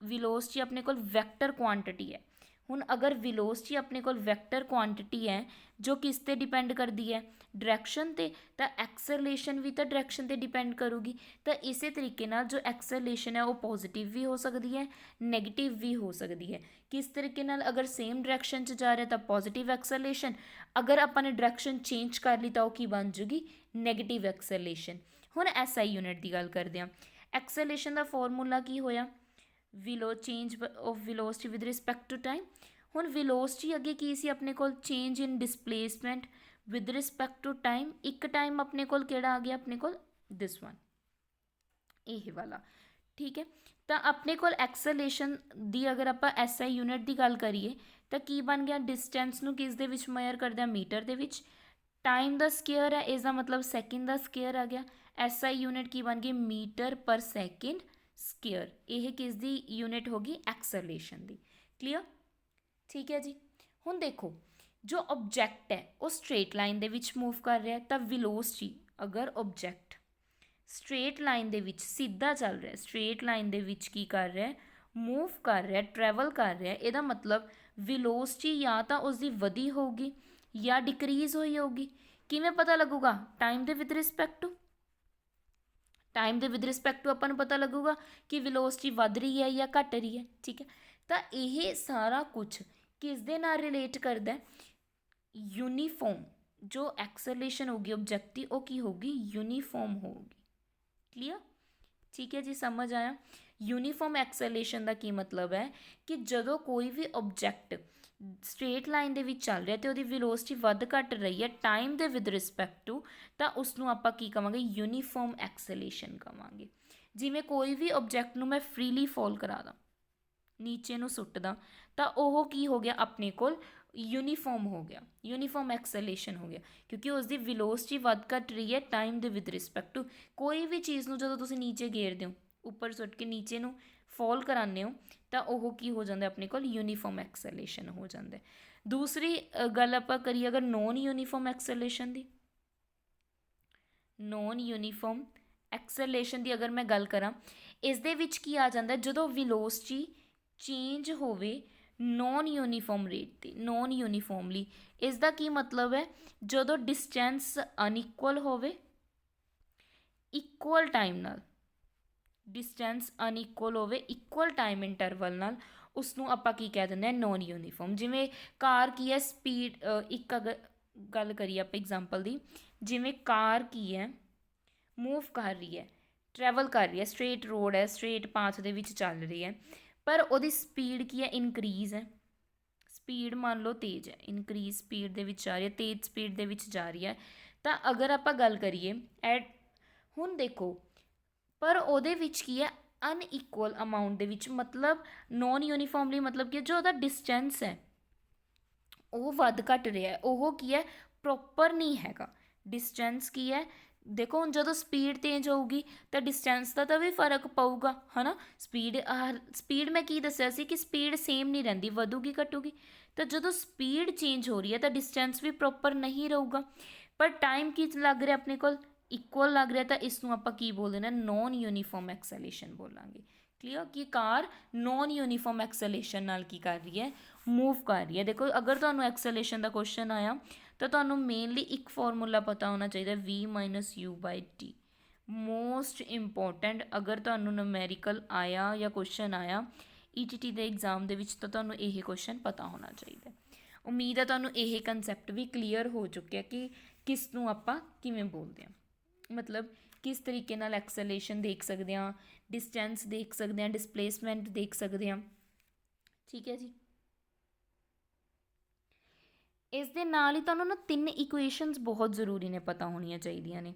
ਵੈਲੋਸਿਟੀ ਆਪਣੇ ਕੋਲ ਵੈਕਟਰ ਕੁਆਂਟਿਟੀ ਹੈ। ਹੁਣ ਅਗਰ ਵੈਲੋਸਿਟੀ ਆਪਣੇ ਕੋਲ ਵੈਕਟਰ ਕੁਆਂਟਿਟੀ ਹੈ ਜੋ ਕਿਸ 'ਤੇ ਡਿਪੈਂਡ ਕਰਦੀ ਹੈ, ਡਾਇਰੈਕਸ਼ਨ 'ਤੇ, ਤਾਂ ਐਕਸਲਰੇਸ਼ਨ ਵੀ ਤਾਂ ਡਾਇਰੈਕਸ਼ਨ 'ਤੇ ਡਿਪੈਂਡ ਕਰੂਗੀ। ਤਾਂ ਇਸੇ ਤਰੀਕੇ ਨਾਲ ਜੋ ਐਕਸਲਰੇਸ਼ਨ ਹੈ ਉਹ ਪੋਜ਼ਿਟਿਵ ਵੀ ਹੋ ਸਕਦੀ ਹੈ, ਨੈਗੇਟਿਵ ਵੀ ਹੋ ਸਕਦੀ ਹੈ। ਕਿਸ ਤਰੀਕੇ ਨਾਲ, ਅਗਰ ਸੇਮ ਡਾਇਰੈਕਸ਼ਨ 'ਚ ਜਾ ਰਿਹਾ ਤਾਂ ਪੋਜ਼ਿਟਿਵ ਐਕਸਲਰੇਸ਼ਨ, ਅਗਰ ਆਪਾਂ ਨੇ ਡਾਇਰੈਕਸ਼ਨ ਚੇਂਜ ਕਰ ਲਈ ਤਾਂ ਉਹ ਕੀ ਬਣ ਜੂਗੀ, ਨੈਗੇਟਿਵ ਐਕਸਲਰੇਸ਼ਨ। ਹੁਣ SI ਯੂਨਿਟ ਦੀ ਗੱਲ ਕਰਦੇ ਹਾਂ। ਐਕਸਲਰੇਸ਼ਨ ਦਾ ਫਾਰਮੂਲਾ ਕੀ ਹੋਇਆ, change of velocity with respect to time. ਹੁਣ ਵੈਲੋਸਿਟੀ ਅੱਗੇ ਕੀ ਸੀ ਆਪਣੇ ਕੋਲ, change in displacement with respect to time. ਇੱਕ ਟਾਈਮ ਆਪਣੇ ਕੋਲ ਕਿਹੜਾ ਆ ਗਿਆ, ਆਪਣੇ ਕੋਲ ਦਿਸ ਵਨ, ਇਹ ਵਾਲਾ। ਠੀਕ ਹੈ, ਤਾਂ ਆਪਣੇ ਕੋਲ ਐਕਸਲਰੇਸ਼ਨ ਦੀ ਅਗਰ ਆਪਾਂ SI ਯੂਨਿਟ ਦੀ ਗੱਲ ਕਰੀਏ ਤਾਂ ਕੀ ਬਣ ਗਿਆ, ਡਿਸਟੈਂਸ ਨੂੰ ਕਿਸ ਦੇ ਵਿੱਚ ਮੇਜ਼ਰ ਕਰਦੇ ਆ, ਮੀਟਰ ਦੇ ਵਿੱਚ। ਟਾਈਮ ਦਾ ਸਕੇਅਰ ਹੈ, ਇਸ ਦਾ ਮਤਲਬ ਸੈਕਿੰਡ ਦਾ ਸਕੇਅਰ ਆ ਗਿਆ। SI ਯੂਨਿਟ ਕੀ ਬਣ ਗਈ, ਮੀਟਰ ਪਰ ਸੈਕਿੰਡ ਸਕੇਅਰ। ਇਹ ਕਿਸ ਦੀ ਯੂਨਿਟ ਹੋ ਗਈ, ਐਕਸਲਰੇਸ਼ਨ ਦੀ। ਕਲੀਅਰ, ਠੀਕ ਹੈ ਜੀ। ਹੁਣ ਦੇਖੋ ਜੋ ਆਬਜੈਕਟ ਹੈ ਉਹ ਸਟ੍ਰੇਟ ਲਾਈਨ ਦੇ ਵਿੱਚ ਮੂਵ ਕਰ ਰਿਹਾ, ਤਾਂ ਵੈਲੋਸਿਟੀ ਅਗਰ ਆਬਜੈਕਟ ਸਟ੍ਰੇਟ ਲਾਈਨ ਦੇ ਵਿੱਚ ਸਿੱਧਾ ਚੱਲ ਰਿਹਾ, ਸਟ੍ਰੇਟ ਲਾਈਨ ਦੇ ਵਿੱਚ ਕੀ ਕਰ ਰਿਹਾ, ਮੂਵ ਕਰ ਰਿਹਾ, ਟਰੈਵਲ ਕਰ ਰਿਹਾ, ਇਹਦਾ ਮਤਲਬ ਵੈਲੋਸਿਟੀ ਜਾਂ ਤਾਂ ਉਸਦੀ ਵਧੀ ਹੋਊਗੀ ਜਾਂ ਡਿਕਰੀਜ਼ ਹੋਈ ਹੋਊਗੀ। ਕਿਵੇਂ ਪਤਾ ਲੱਗੂਗਾ, ਟਾਈਮ ਦੇ ਵਿਦ ਰਿਸਪੈਕਟ ਟੂ, ਟਾਈਮ ਦੇ ਵਿਦ ਰਿਸਪੈਕਟ ਟੂ ਆਪਾਂ ਨੂੰ ਪਤਾ ਲੱਗੂਗਾ ਕਿ ਵੈਲੋਸਿਟੀ ਵੱਧ ਰਹੀ ਹੈ ਜਾਂ ਘਟ ਰਹੀ ਹੈ। ਠੀਕ ਹੈ, ਤਾਂ ਇਹ ਸਾਰਾ ਕੁਝ ਕਿਸ ਦੇ ਨਾਲ ਰਿਲੇਟ ਕਰਦਾ, ਯੂਨੀਫਾਰਮ ਜੋ ਐਕਸਲਰੇਸ਼ਨ ਹੋਗੀ ਆਬਜੈਕਟ ਦੀ ਉਹ ਕੀ ਹੋਊਗੀ, ਯੂਨੀਫਾਰਮ ਹੋਊਗੀ। ਕਲੀਅਰ, ਠੀਕ ਹੈ ਜੀ, ਸਮਝ ਆਇਆ। ਯੂਨੀਫਾਰਮ ਐਕਸਲਰੇਸ਼ਨ ਦਾ ਕੀ ਮਤਲਬ ਹੈ ਕਿ ਜਦੋਂ ਕੋਈ ਵੀ ਆਬਜੈਕਟ ਸਟ੍ਰੇਟ ਲਾਈਨ ਦੇ ਵਿੱਚ ਚੱਲ ਰਿਹਾ ਅਤੇ ਉਹਦੀ ਵੈਲੋਸਿਟੀ ਵੱਧ ਘੱਟ ਰਹੀ ਹੈ ਟਾਈਮ ਦੇ ਵਿਦ ਰਿਸਪੈਕਟ ਟੂ, ਤਾਂ ਉਸ ਨੂੰ ਆਪਾਂ ਕੀ ਕਵਾਂਗੇ, ਯੂਨੀਫਾਰਮ ਐਕਸਲਰੇਸ਼ਨ ਕਵਾਂਗੇ। ਜਿਵੇਂ ਕੋਈ ਵੀ ਆਬਜੈਕਟ ਨੂੰ ਮੈਂ ਫਰੀਲੀ ਫੋਲ ਕਰਾ ਦਾਂ, ਨੀਚੇ ਨੂੰ ਸੁੱਟਦਾ, ਤਾਂ ਉਹ ਕੀ ਹੋ ਗਿਆ, ਆਪਣੇ ਕੋਲ ਯੂਨੀਫਾਰਮ ਹੋ ਗਿਆ, ਯੂਨੀਫਾਰਮ ਐਕਸਲਰੇਸ਼ਨ ਹੋ ਗਿਆ, ਕਿਉਂਕਿ ਉਸ ਦੀ ਵੈਲੋਸਿਟੀ ਵੱਧ ਘੱਟ ਰਹੀ ਹੈ ਟਾਈਮ ਦੇ ਵਿਦ ਰਿਸਪੈਕਟ ਟੂ। ਕੋਈ ਵੀ ਚੀਜ਼ ਨੂੰ ਜਦੋਂ ਤੁਸੀਂ ਨੀਚੇ ਗੇਰਦੇ ਹੋ, ਉੱਪਰ ਸੁੱਟ ਕੇ ਨੀਚੇ ਨੂੰ ਫੋਲ ਕਰਾਉਂਦੇ ਹੋ, ਤਾਂ ਉਹ ਕੀ ਹੋ ਜਾਂਦਾ, ਆਪਣੇ ਕੋਲ ਯੂਨੀਫਾਰਮ ਐਕਸਲਰੇਸ਼ਨ ਹੋ ਜਾਂਦਾ। ਦੂਸਰੀ ਗੱਲ ਆਪਾਂ ਕਰੀਏ ਅਗਰ ਨੋਨ ਯੂਨੀਫਾਰਮ ਐਕਸਲਰੇਸ਼ਨ ਦੀ, ਨੋਨ ਯੂਨੀਫਾਰਮ ਐਕਸਲਰੇਸ਼ਨ ਦੀ ਅਗਰ ਮੈਂ ਗੱਲ ਕਰਾਂ, ਇਸ ਦੇ ਵਿੱਚ ਕੀ ਆ ਜਾਂਦਾ, ਜਦੋਂ ਵੈਲੋਸਿਟੀ ਚੇਂਜ ਹੋਵੇ ਨੋਨ ਯੂਨੀਫਾਰਮ ਰੇਟ 'ਤੇ, ਨੋਨ ਯੂਨੀਫਾਰਮਲੀ। ਇਸ ਦਾ ਕੀ ਮਤਲਬ ਹੈ? ਜਦੋਂ ਡਿਸਟੈਂਸ ਅਨਇਕੁਅਲ ਹੋਵੇ, ਇਕੁਅਲ ਟਾਈਮ ਨਾਲ, ਡਿਸਟੈਂਸ ਅਨਇਕੁਅਲ ਹੋਵੇ ਇਕੁਅਲ ਟਾਈਮ ਇੰਟਰਵਲ ਨਾਲ, ਉਸਨੂੰ ਆਪਾਂ ਕੀ ਕਹਿ ਦਿੰਦੇ ਹਾਂ? Non uniform. ਜਿਵੇਂ ਕਾਰ ਕੀ ਹੈ, ਸਪੀਡ, ਇੱਕ ਅਗਰ ਗੱਲ ਕਰੀਏ ਆਪਾਂ ਐਗਜ਼ਾਮਪਲ ਦੀ, ਜਿਵੇਂ ਕਾਰ ਕੀ ਹੈ, ਮੂਵ ਕਰ ਰਹੀ ਹੈ, ਟਰੈਵਲ ਕਰ ਰਹੀ ਹੈ, ਸਟ੍ਰੇਟ ਰੋਡ ਹੈ, ਸਟ੍ਰੇਟ ਪਾਥ ਦੇ ਵਿੱਚ ਚੱਲ ਰਹੀ ਹੈ, ਪਰ ਉਹਦੀ ਸਪੀਡ ਕੀ ਹੈ? ਇਨਕਰੀਜ਼ ਹੈ। ਸਪੀਡ ਮੰਨ ਲਓ ਤੇਜ਼ ਹੈ, ਇਨਕਰੀਜ਼ ਸਪੀਡ ਦੇ ਵਿੱਚ ਜਾ ਰਹੀ ਹੈ, ਤੇਜ਼ ਸਪੀਡ ਦੇ ਵਿੱਚ ਜਾ ਰਹੀ ਹੈ। ਤਾਂ ਅਗਰ ਆਪਾਂ ਗੱਲ ਕਰੀਏ ਹੁਣ ਦੇਖੋ, ਪਰ ਉਹਦੇ ਵਿੱਚ ਕੀ ਹੈ? ਅਨਇਕੁਅਲ ਅਮਾਊਂਟ ਦੇ ਵਿੱਚ, ਮਤਲਬ ਨੋਨ ਯੂਨੀਫਾਰਮਲੀ ਮਤਲਬ ਕਿ ਜੋ ਉਹਦਾ ਡਿਸਟੈਂਸ ਹੈ ਉਹ ਵੱਧ ਘੱਟ ਰਿਹਾ, ਉਹ ਕੀ ਹੈ? ਪ੍ਰੋਪਰ ਨਹੀਂ ਹੈਗਾ। ਡਿਸਟੈਂਸ ਕੀ ਹੈ? ਦੇਖੋ ਹੁਣ ਜਦੋਂ ਸਪੀਡ ਤੇਜ਼ ਹੋਊਗੀ ਤਾਂ ਡਿਸਟੈਂਸ ਦਾ ਤਾਂ ਵੀ ਫਰਕ ਪਊਗਾ, ਹੈ ਨਾ। ਸਪੀਡ ਮੈਂ ਕੀ ਦੱਸਿਆ ਸੀ ਕਿ ਸਪੀਡ ਸੇਮ ਨਹੀਂ ਰਹਿੰਦੀ, ਵਧੂਗੀ ਘਟੂਗੀ। ਤਾਂ ਜਦੋਂ ਸਪੀਡ ਚੇਂਜ ਹੋ ਰਹੀ ਹੈ ਤਾਂ ਡਿਸਟੈਂਸ ਵੀ ਪ੍ਰੋਪਰ ਨਹੀਂ ਰਹੂਗਾ। ਪਰ ਟਾਈਮ ਕੀ ਲੱਗ ਰਿਹਾ ਆਪਣੇ ਕੋਲ? ਇਕੁਅਲ ਲੱਗ ਰਿਹਾ, ਤਾਂ ਇਸ ਨੂੰ ਆਪਾਂ ਕੀ ਬੋਲਦੇ ਨੇ? ਨੋਨ ਯੂਨੀਫਾਰਮ ਐਕਸੈਲੇਸ਼ਨ ਬੋਲਾਂਗੇ। ਕਲੀਅਰ? ਕਿ ਕਾਰ ਨੋਨ ਯੂਨੀਫਾਰਮ ਐਕਸੈਲੇਸ਼ਨ ਨਾਲ ਕੀ ਕਰ ਰਹੀ ਹੈ? ਮੂਵ ਕਰ ਰਹੀ ਹੈ। ਦੇਖੋ ਅਗਰ ਤੁਹਾਨੂੰ ਐਕਸੈਲੇਸ਼ਨ ਦਾ ਕੁਐਸਚਨ ਆਇਆ ਤਾਂ ਤੁਹਾਨੂੰ ਮੇਨਲੀ ਇੱਕ ਫਾਰਮੂਲਾ ਪਤਾ ਹੋਣਾ ਚਾਹੀਦਾ, v-u/t। ਮੋਸਟ ਇੰਪੋਰਟੈਂਟ, ਅਗਰ ਤੁਹਾਨੂੰ ਨੂਮੈਰੀਕਲ ਆਇਆ ਜਾਂ ਕੁਐਸਚਨ ਆਇਆ ETT ਦੇ ਐਗਜ਼ਾਮ ਦੇ ਵਿੱਚ ਤਾਂ ਤੁਹਾਨੂੰ ਇਹ ਕੁਐਸਚਨ ਪਤਾ ਹੋਣਾ ਚਾਹੀਦਾ। ਉਮੀਦ ਹੈ ਤੁਹਾਨੂੰ ਇਹ ਕੰਸੈਪਟ ਵੀ ਕਲੀਅਰ ਹੋ ਚੁੱਕਿਆ ਕਿ ਕਿਸ ਨੂੰ ਆਪਾਂ ਕਿਵੇਂ ਬੋਲਦੇ ਹਾਂ, ਮਤਲਬ ਕਿਸ ਤਰੀਕੇ ਨਾਲ ਐਕਸੈਲੇਸ਼ਨ ਦੇਖ ਸਕਦੇ ਹਾਂ, ਡਿਸਟੈਂਸ ਦੇਖ ਸਕਦੇ ਹਾਂ, ਡਿਸਪਲੇਸਮੈਂਟ ਦੇਖ ਸਕਦੇ ਹਾਂ। ਠੀਕ ਹੈ ਜੀ। ਇਸ ਦੇ ਨਾਲ ਹੀ ਤੁਹਾਨੂੰ ਨਾ 3 ਇਕੁਏਸ਼ਨਸ ਬਹੁਤ ਜ਼ਰੂਰੀ ਨੇ, ਪਤਾ ਹੋਣੀਆਂ ਚਾਹੀਦੀਆਂ ਨੇ।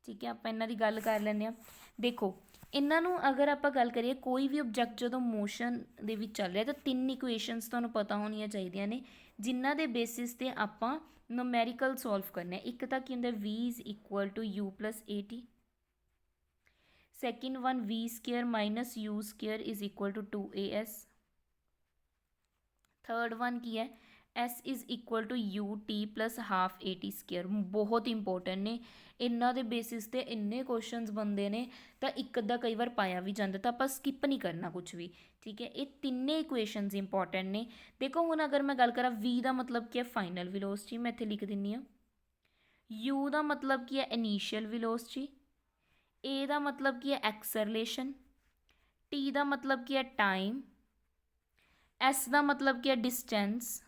ਠੀਕ ਹੈ, ਆਪਾਂ ਇਹਨਾਂ ਦੀ ਗੱਲ ਕਰ ਲੈਂਦੇ ਹਾਂ। ਦੇਖੋ ਇਹਨਾਂ ਨੂੰ ਅਗਰ ਆਪਾਂ ਗੱਲ ਕਰੀਏ, ਕੋਈ ਵੀ ਓਬਜੈਕਟ ਜਦੋਂ ਮੋਸ਼ਨ ਦੇ ਵਿੱਚ ਚੱਲ ਰਿਹਾ ਤਾਂ 3 ਇਕੁਏਸ਼ਨਸ ਤੁਹਾਨੂੰ ਪਤਾ ਹੋਣੀਆਂ ਚਾਹੀਦੀਆਂ ਨੇ, ਜਿਨ੍ਹਾਂ ਦੇ ਬੇਸਿਸ 'ਤੇ ਆਪਾਂ ਨੂਮੈਰੀਕਲ ਸੋਲਵ ਕਰਨਾ। ਇੱਕ ਤਾਂ ਕੀ ਹੁੰਦਾ, v = u+at। Second one, v² - u² = 2as। Third one ਕੀ ਹੈ, s = ut + ½at²। ਬਹੁਤ ਇੰਪੋਰਟੈਂਟ ਨੇ, ਇਹਨਾਂ ਦੇ ਬੇਸਿਸ 'ਤੇ ਇੰਨੇ ਕੁਐਸਚਨਸ ਬਣਦੇ ਨੇ, ਤਾਂ ਇੱਕ ਅੱਧਾ ਕਈ ਵਾਰ ਪਾਇਆ ਵੀ ਜਾਂਦਾ, ਤਾਂ ਆਪਾਂ ਸਕਿੱਪ ਨਹੀਂ ਕਰਨਾ ਕੁਛ ਵੀ। ਠੀਕ ਹੈ, ਇਹ ਤਿੰਨੇ ਇਕੁਏਸ਼ਨਸ ਇੰਪੋਰਟੈਂਟ ਨੇ। ਦੇਖੋ ਹੁਣ ਅਗਰ ਮੈਂ ਗੱਲ ਕਰਾਂ, v ਦਾ ਮਤਲਬ ਕੀ ਹੈ? ਫਾਈਨਲ ਵੈਲੋਸਿਟੀ, ਮੈਂ ਇੱਥੇ ਲਿਖ ਦਿੰਦੀ ਹਾਂ। u ਦਾ ਮਤਲਬ ਕੀ ਹੈ? Initial velocity. a ਦਾ ਮਤਲਬ ਕੀ ਹੈ? ਐਕਸਲਰੇਸ਼ਨ। t ਦਾ ਮਤਲਬ ਕੀ ਹੈ? ਟਾਈਮ। s ਦਾ ਮਤਲਬ ਕੀ ਹੈ? ਡਿਸਟੈਂਸ।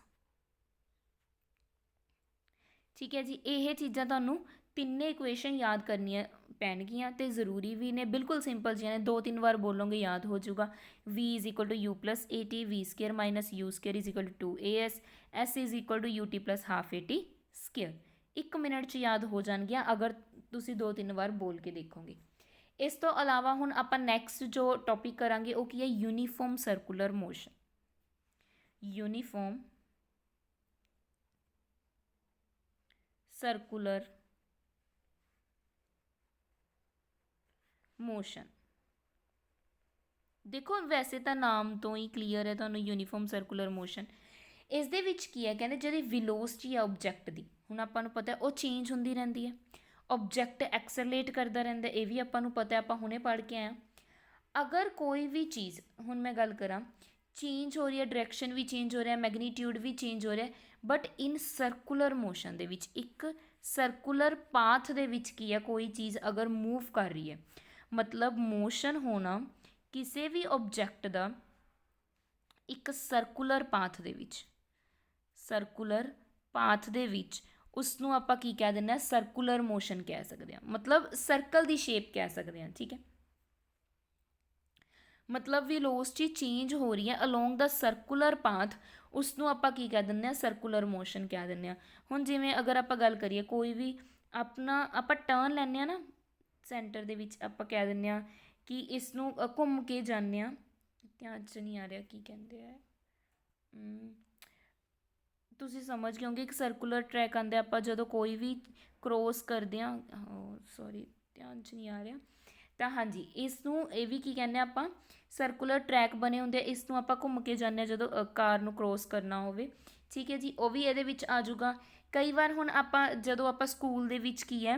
ਠੀਕ ਹੈ ਜੀ, ਇਹ ਚੀਜ਼ਾਂ ਤੁਹਾਨੂੰ ਤਿੰਨੇ ਇਕੁਏਸ਼ਨ ਯਾਦ ਕਰਨੀਆਂ ਪੈਣਗੀਆਂ ਅਤੇ ਜ਼ਰੂਰੀ ਵੀ ਨੇ। ਬਿਲਕੁਲ ਸਿੰਪਲ ਜਿਹੀਆਂ ਨੇ, 2-3 ਵਾਰ ਬੋਲੋਗੇ ਯਾਦ ਹੋ ਜਾਊਗਾ। v = u+at, v² - u² = 2as, s = ut + ½ at²। 1 minute 'ਚ ਯਾਦ ਹੋ ਜਾਣਗੀਆਂ ਅਗਰ ਤੁਸੀਂ 2-3 ਵਾਰ ਬੋਲ ਕੇ ਦੇਖੋਗੇ। ਇਸ ਤੋਂ ਇਲਾਵਾ ਹੁਣ ਆਪਾਂ ਨੈਕਸਟ ਜੋ ਟੌਪਿਕ ਕਰਾਂਗੇ ਉਹ ਕੀ ਹੈ? Uniform circular motion. Uniform circular motion. ਦੇਖੋ ਵੈਸੇ ਤਾਂ ਨਾਮ ਤੋਂ ਹੀ ਕਲੀਅਰ ਹੈ ਤੁਹਾਨੂੰ, ਯੂਨੀਫਾਰਮ ਸਰਕੂਲਰ ਮੋਸ਼ਨ। ਇਸ ਦੇ ਵਿੱਚ ਕੀ ਹੈ? ਕਹਿੰਦੇ ਜਿਹੜੀ ਵੈਲੋਸਿਟੀ ਆ ਓਬਜੈਕਟ ਦੀ, ਹੁਣ ਆਪਾਂ ਨੂੰ ਪਤਾ ਉਹ ਚੇਂਜ ਹੁੰਦੀ ਰਹਿੰਦੀ ਹੈ। ਓਬਜੈਕਟ ਐਕਸਲਰੇਟ ਕਰਦਾ ਰਹਿੰਦਾ, ਇਹ ਵੀ ਆਪਾਂ ਨੂੰ ਪਤਾ, ਆਪਾਂ ਹੁਣੇ ਪੜ੍ਹ ਕੇ ਆਏ ਹਾਂ। ਅਗਰ ਕੋਈ ਵੀ ਚੀਜ਼, ਹੁਣ ਮੈਂ ਗੱਲ ਕਰਾਂ, ਚੇਂਜ ਹੋ ਰਹੀ ਹੈ, ਡਾਇਰੈਕਸ਼ਨ ਵੀ ਚੇਂਜ ਹੋ ਰਿਹਾ, ਮੈਗਨੀਟਿਊਡ ਵੀ ਚੇਂਜ ਹੋ ਰਿਹਾ, ਬਟ ਇਨ ਸਰਕੂਲਰ ਮੋਸ਼ਨ ਦੇ ਵਿੱਚ, ਇੱਕ ਸਰਕੂਲਰ ਪਾਥ ਦੇ ਵਿੱਚ ਕੀ ਹੈ? ਕੋਈ ਚੀਜ਼ ਅਗਰ ਮੂਵ ਕਰ ਰਹੀ ਹੈ, ਮਤਲਬ ਮੋਸ਼ਨ ਹੋਣਾ ਕਿਸੇ ਵੀ ਓਬਜੈਕਟ ਦਾ ਇੱਕ ਸਰਕੂਲਰ ਪਾਥ ਦੇ ਵਿੱਚ, ਸਰਕੂਲਰ ਪਾਥ ਦੇ ਵਿੱਚ, ਉਸਨੂੰ ਆਪਾਂ ਕੀ ਕਹਿ ਦਿੰਦੇ ਹਾਂ? ਸਰਕੂਲਰ ਮੋਸ਼ਨ ਕਹਿ ਸਕਦੇ ਹਾਂ, ਮਤਲਬ ਸਰਕਲ ਦੀ ਸ਼ੇਪ ਕਹਿ ਸਕਦੇ ਹਾਂ। ਠੀਕ ਹੈ, ਮਤਲਬ ਵੈਲੋਸਿਟੀ ਚੇਂਜ ਹੋ ਰਹੀ ਹੈ ਅਲੋਂਗ ਦਾ ਸਰਕੂਲਰ ਪਾਥ, ਉਸਨੂੰ ਆਪਾਂ ਕੀ ਕਹਿ ਦਿੰਦੇ ਹਾਂ? ਸਰਕੂਲਰ ਮੋਸ਼ਨ ਕਹਿ ਦਿੰਦੇ ਹਾਂ। ਹੁਣ ਜਿਵੇਂ ਅਗਰ ਆਪਾਂ ਗੱਲ ਕਰੀਏ, ਕੋਈ ਵੀ ਆਪਾਂ ਟਰਨ ਲੈਂਦੇ ਹਾਂ ਨਾ ਸੈਂਟਰ ਦੇ ਵਿੱਚ, ਆਪਾਂ ਕਹਿ ਦਿੰਦੇ ਹਾਂ ਕਿ ਇਸ ਨੂੰ ਘੁੰਮ ਕੇ ਜਾਂਦੇ ਹਾਂ, ਧਿਆਨ 'ਚ ਨਹੀਂ ਆ ਰਿਹਾ ਕੀ ਕਹਿੰਦੇ ਆ, ਤੁਸੀਂ ਸਮਝ ਗਏ ਹੋਗੇ। ਇੱਕ ਸਰਕੂਲਰ ਟਰੈਕ ਆਉਂਦਾ, ਆਪਾਂ ਜਦੋਂ ਕੋਈ ਵੀ ਕਰੋਸ ਕਰਦੇ ਹਾਂ, ਸੌਰੀ ਧਿਆਨ 'ਚ ਨਹੀਂ ਆ ਰਿਹਾ, ਤਾਂ ਹਾਂਜੀ ਇਸ ਨੂੰ, ਇਹ ਵੀ ਕੀ ਕਹਿੰਦੇ ਆਪਾਂ? ਸਰਕੂਲਰ ਟਰੈਕ ਬਣੇ ਹੁੰਦੇ, ਇਸ ਨੂੰ ਆਪਾਂ ਘੁੰਮ ਕੇ ਜਾਂਦੇ ਹਾਂ ਜਦੋਂ ਕਾਰ ਨੂੰ ਕਰੋਸ ਕਰਨਾ ਹੋਵੇ। ਠੀਕ ਹੈ ਜੀ, ਉਹ ਵੀ ਇਹਦੇ ਵਿੱਚ ਆ ਜਾਊਗਾ। ਕਈ ਵਾਰ ਹੁਣ ਆਪਾਂ ਜਦੋਂ ਆਪਾਂ ਸਕੂਲ ਦੇ ਵਿੱਚ ਕੀ ਹੈ,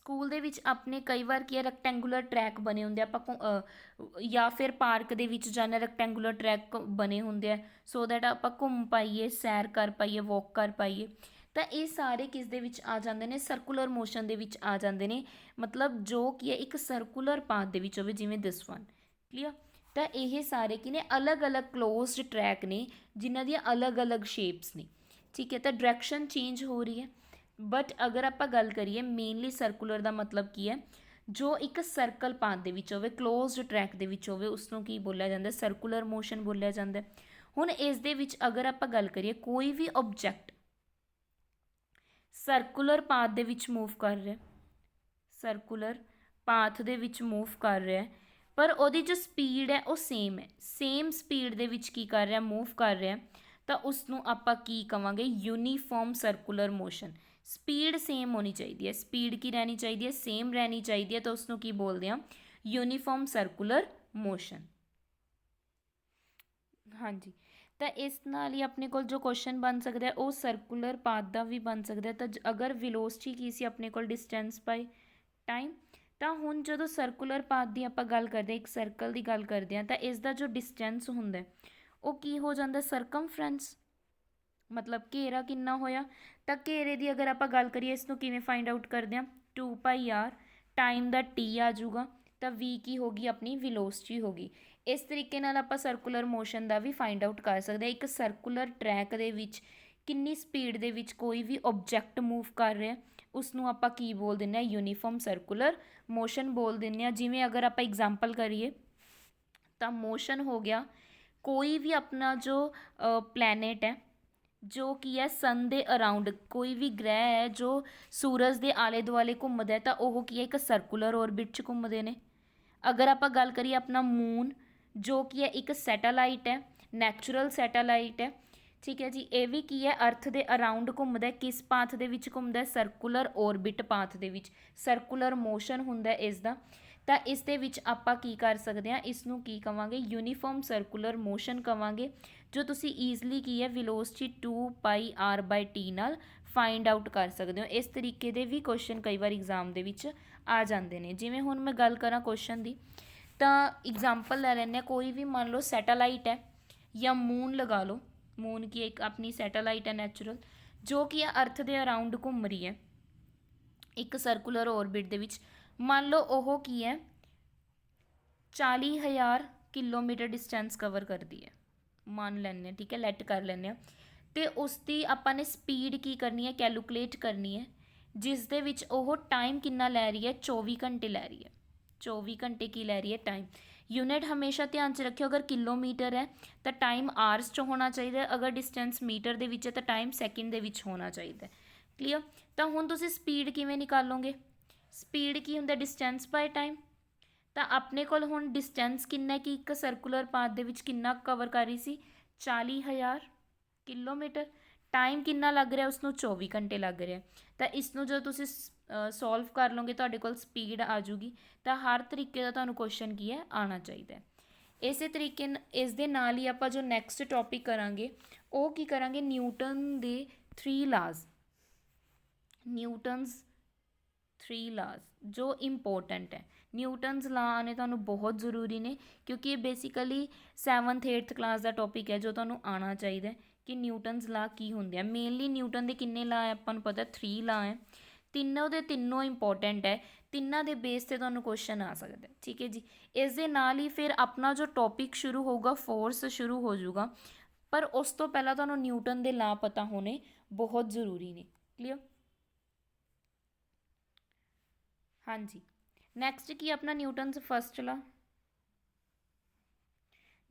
ਸਕੂਲ ਦੇ ਵਿੱਚ ਆਪਣੇ ਕਈ ਵਾਰ ਕੀ ਹੈ ਰੈਕਟੈਂਗੂਲਰ ਟਰੈਕ ਬਣੇ ਹੁੰਦੇ ਆ, ਜਾਂ ਫਿਰ ਪਾਰਕ ਦੇ ਵਿੱਚ ਜਾਂਦੇ ਰੈਕਟੈਂਗੂਲਰ ਟਰੈਕ ਬਣੇ ਹੁੰਦੇ ਆ ਸੋ ਦੈਟ ਆਪਾਂ ਘੁੰਮ ਪਾਈਏ, ਸੈਰ ਕਰ ਪਾਈਏ, ਵੋਕ ਕਰ ਪਾਈਏ। ਤਾਂ ਇਹ ਸਾਰੇ ਕਿਸ ਦੇ ਵਿੱਚ ਆ ਜਾਂਦੇ ਨੇ, ਸਰਕੂਲਰ ਮੋਸ਼ਨ ਦੇ ਵਿੱਚ ਆ ਜਾਂਦੇ ਨੇ, ਮਤਲਬ ਜੋ ਕੀ ਹੈ ਇੱਕ ਸਰਕੂਲਰ ਪਾਥ ਦੇ ਵਿੱਚ ਹੋਵੇ, ਜਿਵੇਂ ਦਿਸ ਵਨ। ਕਲੀਅਰ? ਤਾਂ ਇਹ ਸਾਰੇ ਕੀ ਨੇ, ਅਲੱਗ-ਅਲੱਗ ਕਲੋਜ਼ਡ ਟਰੈਕ ਨੇ ਜਿਨ੍ਹਾਂ ਦੀਆਂ ਅਲੱਗ-ਅਲੱਗ ਸ਼ੇਪਸ ਨੇ। ਠੀਕ ਹੈ, ਤਾਂ ਡਾਇਰੈਕਸ਼ਨ ਚੇਂਜ ਹੋ ਰਹੀ ਹੈ, ਬਟ ਅਗਰ ਆਪਾਂ ਗੱਲ ਕਰੀਏ ਮੇਨਲੀ ਸਰਕੂਲਰ ਦਾ ਮਤਲਬ ਕੀ ਹੈ, ਜੋ ਇੱਕ ਸਰਕਲ ਪਾਥ ਦੇ ਵਿੱਚ ਹੋਵੇ, ਕਲੋਜ਼ਡ ਟਰੈਕ ਦੇ ਵਿੱਚ ਹੋਵੇ, ਉਸ ਨੂੰ ਕੀ ਬੋਲਿਆ ਜਾਂਦਾ, ਸਰਕੂਲਰ ਮੋਸ਼ਨ ਬੋਲਿਆ ਜਾਂਦਾ। ਹੁਣ ਇਸ ਦੇ ਵਿੱਚ ਅਗਰ ਆਪਾਂ ਗੱਲ ਕਰੀਏ ਕੋਈ ਵੀ ਆਬਜੈਕਟ ਸਰਕੂਲਰ ਪਾਥ ਦੇ ਵਿੱਚ ਮੂਵ ਕਰ ਰਿਹਾ, ਸਰਕੂਲਰ ਪਾਥ ਦੇ ਵਿੱਚ ਮੂਵ ਕਰ ਰਿਹਾ, ਪਰ ਉਹਦੀ ਜੋ ਸਪੀਡ ਹੈ ਉਹ ਸੇਮ ਹੈ, ਸੇਮ ਸਪੀਡ ਦੇ ਵਿੱਚ ਕੀ ਕਰ ਰਿਹਾ, ਮੂਵ ਕਰ ਰਿਹਾ, ਤਾਂ ਉਸ ਨੂੰ ਆਪਾਂ ਕੀ ਕਵਾਂਗੇ, uniform circular motion. Speed same ਹੋਣੀ ਚਾਹੀਦੀ ਹੈ, ਸਪੀਡ ਕੀ ਰਹਿਣੀ ਚਾਹੀਦੀ ਹੈ, ਸੇਮ ਰਹਿਣੀ ਚਾਹੀਦੀ ਹੈ, ਤਾਂ ਉਸ ਨੂੰ ਕੀ ਬੋਲਦੇ ਹਾਂ, ਯੂਨੀਫਾਰਮ ਸਰਕੂਲਰ ਮੋਸ਼ਨ। ਹਾਂਜੀ, ਤਾਂ ਇਸ ਨਾਲ ਹੀ ਆਪਣੇ ਕੋਲ ਜੋ ਕੁਐਸਚਨ ਬਣ ਸਕਦਾ ਹੈ ਉਹ ਸਰਕੂਲਰ ਪਾਥ ਦਾ ਵੀ ਬਣ ਸਕਦਾ। ਤਾਂ ਅਗਰ ਵੈਲੋਸਿਟੀ ਕੀ ਸੀ ਆਪਣੇ ਕੋਲ, ਡਿਸਟੈਂਸ ਬਾਈ ਟਾਈਮ, ਤਾਂ ਹੁਣ ਜਦੋਂ ਸਰਕੂਲਰ ਪਾਥ ਦੀ ਆਪਾਂ ਗੱਲ ਕਰਦੇ ਹਾਂ, ਇੱਕ ਸਰਕਲ ਦੀ ਗੱਲ ਕਰਦੇ ਹਾਂ, ਤਾਂ ਇਸ ਦਾ ਜੋ ਡਿਸਟੈਂਸ ਹੁੰਦਾ ਉਹ ਕੀ ਹੋ ਜਾਂਦਾ, ਸਰਕਮਫਰੈਂਸ, ਮਤਲਬ ਘੇਰਾ ਕਿੰਨਾ ਹੋਇਆ। ਤਾਂ ਘੇਰੇ ਦੀ ਅਗਰ ਆਪਾਂ ਗੱਲ ਕਰੀਏ ਇਸ ਨੂੰ ਕਿਵੇਂ ਫਾਈਂਡ ਆਊਟ ਕਰਦੇ ਹਾਂ, 2πr, ਟਾਈਮ ਦਾ t ਆ ਜਾਊਗਾ, ਤਾਂ v ਕੀ ਹੋ ਗਈ, ਆਪਣੀ ਵੈਲੋਸਿਟੀ ਹੋ ਗਈ। ਇਸ ਤਰੀਕੇ ਨਾਲ ਆਪਾਂ ਸਰਕੂਲਰ ਮੋਸ਼ਨ ਦਾ ਵੀ ਫਾਈਂਡ ਆਊਟ ਕਰ ਸਕਦੇ ਹਾਂ। ਇੱਕ ਸਰਕੂਲਰ ਟਰੈਕ ਦੇ ਵਿੱਚ ਕਿੰਨੀ ਸਪੀਡ ਦੇ ਵਿੱਚ ਕੋਈ ਵੀ ਆਬਜੈਕਟ ਮੂਵ ਕਰ ਰਿਹਾ, ਉਸ ਨੂੰ ਆਪਾਂ ਕੀ ਬੋਲ ਦਿੰਦੇ ਹਾਂ, ਯੂਨੀਫਾਰਮ ਸਰਕੂਲਰ ਮੋਸ਼ਨ ਬੋਲ ਦਿੰਦੇ ਹਾਂ। ਜਿਵੇਂ ਅਗਰ ਆਪਾਂ ਐਗਜ਼ਾਮਪਲ ਕਰੀਏ ਤਾਂ ਮੋਸ਼ਨ ਹੋ ਗਿਆ, ਕੋਈ ਵੀ ਆਪਣਾ ਜੋ ਪਲੈਨਟ ਹੈ ਜੋ ਕੀ ਹੈ ਸਨ ਦੇ ਅਰਾਊਂਡ, ਕੋਈ ਵੀ ਗ੍ਰਹਿ ਹੈ ਜੋ ਸੂਰਜ ਦੇ ਆਲੇ ਦੁਆਲੇ ਘੁੰਮਦਾ ਹੈ, ਤਾਂ ਉਹ ਕੀ ਹੈ, ਇੱਕ ਸਰਕੂਲਰ ਔਰਬਿਟ 'ਚ ਘੁੰਮਦੇ ਨੇ। ਅਗਰ ਆਪਾਂ ਗੱਲ ਕਰੀਏ ਆਪਣਾ ਮੂਨ, ਜੋ ਕੀ ਹੈ ਇੱਕ ਸੈਟੇਲਾਈਟ ਹੈ, ਨੈਚੁਰਲ ਸੈਟੇਲਾਈਟ ਹੈ, ਠੀਕ ਹੈ ਜੀ, ਇਹ ਵੀ ਕੀ ਹੈ ਅਰਥ ਦੇ ਅਰਾਊਂਡ ਘੁੰਮਦਾ, ਕਿਸ ਪਾਥ ਦੇ ਵਿੱਚ ਘੁੰਮਦਾ, ਸਰਕੂਲਰ ਔਰਬਿਟ ਪਾਥ ਦੇ ਵਿੱਚ, ਸਰਕੂਲਰ ਮੋਸ਼ਨ ਹੁੰਦਾ ਇਸ ਦਾ। ਤਾਂ ਇਸ ਦੇ ਵਿੱਚ ਆਪਾਂ ਕੀ ਕਰ ਸਕਦੇ ਹਾਂ, ਇਸ ਨੂੰ ਕੀ ਕਵਾਂਗੇ, ਯੂਨੀਫਾਰਮ ਸਰਕੂਲਰ ਮੋਸ਼ਨ ਕਵਾਂਗੇ, ਜੋ ਤੁਸੀਂ ਈਜ਼ਲੀ ਕੀ ਹੈ ਵੈਲੋਸਿਟੀ 2πr/t ਨਾਲ ਫਾਈਂਡ ਆਊਟ ਕਰ ਸਕਦੇ ਹੋ। ਇਸ ਤਰੀਕੇ ਦੇ ਵੀ ਕੁਐਸਚਨ ਕਈ ਵਾਰ ਐਗਜ਼ਾਮ ਦੇ ਵਿੱਚ ਆ ਜਾਂਦੇ ਨੇ। ਜਿਵੇਂ ਹੁਣ ਮੈਂ ਗੱਲ ਕਰਾਂ ਕੁਐਸਚਨ ਦੀ, ਤਾਂ ਐਗਜ਼ਾਮਪਲ ਲੈ ਲੈਂਦੇ ਹਾਂ, ਕੋਈ ਵੀ ਮੰਨ ਲਓ ਸੈਟੇਲਾਈਟ ਹੈ ਜਾਂ ਮੂਨ ਲਗਾ ਲਓ, ਮੂਨ ਕੀ ਇੱਕ ਆਪਣੀ ਸੈਟੇਲਾਈਟ ਹੈ ਨੈਚੁਰਲ, ਜੋ ਕਿ ਅਰਥ ਦੇ ਅਰਾਊਂਡ ਘੁੰਮ ਰਹੀ ਹੈ ਇੱਕ ਸਰਕੂਲਰ ਔਰਬਿਟ ਦੇ ਵਿੱਚ। ਮੰਨ ਲਓ ਉਹ ਕੀ ਹੈ 40,000 ਕਿਲੋਮੀਟਰ ਡਿਸਟੈਂਸ ਕਵਰ ਕਰਦੀ ਹੈ, ਮੰਨ ਲੈਂਦੇ ਹਾਂ, ਠੀਕ ਹੈ, ਲੈਟ ਕਰ ਲੈਂਦੇ ਹਾਂ। ਅਤੇ ਉਸ ਦੀ ਆਪਾਂ ਨੇ ਸਪੀਡ ਕੀ ਕਰਨੀ ਹੈ, ਕੈਲਕੂਲੇਟ ਕਰਨੀ ਹੈ, ਜਿਸ ਦੇ ਵਿੱਚ ਉਹ ਟਾਈਮ ਕਿੰਨਾ ਲੈ ਰਹੀ ਹੈ, 24 ਘੰਟੇ ਲੈ ਰਹੀ ਹੈ। 24 ਘੰਟੇ ਕੀ ਲੈ ਰਹੀ ਹੈ, ਟਾਈਮ। ਯੂਨਿਟ ਹਮੇਸ਼ਾ ਧਿਆਨ 'ਚ ਰੱਖਿਓ, ਅਗਰ ਕਿਲੋਮੀਟਰ ਹੈ ਤਾਂ ਟਾਈਮ ਆਰਸ 'ਚ ਹੋਣਾ ਚਾਹੀਦਾ, ਅਗਰ ਡਿਸਟੈਂਸ ਮੀਟਰ ਦੇ ਵਿੱਚ ਹੈ ਤਾਂ ਟਾਈਮ ਸੈਕਿੰਡ ਦੇ ਵਿੱਚ ਹੋਣਾ ਚਾਹੀਦਾ। ਕਲੀਅਰ? ਤਾਂ ਹੁਣ ਤੁਸੀਂ ਸਪੀਡ ਕਿਵੇਂ ਨਿਕਾਲੋਗੇ, ਸਪੀਡ ਕੀ ਹੁੰਦਾ, ਡਿਸਟੈਂਸ ਬਾਏ ਟਾਈਮ। ਤਾਂ ਆਪਣੇ ਕੋਲ ਹੁਣ ਡਿਸਟੈਂਸ ਕਿੰਨਾ ਕਿ ਇੱਕ ਸਰਕੂਲਰ ਪਾਥ ਦੇ ਵਿੱਚ ਕਿੰਨਾ ਕਵਰ ਕਰ ਰਹੀ ਸੀ, 40,000 ਕਿਲੋਮੀਟਰ। ਟਾਈਮ ਕਿੰਨਾ ਲੱਗ ਰਿਹਾ, ਉਸ ਨੂੰ 24 ਘੰਟੇ ਲੱਗ ਰਿਹਾ। ਤਾਂ ਇਸ ਨੂੰ ਜਦੋਂ ਤੁਸੀਂ ਸੋਲਵ ਕਰ ਲਓਗੇ ਤੁਹਾਡੇ ਕੋਲ ਸਪੀਡ ਆ ਜੂਗੀ। ਤਾਂ ਹਰ ਤਰੀਕੇ ਦਾ ਤੁਹਾਨੂੰ ਕੁਐਸਚਨ ਕੀ ਹੈ ਆਉਣਾ ਚਾਹੀਦਾ ਹੈ। ਇਸੇ ਤਰੀਕੇ ਇਸ ਦੇ ਨਾਲ ਹੀ ਆਪਾਂ ਜੋ ਨੈਕਸਟ ਟੌਪਿਕ ਕਰਾਂਗੇ ਉਹ ਕੀ ਕਰਾਂਗੇ, ਨਿਊਟਨ ਦੇ 3 ਲਾਜ਼, ਨਿਊਟਨਸ 3 ਲਾਜ਼ ਜੋ ਇੰਪੋਰਟੈਂਟ ਹੈ। ਨਿਊਟਨਸ ਲਾ ਆਉਣੇ ਤੁਹਾਨੂੰ ਬਹੁਤ ਜ਼ਰੂਰੀ ਨੇ, ਕਿਉਂਕਿ ਇਹ ਬੇਸਿਕਲੀ 7th 8th ਕਲਾਸ ਦਾ ਟੌਪਿਕ ਹੈ ਜੋ ਤੁਹਾਨੂੰ ਆਉਣਾ ਚਾਹੀਦਾ ਕਿ ਨਿਊਟਨਸ ਲਾ ਕੀ ਹੁੰਦੇ ਆ। ਮੇਨਲੀ ਨਿਊਟਨ ਦੇ ਕਿੰਨੇ ਲਾ ਹੈ ਆਪਾਂ ਨੂੰ ਪਤਾ, 3 ਲਾ ਹੈ, ਤਿੰਨੋਂ ਦੇ ਤਿੰਨੋਂ ਇੰਪੋਰਟੈਂਟ ਹੈ, ਤਿੰਨਾਂ ਦੇ ਬੇਸ 'ਤੇ ਤੁਹਾਨੂੰ ਕੁਐਸਚਨ ਆ ਸਕਦਾ। ਠੀਕ ਹੈ ਜੀ, ਇਸ ਦੇ ਨਾਲ ਹੀ ਫਿਰ ਆਪਣਾ ਜੋ ਟੌਪਿਕ ਸ਼ੁਰੂ ਹੋਊਗਾ, ਫੋਰਸ ਸ਼ੁਰੂ ਹੋ ਜਾਊਗਾ, ਪਰ ਉਸ ਤੋਂ ਪਹਿਲਾਂ ਤੁਹਾਨੂੰ ਨਿਊਟਨ ਦੇ ਲਾ ਪਤਾ ਹੋਣੇ ਬਹੁਤ ਜ਼ਰੂਰੀ ਨੇ। ਕਲੀਅਰ? ਹਾਂਜੀ, ਨੈਕਸਟ ਕੀ ਆਪਣਾ ਨਿਊਟਨਸ ਫਸਟ ਲਾ।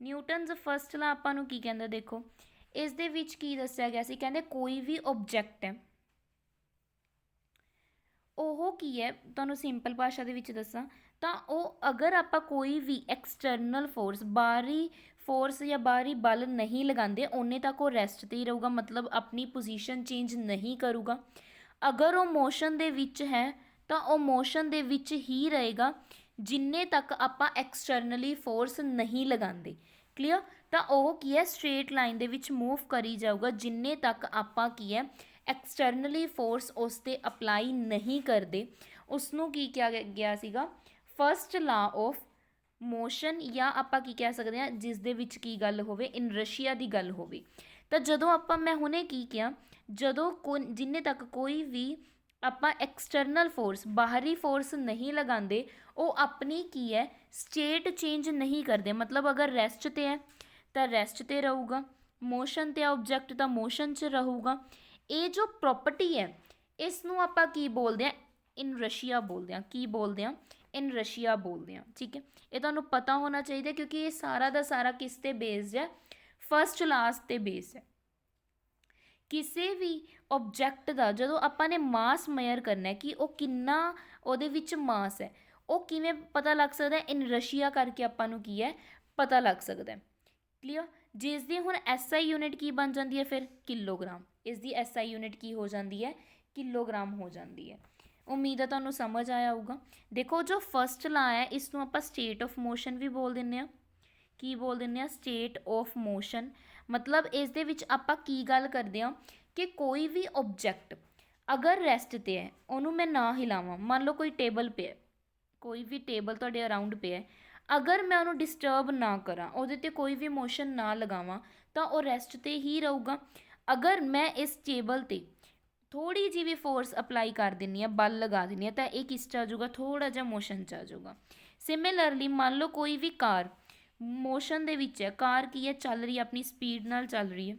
ਨਿਊਟਨਸ ਫਸਟ ਲਾ ਆਪਾਂ ਨੂੰ ਕੀ ਕਹਿੰਦਾ, ਦੇਖੋ ਇਸ ਦੇ ਵਿੱਚ ਕੀ ਦੱਸਿਆ ਗਿਆ ਸੀ, ਕਹਿੰਦੇ ਕੋਈ ਵੀ ਓਬਜੈਕਟ ਹੈ ਉਹ ਕੀ ਹੈ, ਤੁਹਾਨੂੰ ਸਿੰਪਲ ਭਾਸ਼ਾ ਦੇ ਵਿੱਚ ਦੱਸਾਂ ਤਾਂ ਉਹ ਅਗਰ ਆਪਾਂ ਕੋਈ ਵੀ ਐਕਸਟਰਨਲ ਫੋਰਸ, ਬਾਹਰੀ ਫੋਰਸ ਜਾਂ ਬਾਹਰੀ ਬਲ ਨਹੀਂ ਲਗਾਉਂਦੇ, ਓਨੇ ਤੱਕ ਉਹ ਰੈਸਟ 'ਤੇ ਹੀ ਰਹੂਗਾ, ਮਤਲਬ ਆਪਣੀ ਪੋਜੀਸ਼ਨ ਚੇਂਜ ਨਹੀਂ ਕਰੂਗਾ। ਅਗਰ ਉਹ ਮੋਸ਼ਨ ਦੇ ਵਿੱਚ ਹੈ ਤਾਂ ਉਹ ਮੋਸ਼ਨ ਦੇ ਵਿੱਚ ਹੀ ਰਹੇਗਾ ਜਿੰਨੇ ਤੱਕ ਆਪਾਂ ਐਕਸਟਰਨਲੀ ਫੋਰਸ ਨਹੀਂ ਲਗਾਉਂਦੇ। ਕਲੀਅਰ? ਤਾਂ ਉਹ ਕੀ ਹੈ ਸਟ੍ਰੇਟ ਲਾਈਨ ਦੇ ਵਿੱਚ ਮੂਵ ਕਰੀ ਜਾਊਗਾ ਜਿੰਨੇ ਤੱਕ ਆਪਾਂ ਕੀ ਹੈ ਐਕਸਟਰਨਲੀ ਫੋਰਸ ਉਸ 'ਤੇ ਅਪਲਾਈ ਨਹੀਂ ਕਰਦੇ, ਉਸਨੂੰ ਕੀ ਕਿਹਾ ਗਿਆ ਸੀਗਾ, ਫਸਟ ਲਾ ਆਫ ਮੋਸ਼ਨ, ਜਾਂ ਆਪਾਂ ਕੀ ਕਹਿ ਸਕਦੇ ਹਾਂ ਜਿਸ ਦੇ ਵਿੱਚ ਕੀ ਗੱਲ ਹੋਵੇ, ਇਨਰਸ਼ੀਆ ਦੀ ਗੱਲ ਹੋਵੇ। ਤਾਂ ਜਦੋਂ ਆਪਾਂ, ਮੈਂ ਹੁਣੇ ਕੀ ਕਿਹਾ, ਜਦੋਂ ਜਿੰਨੇ ਤੱਕ ਕੋਈ ਵੀ ਆਪਾਂ ਐਕਸਟਰਨਲ ਫੋਰਸ, ਬਾਹਰੀ ਫੋਰਸ ਨਹੀਂ ਲਗਾਉਂਦੇ, ਉਹ ਆਪਣੀ ਕੀ ਹੈ ਸਟੇਟ ਚੇਂਜ ਨਹੀਂ ਕਰਦੇ। ਮਤਲਬ ਅਗਰ ਰੈਸਟ 'ਤੇ ਹੈ ਤਾਂ ਰੈਸਟ 'ਤੇ ਰਹੂਗਾ, ਮੋਸ਼ਨ 'ਤੇ ਆ ਆਬਜੈਕਟ ਤਾਂ ਮੋਸ਼ਨ 'ਚ ਰਹੂਗਾ। ਇਹ ਜੋ ਪ੍ਰੋਪਰਟੀ ਹੈ ਇਸ ਨੂੰ ਆਪਾਂ ਕੀ ਬੋਲਦੇ ਹਾਂ, ਇਨਰਸ਼ੀਆ ਬੋਲਦੇ ਹਾਂ। ਕੀ ਬੋਲਦੇ ਹਾਂ, ਇਨਰਸ਼ੀਆ ਬੋਲਦੇ ਹਾਂ। ਠੀਕ ਹੈ, ਇਹ ਤੁਹਾਨੂੰ ਪਤਾ ਹੋਣਾ ਚਾਹੀਦਾ ਕਿਉਂਕਿ ਇਹ ਸਾਰਾ ਦਾ ਸਾਰਾ ਕਿਸ 'ਤੇ ਬੇਸਡ ਹੈ, ਫਸਟ ਲਾਸ 'ਤੇ ਬੇਸ ਹੈ। ਕਿਸੇ ਵੀ ਓਬਜੈਕਟ ਦਾ ਜਦੋਂ ਆਪਾਂ ਨੇ ਮਾਸ ਮੇਅਰ ਕਰਨਾ ਕਿ ਉਹ ਕਿੰਨਾ ਉਹਦੇ ਵਿੱਚ ਮਾਸ ਹੈ, ਉਹ ਕਿਵੇਂ ਪਤਾ ਲੱਗ ਸਕਦਾ, ਇਨਰਸ਼ੀਆ ਕਰਕੇ ਆਪਾਂ ਨੂੰ ਕੀ ਹੈ ਪਤਾ ਲੱਗ ਸਕਦਾ। ਕਲੀਅਰ, ਜਿਸ ਦੀ ਹੁਣ SI ਯੂਨਿਟ ਕੀ ਬਣ ਜਾਂਦੀ ਹੈ ਫਿਰ, ਕਿਲੋਗ੍ਰਾਮ। ਇਸ ਦੀ SI ਯੂਨਿਟ ਕੀ ਹੋ ਜਾਂਦੀ ਹੈ, ਕਿਲੋਗ੍ਰਾਮ ਹੋ ਜਾਂਦੀ ਹੈ। ਉਮੀਦ ਹੈ ਤੁਹਾਨੂੰ ਸਮਝ ਆਇਆ ਹੋਊਗਾ। ਦੇਖੋ ਜੋ ਫਸਟ ਲਾ ਹੈ ਇਸ ਨੂੰ ਆਪਾਂ ਸਟੇਟ ਆਫ ਮੋਸ਼ਨ ਵੀ ਬੋਲ ਦਿੰਦੇ ਹਾਂ। ਕੀ ਬੋਲ ਦਿੰਦੇ ਹਾਂ, ਸਟੇਟ ਆਫ ਮੋਸ਼ਨ। ਮਤਲਬ ਇਸ ਦੇ ਵਿੱਚ ਆਪਾਂ ਕੀ ਗੱਲ ਕਰਦੇ ਹਾਂ ਕਿ ਕੋਈ ਵੀ ਓਬਜੈਕਟ ਅਗਰ ਰੈਸਟ 'ਤੇ ਹੈ, ਉਹਨੂੰ ਮੈਂ ਨਾ ਹਿਲਾਵਾਂ, ਮੰਨ ਲਓ ਕੋਈ ਟੇਬਲ ਪਿਆ, ਕੋਈ ਵੀ ਟੇਬਲ ਤੁਹਾਡੇ ਅਰਾਊਂਡ ਪਿਆ, ਅਗਰ ਮੈਂ ਉਹਨੂੰ ਡਿਸਟਰਬ ਨਾ ਕਰਾਂ, ਉਹਦੇ 'ਤੇ ਕੋਈ ਵੀ ਮੋਸ਼ਨ ਨਾ ਲਗਾਵਾਂ, ਤਾਂ ਉਹ ਰੈਸਟ 'ਤੇ ਹੀ ਰਹੂਗਾ। ਅਗਰ ਮੈਂ ਇਸ ਟੇਬਲ 'ਤੇ ਥੋੜੀ ਜਿਹੀ ਵੀ ਫੋਰਸ ਅਪਲਾਈ ਕਰ ਦਿੰਦੀ ਹਾਂ, ਬਲ ਲਗਾ ਦਿੰਦੀ ਹਾਂ, ਤਾਂ ਇਹ ਕਿਸ 'ਚ ਆ ਜਾਊਗਾ, ਥੋੜਾ ਜਿਹਾ ਮੋਸ਼ਨ 'ਚ ਆ ਜਾਊਗਾ। ਸਿਮਿਲਰਲੀ ਮੰਨ ਲਓ ਕੋਈ ਵੀ ਕਾਰ ਮੋਸ਼ਨ ਦੇ ਵਿੱਚ ਹੈ, ਕਾਰ ਕੀ ਹੈ, ਚੱਲ ਰਹੀ ਹੈ, ਆਪਣੀ ਸਪੀਡ ਨਾਲ ਚੱਲ ਰਹੀ ਹੈ।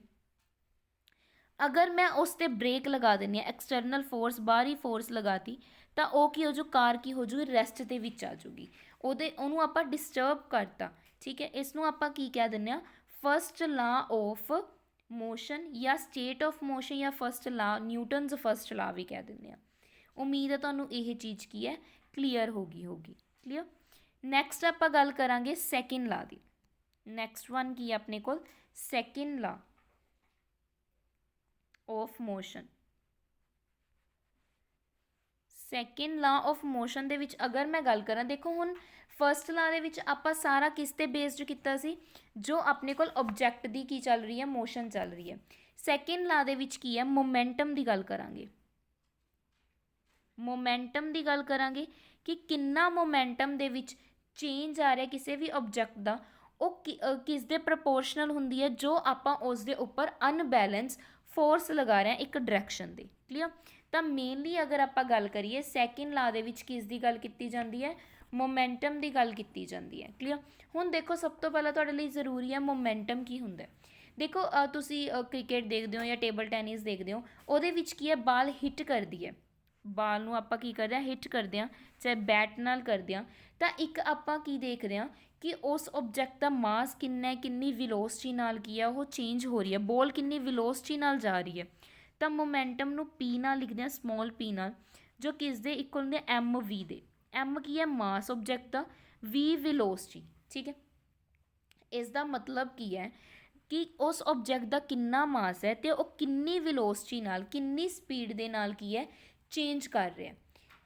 ਅਗਰ ਮੈਂ ਉਸ 'ਤੇ ਬ੍ਰੇਕ ਲਗਾ ਦਿੰਦੀ ਹਾਂ, ਐਕਸਟਰਨਲ ਫੋਰਸ, ਬਾਹਰੀ ਫੋਰਸ ਲਗਾਤੀ, ਤਾਂ ਉਹ ਕੀ ਹੋ ਜੂ, ਕਾਰ ਕੀ ਹੋ ਜੂਗੀ, ਰੈਸਟ ਦੇ ਵਿੱਚ ਆ ਜੂਗੀ। ਉਹਨੂੰ ਆਪਾਂ ਡਿਸਟਰਬ ਕਰਤਾ। ਠੀਕ ਹੈ, ਇਸ ਨੂੰ ਆਪਾਂ ਕੀ ਕਹਿ ਦਿੰਦੇ ਹਾਂ, ਫਸਟ ਲਾ ਆਫ ਮੋਸ਼ਨ ਜਾਂ ਸਟੇਟ ਆਫ ਮੋਸ਼ਨ ਜਾਂ ਫਸਟ ਲਾ, ਨਿਊਟਨਸ ਫਸਟ ਲਾ ਵੀ ਕਹਿ ਦਿੰਦੇ ਹਾਂ। ਉਮੀਦ ਹੈ ਤੁਹਾਨੂੰ ਇਹ ਚੀਜ਼ ਕੀ ਹੈ ਕਲੀਅਰ ਹੋ ਗਈ ਹੋਗੀ। ਕਲੀਅਰ। ਨੈਕਸਟ ਆਪਾਂ ਗੱਲ ਕਰਾਂਗੇ ਸੈਕਿੰਡ ਲਾ ਦੀ। ਨੈਕਸਟ ਵਨ ਕੀ ਹੈ ਆਪਣੇ ਕੋਲ, second law of motion. Second law of motion ਦੇ ਵਿੱਚ ਅਗਰ ਮੈਂ ਗੱਲ ਕਰਾਂ, ਦੇਖੋ ਹੁਣ ਫਸਟ ਲਾ ਦੇ ਵਿੱਚ ਆਪਾਂ ਸਾਰਾ ਕਿਸ 'ਤੇ ਬੇਸਡ ਕੀਤਾ ਸੀ, ਜੋ ਆਪਣੇ ਕੋਲ ਓਬਜੈਕਟ ਦੀ ਕੀ ਚੱਲ ਰਹੀ ਹੈ, ਮੋਸ਼ਨ ਚੱਲ ਰਹੀ ਹੈ। ਸੈਕਿੰਡ ਲਾ ਦੇ ਵਿੱਚ ਕੀ ਹੈ, ਮੋਮੈਂਟਮ ਦੀ ਗੱਲ ਕਰਾਂਗੇ। ਮੋਮੈਂਟਮ ਦੀ ਗੱਲ ਕਰਾਂਗੇ ਕਿ ਕਿੰਨਾ ਮੋਮੈਂਟਮ ਦੇ ਵਿੱਚ ਚੇਂਜ ਆ ਰਿਹਾ ਕਿਸੇ ਵੀ ਓਬਜੈਕਟ ਦਾ, ਉਹ ਕਿਸ ਦੇ ਪ੍ਰਪੋਰਸ਼ਨਲ ਹੁੰਦੀ ਹੈ, ਜੋ ਆਪਾਂ ਉਸ ਦੇ ਉੱਪਰ ਅਨਬੈਲੈਂਸ ਫੋਰਸ ਲਗਾ ਰਹੇ ਹਾਂ ਇੱਕ ਡਾਇਰੈਕਸ਼ਨ ਦੇ। ਕਲੀਅਰ। ਤਾਂ ਮੇਨਲੀ ਅਗਰ ਆਪਾਂ ਗੱਲ ਕਰੀਏ ਸੈਕਿੰਡ ਲਾ ਦੇ ਵਿੱਚ ਕਿਸ ਦੀ ਗੱਲ ਕੀਤੀ ਜਾਂਦੀ ਹੈ, ਮੋਮੈਂਟਮ ਦੀ ਗੱਲ ਕੀਤੀ ਜਾਂਦੀ ਹੈ। ਕਲੀਅਰ। ਹੁਣ ਦੇਖੋ ਸਭ ਤੋਂ ਪਹਿਲਾਂ ਤੁਹਾਡੇ ਲਈ ਜ਼ਰੂਰੀ ਹੈ ਮੋਮੈਂਟਮ ਕੀ ਹੁੰਦਾ। ਦੇਖੋ ਤੁਸੀਂ ਕ੍ਰਿਕਟ ਦੇਖਦੇ ਹੋ ਜਾਂ ਟੇਬਲ ਟੈਨਿਸ ਦੇਖਦੇ ਹੋ, ਉਹਦੇ ਵਿੱਚ ਕੀ ਹੈ, ਬਾਲ ਹਿੱਟ ਕਰਦੀ ਹੈ, ਬਾਲ ਨੂੰ ਆਪਾਂ ਕੀ ਕਰਦੇ ਹਾਂ, ਹਿੱਟ ਕਰਦੇ ਹਾਂ, ਚਾਹੇ ਬੈਟ ਨਾਲ ਕਰਦੇ ਹਾਂ। ਤਾਂ ਇੱਕ ਆਪਾਂ ਕੀ ਦੇਖਦੇ ਹਾਂ ਕਿ ਉਸ ਓਬਜੈਕਟ ਦਾ ਮਾਸ ਕਿੰਨਾ ਹੈ, ਕਿੰਨੀ ਵਿਲੋਸਿਟੀ ਨਾਲ ਕੀ ਹੈ ਉਹ ਚੇਂਜ ਹੋ ਰਹੀ ਹੈ, ਬੋਲ ਕਿੰਨੀ ਵਿਲੋਸਿਟੀ ਨਾਲ ਜਾ ਰਹੀ ਹੈ। ਤਾਂ ਮੋਮੈਂਟਮ ਨੂੰ P ਨਾਲ ਲਿਖਦੇ ਹਾਂ, ਸਮੋਲ p ਨਾਲ, ਜੋ ਕਿਸ ਦੇ ਇਕੁਅਲ ਹੁੰਦੇ mv ਦੇ। m ਕੀ ਹੈ, ਮਾਸ ਓਬਜੈਕਟ ਦਾ, v ਵਿਲੋਸਿਟੀ। ਠੀਕ ਹੈ, ਇਸ ਦਾ ਮਤਲਬ ਕੀ ਹੈ ਕਿ ਉਸ ਓਬਜੈਕਟ ਦਾ ਕਿੰਨਾ ਮਾਸ ਹੈ ਅਤੇ ਉਹ ਕਿੰਨੀ ਵਿਲੋਸਿਟੀ ਨਾਲ, ਕਿੰਨੀ ਸਪੀਡ ਦੇ ਨਾਲ ਕੀ ਹੈ ਚੇਂਜ ਕਰ ਰਿਹਾ।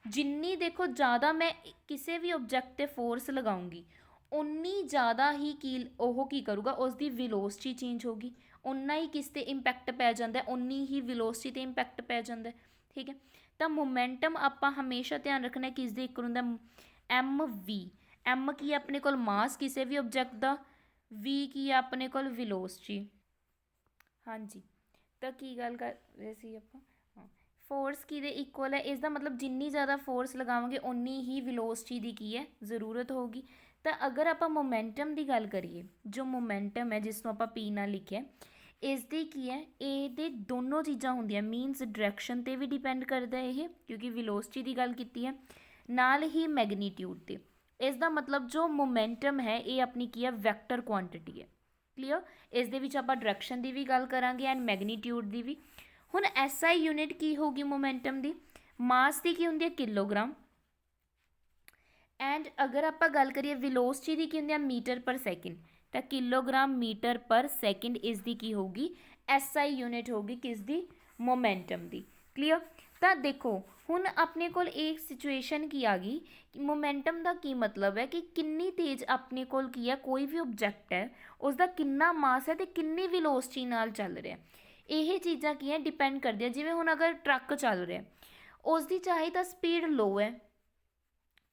ਜਿੰਨੀ ਦੇਖੋ ਜ਼ਿਆਦਾ ਮੈਂ ਕਿਸੇ ਵੀ ਓਬਜੈਕਟ 'ਤੇ ਫੋਰਸ ਲਗਾਉਂਗੀ, ਉਨੀ ਜ਼ਿਆਦਾ ਹੀ ਉਹ ਕੀ ਕਰੂਗਾ, ਉਸ ਦੀ ਵਿਲੋਸਿਟੀ ਚੇਂਜ ਹੋਗੀ, ਉਨਾ ਹੀ ਕਿਸ 'ਤੇ ਇੰਪੈਕਟ ਪੈ ਜਾਂਦਾ, ਉਨੀ ਹੀ ਵਿਲੋਸਿਟੀ 'ਤੇ ਇੰਪੈਕਟ ਪੈ ਜਾਂਦਾ। ਠੀਕ ਹੈ, ਤਾਂ ਮੋਮੈਂਟਮ ਆਪਾਂ ਹਮੇਸ਼ਾ ਧਿਆਨ ਰੱਖਣਾ ਕਿਸ ਦੇ ਇਕੁਅਲ ਹੁੰਦਾ, mv। m ਕੀ ਹੈ ਆਪਣੇ ਕੋਲ, ਮਾਸ ਕਿਸੇ ਵੀ ਓਬਜੈਕਟ ਦਾ, v ਕੀ ਹੈ ਆਪਣੇ ਕੋਲ, ਵਿਲੋਸਿਟੀ। ਹਾਂਜੀ, ਤਾਂ ਕੀ ਗੱਲ ਕਰ ਰਹੇ ਸੀ ਆਪਾਂ, ਫੋਰਸ ਕਿਹਦੇ ਇਕੁਅਲ ਹੈ, ਇਸ ਦਾ ਮਤਲਬ ਜਿੰਨੀ ਜ਼ਿਆਦਾ ਫੋਰਸ ਲਗਾਵਾਂਗੇ ਉਨੀ ਹੀ ਵਿਲੋਸਿਟੀ ਦੀ ਕੀ ਹੈ ਜ਼ਰੂਰਤ ਹੋਊਗੀ। ਤਾਂ ਅਗਰ ਆਪਾਂ ਮੋਮੈਂਟਮ ਦੀ ਗੱਲ ਕਰੀਏ, ਜੋ ਮੋਮੈਂਟਮ ਹੈ ਜਿਸ ਨੂੰ ਆਪਾਂ P ਨਾਲ ਲਿਖਿਆ, ਇਸ ਦੀ ਕੀ ਹੈ, ਇਹਦੇ ਦੋਨੋਂ ਚੀਜ਼ਾਂ ਹੁੰਦੀਆਂ, ਮੀਨਸ ਡਾਇਰੈਕਸ਼ਨ 'ਤੇ ਵੀ ਡਿਪੈਂਡ ਕਰਦਾ ਇਹ, ਕਿਉਂਕਿ ਵਿਲੋਸਿਟੀ ਦੀ ਗੱਲ ਕੀਤੀ ਹੈ, ਨਾਲ ਹੀ ਮੈਗਨੀਟਿਊਡ 'ਤੇ। ਇਸ ਦਾ ਮਤਲਬ ਜੋ ਮੋਮੈਂਟਮ ਹੈ ਇਹ ਆਪਣੀ ਕੀ ਹੈ, ਵੈਕਟਰ ਕੁਆਂਟਿਟੀ ਹੈ। ਕਲੀਅਰ। ਇਸ ਦੇ ਵਿੱਚ ਆਪਾਂ ਡਾਇਰੈਕਸ਼ਨ ਦੀ ਵੀ ਗੱਲ ਕਰਾਂਗੇ ਐਂਡ ਮੈਗਨੀਟਿਊਡ ਦੀ ਵੀ। ਹੁਣ SI ਯੂਨਿਟ ਕੀ ਹੋਗੀ ਮੋਮੈਂਟਮ ਦੀ, ਮਾਸ ਦੀ ਕੀ ਹੁੰਦੀ ਹੈ, ਕਿਲੋਗ੍ਰਾਮ। ਐਂਡ ਅਗਰ ਆਪਾਂ ਗੱਲ ਕਰੀਏ ਵਿਲੋਸਿਟੀ ਦੀ ਕੀ ਹੁੰਦੀ ਹੈ, ਮੀਟਰ ਪਰ ਸੈਕਿੰਡ। ਤਾਂ ਕਿਲੋਗ੍ਰਾਮ ਮੀਟਰ ਪਰ ਸੈਕਿੰਡ ਇਸ ਦੀ ਕੀ ਹੋਊਗੀ, SI ਯੂਨਿਟ ਹੋਊਗੀ ਕਿਸ ਦੀ, ਮੋਮੈਂਟਮ ਦੀ। ਕਲੀਅਰ। ਤਾਂ ਦੇਖੋ ਹੁਣ ਆਪਣੇ ਕੋਲ ਇੱਕ ਸਿਚੁਏਸ਼ਨ ਕੀ ਆ ਗਈ, ਮੋਮੈਂਟਮ ਦਾ ਕੀ ਮਤਲਬ ਹੈ ਕਿ ਕਿੰਨੀ ਤੇਜ਼ ਆਪਣੇ ਕੋਲ ਕੀ ਹੈ, ਕੋਈ ਵੀ ਓਬਜੈਕਟ ਹੈ ਉਸ ਦਾ ਕਿੰਨਾ ਮਾਸ ਹੈ ਅਤੇ ਕਿੰਨੀ ਵਿਲੋਸਿਟੀ ਨਾਲ ਚੱਲ ਰਿਹਾ। ਇਹ ਚੀਜ਼ਾਂ ਕੀ ਹੈ, ਡਿਪੈਂਡ ਕਰਦੀਆਂ। ਜਿਵੇਂ ਹੁਣ ਅਗਰ ਟਰੱਕ ਚੱਲ ਰਿਹਾ, ਉਸ ਦੀ ਚਾਹੇ ਤਾਂ ਸਪੀਡ ਲੋ ਹੈ,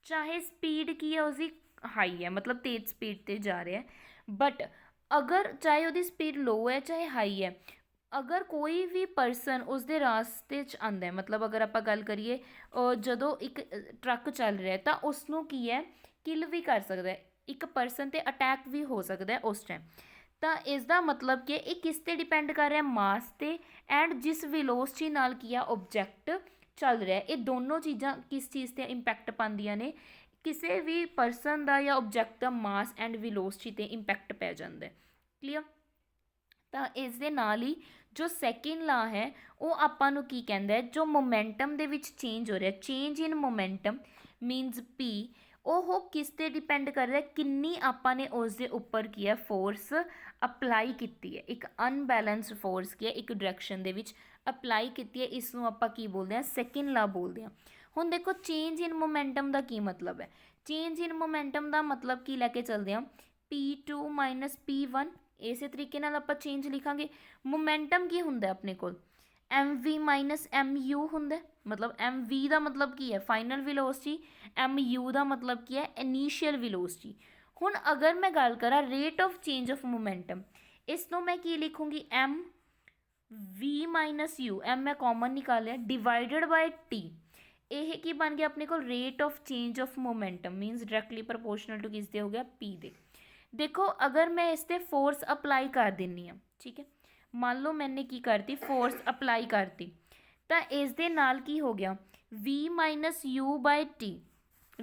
ਚਾਹੇ ਸਪੀਡ ਕੀ ਹੈ ਉਸਦੀ ਹਾਈ ਹੈ, ਮਤਲਬ ਤੇਜ਼ ਸਪੀਡ 'ਤੇ ਜਾ ਰਿਹਾ ਹੈ, ਬਟ ਅਗਰ ਚਾਹੇ ਉਹਦੀ ਸਪੀਡ ਲੋ ਹੈ ਚਾਹੇ ਹਾਈ ਹੈ, ਅਗਰ ਕੋਈ ਵੀ ਪਰਸਨ ਉਸਦੇ ਰਾਸਤੇ 'ਚ ਆਉਂਦਾ ਹੈ, ਮਤਲਬ ਅਗਰ ਆਪਾਂ ਗੱਲ ਕਰੀਏ ਜਦੋਂ ਇੱਕ ਟਰੱਕ ਚੱਲ ਰਿਹਾ ਤਾਂ ਉਸ ਨੂੰ ਕੀ ਹੈ, ਕਿਲ ਵੀ ਕਰ ਸਕਦਾ ਹੈ, ਇੱਕ ਪਰਸਨ 'ਤੇ ਅਟੈਕ ਵੀ ਹੋ ਸਕਦਾ ਹੈ ਉਸ ਟਾਈਮ। ਤਾਂ ਇਸ ਦਾ ਮਤਲਬ ਕਿ ਇਹ ਕਿਸ 'ਤੇ ਡਿਪੈਂਡ ਕਰ ਰਿਹਾ, ਮਾਸ 'ਤੇ ਐਂਡ ਜਿਸ ਵੈਲੋਸਿਟੀ ਨਾਲ ਕੀ ਆ ਓਬਜੈਕਟ ਚੱਲ ਰਿਹਾ। ਇਹ ਦੋਨੋਂ ਚੀਜ਼ਾਂ ਕਿਸ ਚੀਜ਼ 'ਤੇ ਇੰਪੈਕਟ ਪਾਉਂਦੀਆਂ ਨੇ, ਕਿਸੇ ਵੀ ਪਰਸਨ ਦਾ ਜਾਂ object the mass and velocity 'ਤੇ ਇੰਪੈਕਟ ਪੈ ਜਾਂਦਾ ਹੈ। ਕਲੀਅਰ। ਤਾਂ ਇਸ ਦੇ ਨਾਲ ਹੀ ਜੋ ਸੈਕਿੰਡ ਲਾ ਹੈ ਉਹ ਆਪਾਂ ਨੂੰ ਕੀ ਕਹਿੰਦਾ ਹੈ, ਜੋ ਮੋਮੈਂਟਮ ਦੇ ਵਿੱਚ ਚੇਂਜ ਹੋ ਰਿਹਾ, ਚੇਂਜ ਇਨ ਮੋਮੈਂਟਮ ਮੀਨਸ ਪੀ, ਉਹ ਕਿਸ 'ਤੇ ਡਿਪੈਂਡ ਕਰ ਰਿਹਾ, ਕਿੰਨੀ ਆਪਾਂ ਨੇ ਉਸ ਦੇ ਉੱਪਰ ਕੀ ਹੈ ਫੋਰਸ ਅਪਲਾਈ ਕੀਤੀ ਹੈ, ਇੱਕ ਅਨਬੈਲੈਂਸਡ ਫੋਰਸ ਕੀ ਹੈ ਇੱਕ ਡਾਇਰੈਕਸ਼ਨ ਦੇ ਵਿੱਚ ਅਪਲਾਈ ਕੀਤੀ ਹੈ, ਇਸ ਨੂੰ ਆਪਾਂ ਕੀ ਬੋਲਦੇ ਹਾਂ, ਸੈਕਿੰਡ ਲਾ ਬੋਲਦੇ ਹਾਂ। ਹੁਣ ਦੇਖੋ ਚੇਂਜ ਇਨ ਮੋਮੈਂਟਮ ਦਾ ਕੀ ਮਤਲਬ ਹੈ, ਚੇਂਜ ਇਨ ਮੋਮੈਂਟਮ ਦਾ ਮਤਲਬ ਕੀ ਲੈ ਕੇ ਚੱਲਦੇ ਹਾਂ, P2 ਮਾਈਨਸ P1, ਇਸੇ ਤਰੀਕੇ ਨਾਲ ਆਪਾਂ ਚੇਂਜ ਲਿਖਾਂਗੇ। ਮੋਮੈਂਟਮ ਕੀ ਹੁੰਦਾ ਆਪਣੇ ਕੋਲ, mv ਮਾਈਨਸ mu ਹੁੰਦਾ, ਮਤਲਬ mv ਦਾ ਮਤਲਬ ਕੀ ਹੈ ਫਾਈਨਲ ਵੈਲੋਸਿਟੀ, mu ਦਾ ਮਤਲਬ ਕੀ ਹੈ ਇਨੀਸ਼ੀਅਲ ਵੈਲੋਸਿਟੀ। ਹੁਣ ਅਗਰ ਮੈਂ ਗੱਲ ਕਰਾਂ rate of change of momentum, ਇਸ ਨੂੰ ਮੈਂ ਕੀ ਲਿਖੂੰਗੀ, m v minus u, m ਮੈਂ ਕਾਮਨ ਨਿਕਾਲਿਆ, ਡਿਵਾਈਡਡ ਬਾਈ t, ਇਹ ਕੀ ਬਣ ਗਿਆ ਆਪਣੇ ਕੋਲ, rate of change of momentum means directly proportional to ਕਿਸ ਦੇ ਹੋ ਗਿਆ, p ਦੇ। ਦੇਖੋ ਅਗਰ ਮੈਂ ਇਸ 'ਤੇ ਫੋਰਸ ਅਪਲਾਈ ਕਰ ਦਿੰਦੀ ਹਾਂ, ਠੀਕ ਹੈ, ਮੰਨ ਲਓ ਮੈंने ਕੀ ਕਰਤੀ, ਫੋਰਸ ਅਪਲਾਈ ਕਰਤੀ, ਤਾਂ ਇਸ ਦੇ ਨਾਲ ਕੀ ਹੋ ਗਿਆ, v minus u by t,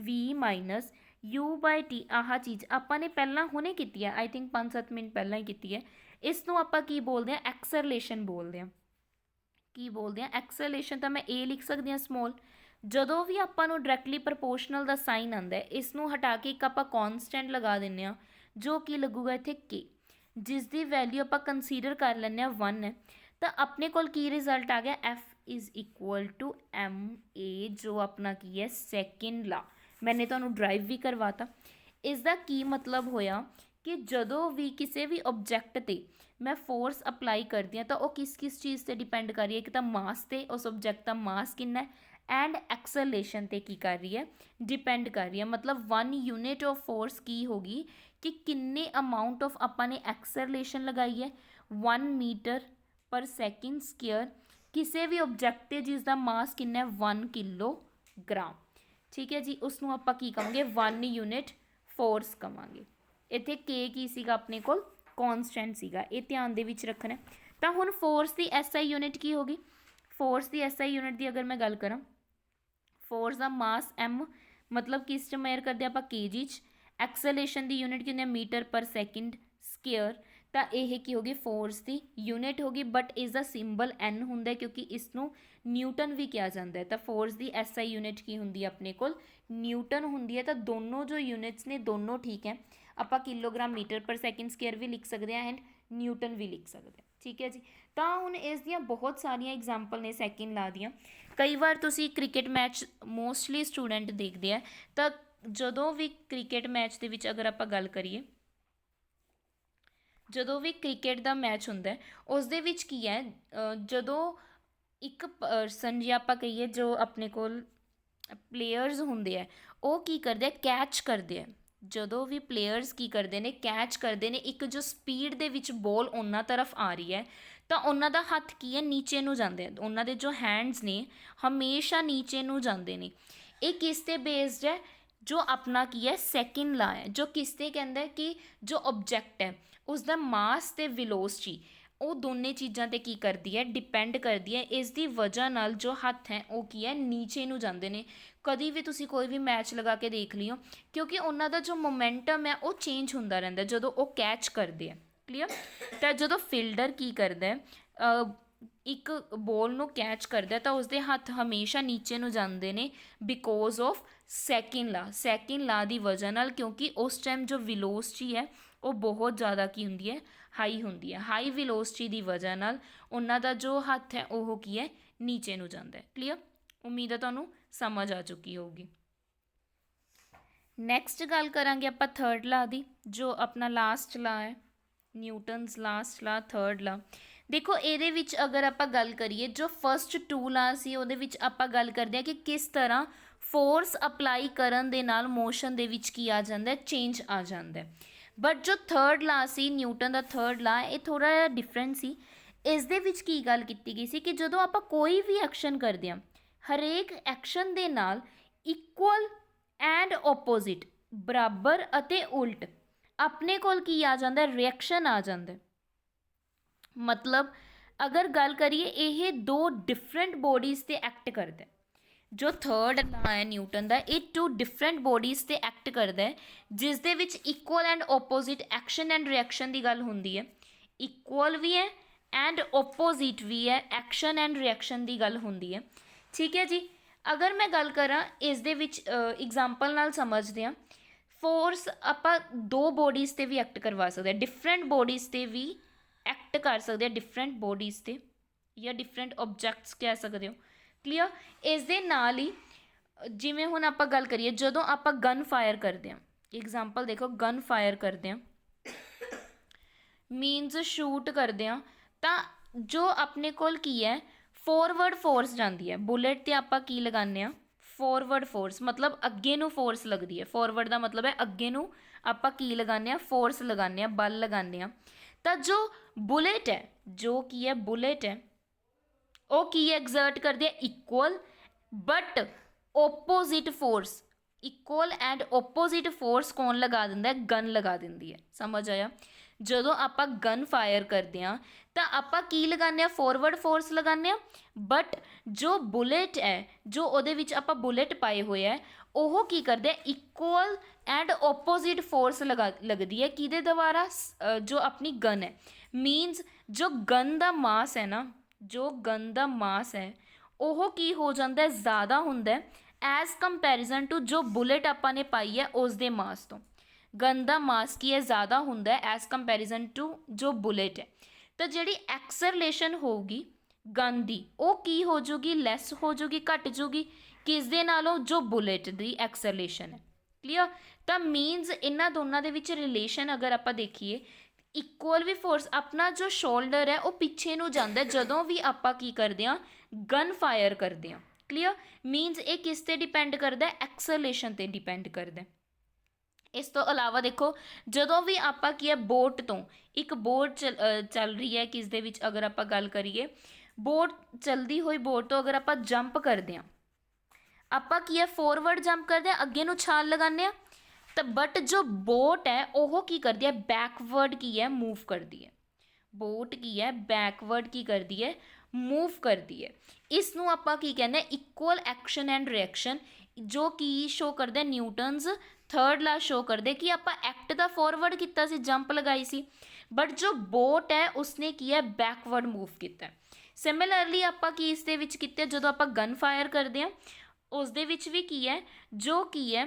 v minus u by t, ਆਹ ਚੀਜ਼ ਆਪਾਂ ਨੇ ਪਹਿਲਾਂ ਹੁਣੇ ਕੀਤੀ ਹੈ, ਆਈ ਥਿੰਕ 5-7 ਮਿੰਟ ਪਹਿਲਾਂ ਹੀ ਕੀਤੀ ਹੈ। ਇਸ ਨੂੰ ਆਪਾਂ ਕੀ ਬੋਲਦੇ ਹਾਂ, ਐਕਸਲਰੇਸ਼ਨ ਬੋਲਦੇ ਹਾਂ। ਕੀ ਬੋਲਦੇ ਹਾਂ, ਐਕਸਲਰੇਸ਼ਨ। ਤਾਂ ਮੈਂ ਇਹ ਲਿਖ ਸਕਦੀ ਹਾਂ ਸਮੋਲ, ਜਦੋਂ ਵੀ ਆਪਾਂ ਨੂੰ ਡਾਇਰੈਕਟਲੀ ਪ੍ਰਪੋਰਸ਼ਨਲ ਦਾ ਸਾਈਨ ਆਉਂਦਾ ਹੈ, ਇਸ ਨੂੰ ਹਟਾ ਕੇ ਇੱਕ ਆਪਾਂ ਕੌਨਸਟੈਂਟ ਲਗਾ ਦਿੰਦੇ ਹਾਂ, ਜੋ ਕਿ ਲੱਗੂਗਾ ਇੱਥੇ k, ਜਿਸ ਦੀ ਵੈਲਿਊ ਆਪਾਂ ਕੰਸੀਡਰ ਕਰ ਲੈਂਦੇ ਹਾਂ 1 ਹੈ। ਤਾਂ ਆਪਣੇ ਕੋਲ ਕੀ ਰਿਜ਼ਲਟ ਆ ਗਿਆ, F is equal to ma, ਜੋ ਆਪਣਾ ਕੀ ਹੈ ਸੈਕਿੰਡ ਲਾ। ਮੈंने ਤੁਹਾਨੂੰ ਡਰਾਈਵ ਵੀ ਕਰਵਾਤਾ। ਇਸ ਦਾ ਕੀ ਮਤਲਬ ਹੋਇਆ ਕਿ ਜਦੋਂ ਵੀ ਕਿਸੇ ਵੀ ਓਬਜੈਕਟ 'ਤੇ ਮੈਂ ਫੋਰਸ ਅਪਲਾਈ ਕਰਦੀ ਹਾਂ ਤਾਂ ਉਹ ਕਿਸ ਕਿਸ ਚੀਜ਼ 'ਤੇ ਡਿਪੈਂਡ ਕਰ ਰਹੀ ਹੈ, ਇੱਕ ਤਾਂ ਮਾਸ 'ਤੇ, ਉਸ ਓਬਜੈਕਟ ਦਾ ਮਾਸ ਕਿੰਨਾ ਹੈ, ਐਂਡ ਐਕਸਲਰੇਸ਼ਨ 'ਤੇ ਕੀ ਕਰ ਰਹੀ ਹੈ, ਡਿਪੈਂਡ ਕਰ ਰਹੀ ਹੈ। ਮਤਲਬ 1 ਯੂਨਿਟ ਆਫ ਫੋਰਸ ਕੀ ਹੋਗੀ ਕਿ ਕਿੰਨੇ ਅਮਾਊਂਟ ਆਫ ਆਪਾਂ ਨੇ ਐਕਸਲਰੇਸ਼ਨ ਲਗਾਈ ਹੈ, 1 ਮੀਟਰ ਪਰ ਸੈਕਿੰਡ ਸਕੇਅਰ, ਕਿਸੇ ਵੀ ਓਬਜੈਕਟ 'ਤੇ ਜਿਸ ਦਾ ਮਾਸ ਕਿੰਨਾ ਹੈ 1 ਕਿਲੋਗ੍ਰਾਮ। ਠੀਕ ਹੈ ਜੀ, ਉਸ ਨੂੰ ਆਪਾਂ ਕੀ ਕਹਾਂਗੇ, 1 ਯੂਨਿਟ ਫੋਰਸ ਕਹਾਂਗੇ। ਇੱਥੇ ਕੇ ਕੀ ਸੀਗਾ ਆਪਣੇ ਕੋਲ, ਕੌਨਸਟੈਂਟ ਸੀਗਾ, ਇਹ ਧਿਆਨ ਦੇ ਵਿੱਚ ਰੱਖਣਾ। ਤਾਂ ਹੁਣ ਫੋਰਸ ਦੀ SI ਯੂਨਿਟ ਕੀ ਹੋਗੀ, ਫੋਰਸ ਦੀ SI ਯੂਨਿਟ ਦੀ ਅਗਰ ਮੈਂ ਗੱਲ ਕਰਾਂ, ਫੋਰਸ ਦਾ ਮਾਸ m, ਮਤਲਬ ਕਿਸ 'ਚ ਮੇਜ਼ਰ ਕਰਦੇ ਆਪਾਂ, kg 'ਚ। ਐਕਸਲਰੇਸ਼ਨ ਦੀ ਯੂਨਿਟ ਕੀ ਹੁੰਦੀ ਹੈ, ਮੀਟਰ ਪਰ ਸੈਕਿੰਡ ਸਕੇਅਰ। ਤਾਂ ਇਹ ਕੀ ਹੋਗੀ, ਫੋਰਸ ਦੀ ਯੂਨਿਟ ਹੋਗੀ, ਬਟ ਇਸ ਦਾ ਸਿੰਬਲ n ਹੁੰਦਾ ਕਿਉਂਕਿ ਇਸ ਨੂੰ ਨਿਊਟਨ ਵੀ ਕਿਹਾ ਜਾਂਦਾ ਹੈ। ਤਾਂ ਫੋਰਸ ਦੀ SI ਯੂਨਿਟ ਕੀ ਹੁੰਦੀ ਹੈ ਆਪਣੇ ਕੋਲ, ਨਿਊਟਨ ਹੁੰਦੀ ਹੈ। ਤਾਂ ਦੋਨੋਂ ਜੋ ਯੂਨਿਟਸ ਨੇ ਦੋਨੋਂ ਠੀਕ ਹੈ, ਆਪਾਂ kilogram metre per second square ਵੀ ਲਿਖ ਸਕਦੇ ਹਾਂ ਐਂਡ ਨਿਊਟਨ ਵੀ ਲਿਖ ਸਕਦੇ ਹਾਂ। ਠੀਕ ਹੈ ਜੀ। ਤਾਂ ਹੁਣ ਇਸ ਦੀਆਂ ਬਹੁਤ ਸਾਰੀਆਂ ਐਗਜ਼ਾਮਪਲ ਨੇ ਸੈਕਿੰਡ ਲਾ ਦੀਆਂ। ਕਈ ਵਾਰ ਤੁਸੀਂ ਕ੍ਰਿਕਟ ਮੈਚ ਮੋਸਟਲੀ ਸਟੂਡੈਂਟ ਦੇਖਦੇ ਆ, ਤਾਂ ਜਦੋਂ ਵੀ ਕ੍ਰਿਕਟ ਮੈਚ ਦੇ ਵਿੱਚ ਅਗਰ ਆਪਾਂ ਗੱਲ ਕਰੀਏ, ਜਦੋਂ ਵੀ ਕ੍ਰਿਕਟ ਦਾ ਮੈਚ ਹੁੰਦਾ ਉਸ ਦੇ ਵਿੱਚ ਕੀ ਹੈ, ਜਦੋਂ ਇੱਕ ਪਰਸਨ ਜਾਂ ਆਪਾਂ ਕਹੀਏ ਜੋ ਆਪਣੇ ਕੋਲ ਪਲੇਅਰਸ ਹੁੰਦੇ ਆ, ਉਹ ਕੀ ਕਰਦੇ ਆ, ਕੈਚ ਕਰਦੇ ਆ। ਜਦੋਂ ਵੀ ਪਲੇਅਰਸ ਕੀ ਕਰਦੇ ਨੇ, ਕੈਚ ਕਰਦੇ ਨੇ, ਇੱਕ ਜੋ ਸਪੀਡ ਦੇ ਵਿੱਚ ਬੋਲ ਉਹਨਾਂ ਤਰਫ ਆ ਰਹੀ ਹੈ, ਤਾਂ ਉਹਨਾਂ ਦਾ ਹੱਥ ਕੀ ਹੈ, ਨੀਚੇ ਨੂੰ ਜਾਂਦੇ ਆ, ਉਹਨਾਂ ਦੇ ਜੋ ਹੈਂਡਸ ਨੇ ਹਮੇਸ਼ਾ ਨੀਚੇ ਨੂੰ ਜਾਂਦੇ ਨੇ। ਇਹ ਕਿਸ 'ਤੇ ਬੇਸਡ ਹੈ, ਜੋ ਆਪਣਾ ਕੀ ਹੈ ਸੈਕਿੰਡ ਲਾ ਹੈ, ਜੋ ਕਿਸ 'ਤੇ ਕਹਿੰਦਾ ਕਿ ਜੋ ਓਬਜੈਕਟ ਹੈ ਉਸ ਦਾ ਮਾਸ ਅਤੇ ਵੈਲੋਸਿਟੀ, ਉਹ ਦੋਨੇ ਚੀਜ਼ਾਂ 'ਤੇ ਕੀ ਕਰਦੀ ਹੈ, ਡਿਪੈਂਡ ਕਰਦੀ ਹੈ। ਇਸ ਦੀ ਵਜ੍ਹਾ ਨਾਲ ਜੋ ਹੱਥ ਹੈ ਉਹ ਕੀ ਹੈ, ਨੀਚੇ ਨੂੰ ਜਾਂਦੇ ਨੇ। ਕਦੀ ਵੀ ਤੁਸੀਂ ਕੋਈ ਵੀ ਮੈਚ ਲਗਾ ਕੇ ਦੇਖ ਲਿਓ, ਕਿਉਂਕਿ ਉਹਨਾਂ ਦਾ ਜੋ ਮੋਮੈਂਟਮ ਹੈ ਉਹ ਚੇਂਜ ਹੁੰਦਾ ਰਹਿੰਦਾ ਜਦੋਂ ਉਹ ਕੈਚ ਕਰਦੇ ਆ। ਕਲੀਅਰ। ਤਾਂ ਜਦੋਂ ਫੀਲਡਰ ਕੀ ਕਰਦਾ, ਇੱਕ ਬੋਲ ਨੂੰ ਕੈਚ ਕਰਦਾ, ਤਾਂ ਉਸਦੇ ਹੱਥ ਹਮੇਸ਼ਾ ਨੀਚੇ ਨੂੰ ਜਾਂਦੇ ਨੇ ਬਿਕੋਜ਼ ਆਫ ਸੈਕਿੰਡ ਲਾ, ਸੈਕਿੰਡ ਲਾ ਦੀ ਵਜ੍ਹਾ ਨਾਲ, ਕਿਉਂਕਿ ਉਸ ਟਾਈਮ ਜੋ ਵੈਲੋਸਿਟੀ ਹੈ ਉਹ ਬਹੁਤ ਜ਼ਿਆਦਾ ਕੀ ਹੁੰਦੀ ਹੈ, ਹਾਈ ਹੁੰਦੀ ਹੈ। ਹਾਈ ਵੈਲੋਸਿਟੀ ਦੀ ਵਜ੍ਹਾ ਨਾਲ ਉਹਨਾਂ ਦਾ ਜੋ ਹੱਥ ਹੈ ਉਹ ਕੀ ਹੈ, ਨੀਚੇ ਨੂੰ ਜਾਂਦਾ ਹੈ। ਕਲੀਅਰ। ਉਮੀਦ ਹੈ ਤੁਹਾਨੂੰ ਸਮਝ ਆ ਚੁੱਕੀ ਹੋਊਗੀ। ਨੈਕਸਟ ਗੱਲ ਕਰਾਂਗੇ ਆਪਾਂ ਥਰਡ ਲਾ ਦੀ, ਜੋ ਆਪਣਾ ਲਾਸਟ ਲਾ ਹੈ, ਨਿਊਟਨਸ ਲਾਸਟ ਲਾ, ਥਰਡ ਲਾ। ਦੇਖੋ ਇਹਦੇ ਵਿੱਚ ਅਗਰ ਆਪਾਂ ਗੱਲ ਕਰੀਏ, ਜੋ ਫਸਟ 2 ਲਾ ਸੀ ਉਹਦੇ ਵਿੱਚ ਆਪਾਂ ਗੱਲ ਕਰਦੇ ਹਾਂ ਕਿ ਕਿਸ ਤਰ੍ਹਾਂ ਫੋਰਸ ਅਪਲਾਈ ਕਰਨ ਦੇ ਨਾਲ ਮੋਸ਼ਨ ਦੇ ਵਿੱਚ ਕੀ ਆ ਜਾਂਦਾ ਹੈ, ਚੇਂਜ ਆ ਜਾਂਦਾ ਹੈ। ਬਟ ਜੋ ਥਰਡ ਲਾ ਸੀ ਨਿਊਟਨ ਦਾ ਥਰਡ ਲਾ, ਇਹ ਥੋੜ੍ਹਾ ਜਿਹਾ ਡਿਫਰੈਂਟ ਸੀ। ਇਸ ਦੇ ਵਿੱਚ ਕੀ ਗੱਲ ਕੀਤੀ ਗਈ ਸੀ ਕਿ ਜਦੋਂ ਆਪਾਂ ਕੋਈ ਵੀ ਐਕਸ਼ਨ ਕਰਦੇ ਹਾਂ, ਹਰੇਕ ਐਕਸ਼ਨ ਦੇ ਨਾਲ ਇਕੁਅਲ ਐਂਡ ਓਪੋਜ਼ਿਟ, ਬਰਾਬਰ ਅਤੇ ਉਲਟ ਆਪਣੇ ਕੋਲ ਕੀ ਆ ਜਾਂਦਾ, ਰਿਐਕਸ਼ਨ ਆ ਜਾਂਦਾ। ਮਤਲਬ ਅਗਰ ਗੱਲ ਕਰੀਏ, ਇਹ ਦੋ ਡਿਫਰੈਂਟ ਬੋਡੀਜ਼ 'ਤੇ ਐਕਟ ਕਰਦਾ। ਜੋ ਥਰਡ ਲਾ ਹੈ ਨਿਊਟਨ ਦਾ, ਇਹ ਟੂ ਡਿਫਰੈਂਟ ਬੋਡੀਜ਼ 'ਤੇ ਐਕਟ ਕਰਦਾ ਹੈ, ਜਿਸ ਦੇ ਵਿੱਚ equal and opposite action and reaction ਦੀ ਗੱਲ ਹੁੰਦੀ ਹੈ। ਇਕੁਅਲ ਵੀ ਹੈ ਐਂਡ ਓਪੋਜ਼ਿਟ ਵੀ ਹੈ, ਐਕਸ਼ਨ ਐਂਡ ਰਿਐਕਸ਼ਨ ਦੀ ਗੱਲ ਹੁੰਦੀ ਹੈ। ਠੀਕ ਹੈ ਜੀ। ਅਗਰ ਮੈਂ ਗੱਲ ਕਰਾਂ ਇਸ ਦੇ ਵਿੱਚ ਇਗਜ਼ਾਮਪਲ ਨਾਲ ਸਮਝਦੇ ਹਾਂ। ਫੋਰਸ ਆਪਾਂ ਦੋ ਬੋਡੀਜ਼ 'ਤੇ ਵੀ ਐਕਟ ਕਰਵਾ ਸਕਦੇ ਹਾਂ, ਡਿਫਰੈਂਟ ਬੋਡੀਜ਼ 'ਤੇ ਵੀ ਐਕਟ ਕਰ ਸਕਦੇ ਹਾਂ, ਡਿਫਰੈਂਟ ਬੋਡੀਜ਼ 'ਤੇ ਜਾਂ ਡਿਫਰੈਂਟ ਓਬਜੈਕਟਸ ਕਹਿ ਸਕਦੇ ਹੋ। ਕਲੀਅਰ। ਇਸ ਦੇ ਨਾਲ ਹੀ ਜਿਵੇਂ ਹੁਣ ਆਪਾਂ ਗੱਲ ਕਰੀਏ, ਜਦੋਂ ਆਪਾਂ ਗਨ ਫਾਇਰ ਕਰਦੇ ਹਾਂ, ਇਗਜ਼ਾਮਪਲ ਦੇਖੋ, ਗਨ ਫਾਇਰ ਕਰਦੇ ਹਾਂ ਮੀਨਸ ਸ਼ੂਟ ਕਰਦੇ ਹਾਂ, ਤਾਂ ਜੋ ਆਪਣੇ ਕੋਲ ਕੀ ਹੈ, ਫੋਰਵਰਡ ਫੋਰਸ ਜਾਂਦੀ ਹੈ। ਬੁਲੇਟ 'ਤੇ ਆਪਾਂ ਕੀ ਲਗਾਉਂਦੇ ਹਾਂ, ਫੋਰਵਰਡ ਫੋਰਸ, ਮਤਲਬ ਅੱਗੇ ਨੂੰ ਫੋਰਸ ਲੱਗਦੀ ਹੈ। ਫੋਰਵਰਡ ਦਾ ਮਤਲਬ ਹੈ ਅੱਗੇ ਨੂੰ ਆਪਾਂ ਕੀ ਲਗਾਉਂਦੇ ਹਾਂ, ਫੋਰਸ ਲਗਾਉਂਦੇ ਹਾਂ, ਬਲ ਲਗਾਉਂਦੇ ਹਾਂ। ਤਾਂ ਜੋ ਬੁਲੇਟ ਹੈ, ਜੋ ਕੀ ਹੈ ਬੁਲੇਟ ਹੈ, ਉਹ ਕੀ ਐਗਜ਼ਰਟ ਕਰਦੀ ਹੈ, equal but opposite force. Equal and opposite force ਕੌਣ ਲਗਾ ਦਿੰਦਾ ਹੈ, ਗਨ ਲਗਾ ਦਿੰਦੀ ਹੈ। ਸਮਝ ਆਇਆ। ਜਦੋਂ ਆਪਾਂ ਗਨ ਫਾਇਰ ਕਰਦੇ ਹਾਂ ਤਾਂ ਆਪਾਂ ਕੀ ਲਗਾਉਂਦੇ ਹਾਂ, ਫੋਰਵਰਡ ਫੋਰਸ ਲਗਾਉਂਦੇ ਹਾਂ, ਬਟ ਜੋ ਬੁਲੇਟ ਹੈ, ਜੋ ਉਹਦੇ ਵਿੱਚ ਆਪਾਂ ਬੁਲੇਟ ਪਾਏ ਹੋਏ ਹੈ, ਉਹ ਕੀ ਕਰਦੇ ਆ, ਇਕੁਅਲ ਐਂਡ ਓਪੋਜ਼ਿਟ ਫੋਰਸ ਲੱਗਦੀ ਹੈ। ਕਿਹਦੇ ਦੁਆਰਾ, ਜੋ ਆਪਣੀ ਗਨ ਹੈ। ਮੀਨਸ ਜੋ ਗਨ ਦਾ ਮਾਸ ਹੈ ਨਾ, ਜੋ ਗਨ ਦਾ ਮਾਸ ਹੈ ਉਹ ਕੀ ਹੋ ਜਾਂਦਾ, ਜ਼ਿਆਦਾ ਹੁੰਦਾ ਐਜ਼ ਕੰਪੈਰੀਜ਼ਨ ਟੂ ਜੋ ਬੁਲੇਟ ਆਪਾਂ ਨੇ ਪਾਈ ਹੈ ਉਸ ਦੇ ਮਾਸ ਤੋਂ। ਗਨ ਦਾ ਮਾਸ ਕੀ ਹੈ, ਜ਼ਿਆਦਾ ਹੁੰਦਾ ਐਜ਼ ਕੰਪੈਰੀਜ਼ਨ ਟੂ ਜੋ ਬੁਲੇਟ ਹੈ। ਤਾਂ ਜਿਹੜੀ ਐਕਸਲਰੇਸ਼ਨ ਹੋਊਗੀ ਗਨ ਦੀ, ਉਹ ਕੀ ਹੋ ਜੂਗੀ, ਲੈਸ ਹੋ ਜੂਗੀ, ਘੱਟ ਜੂਗੀ ਕਿਸ ਦੇ ਨਾਲੋਂ, ਜੋ ਬੁਲੇਟ ਦੀ ਐਕਸਲਰੇਸ਼ਨ ਹੈ। ਕਲੀਅਰ। ਤਾਂ ਮੀਨਸ ਇਹਨਾਂ ਦੋਨਾਂ ਦੇ ਵਿੱਚ ਰਿਲੇਸ਼ਨ ਅਗਰ ਆਪਾਂ ਦੇਖੀਏ, ਇਕੁਅਲ ਵੀ ਫੋਰਸ, ਆਪਣਾ ਜੋ ਸ਼ੋਲਡਰ ਹੈ ਉਹ ਪਿੱਛੇ ਨੂੰ ਜਾਂਦਾ ਜਦੋਂ ਵੀ ਆਪਾਂ ਕੀ ਕਰਦੇ ਹਾਂ, ਗਨ ਫਾਇਰ ਕਰਦੇ ਹਾਂ। ਕਲੀਅਰ। ਮੀਨਸ ਇਹ ਕਿਸ 'ਤੇ ਡਿਪੈਂਡ ਕਰਦਾ, ਐਕਸਲਰੇਸ਼ਨ 'ਤੇ ਡਿਪੈਂਡ ਕਰਦਾ। ਇਸ ਤੋਂ ਇਲਾਵਾ ਦੇਖੋ, ਜਦੋਂ ਵੀ ਆਪਾਂ ਕੀ ਹੈ, ਬੋਟ ਤੋਂ, ਇੱਕ ਬੋਟ ਚੱਲ ਰਹੀ ਹੈ ਕਿਸ ਦੇ ਵਿੱਚ, ਅਗਰ ਆਪਾਂ ਗੱਲ ਕਰੀਏ ਬੋਟ, ਚਲਦੀ ਹੋਈ ਬੋਟ ਤੋਂ ਅਗਰ ਆਪਾਂ ਜੰਪ ਕਰਦੇ ਹਾਂ, ਆਪਾਂ ਕੀ ਹੈ, ਫੋਰਵਰਡ ਜੰਪ ਕਰਦੇ ਹਾਂ, ਅੱਗੇ ਨੂੰ ਛਾਲ ਲਗਾਉਂਦੇ ਹਾਂ। ਤਾਂ ਬਟ ਜੋ ਬੋਟ ਹੈ ਉਹ ਕੀ ਕਰਦੀ ਹੈ, ਬੈਕਵਰਡ ਕੀ ਹੈ, ਮੂਵ ਕਰਦੀ ਹੈ। ਬੋਟ ਕੀ ਹੈ, ਬੈਕਵਰਡ ਕੀ ਕਰਦੀ ਹੈ, ਮੂਵ ਕਰਦੀ ਹੈ। ਇਸ ਨੂੰ ਆਪਾਂ ਕੀ ਕਹਿੰਦੇ, ਇਕੁਅਲ ਐਕਸ਼ਨ ਐਂਡ ਰਿਐਕਸ਼ਨ, ਜੋ ਕੀ ਸ਼ੋ ਕਰਦਾ, ਨਿਊਟਨਸ ਥਰਡ ਲਾ ਸ਼ੋ ਕਰਦੇ ਕਿ ਆਪਾਂ ਐਕਟ ਦਾ ਫੋਰਵਰਡ ਕੀਤਾ ਸੀ, ਜੰਪ ਲਗਾਈ ਸੀ, ਬਟ ਜੋ ਬੋਟ ਹੈ ਉਸਨੇ ਕੀ ਹੈ, ਬੈਕਵਰਡ ਮੂਵ ਕੀਤਾ। ਸਿਮਿਲਰਲੀ ਆਪਾਂ ਕੀ ਇਸ ਦੇ ਵਿੱਚ ਕੀਤਾ, ਜਦੋਂ ਆਪਾਂ ਗਨ ਫਾਇਰ ਕਰਦੇ ਹਾਂ ਉਸ ਦੇ ਵਿੱਚ ਵੀ ਕੀ ਹੈ, ਜੋ ਕੀ ਹੈ,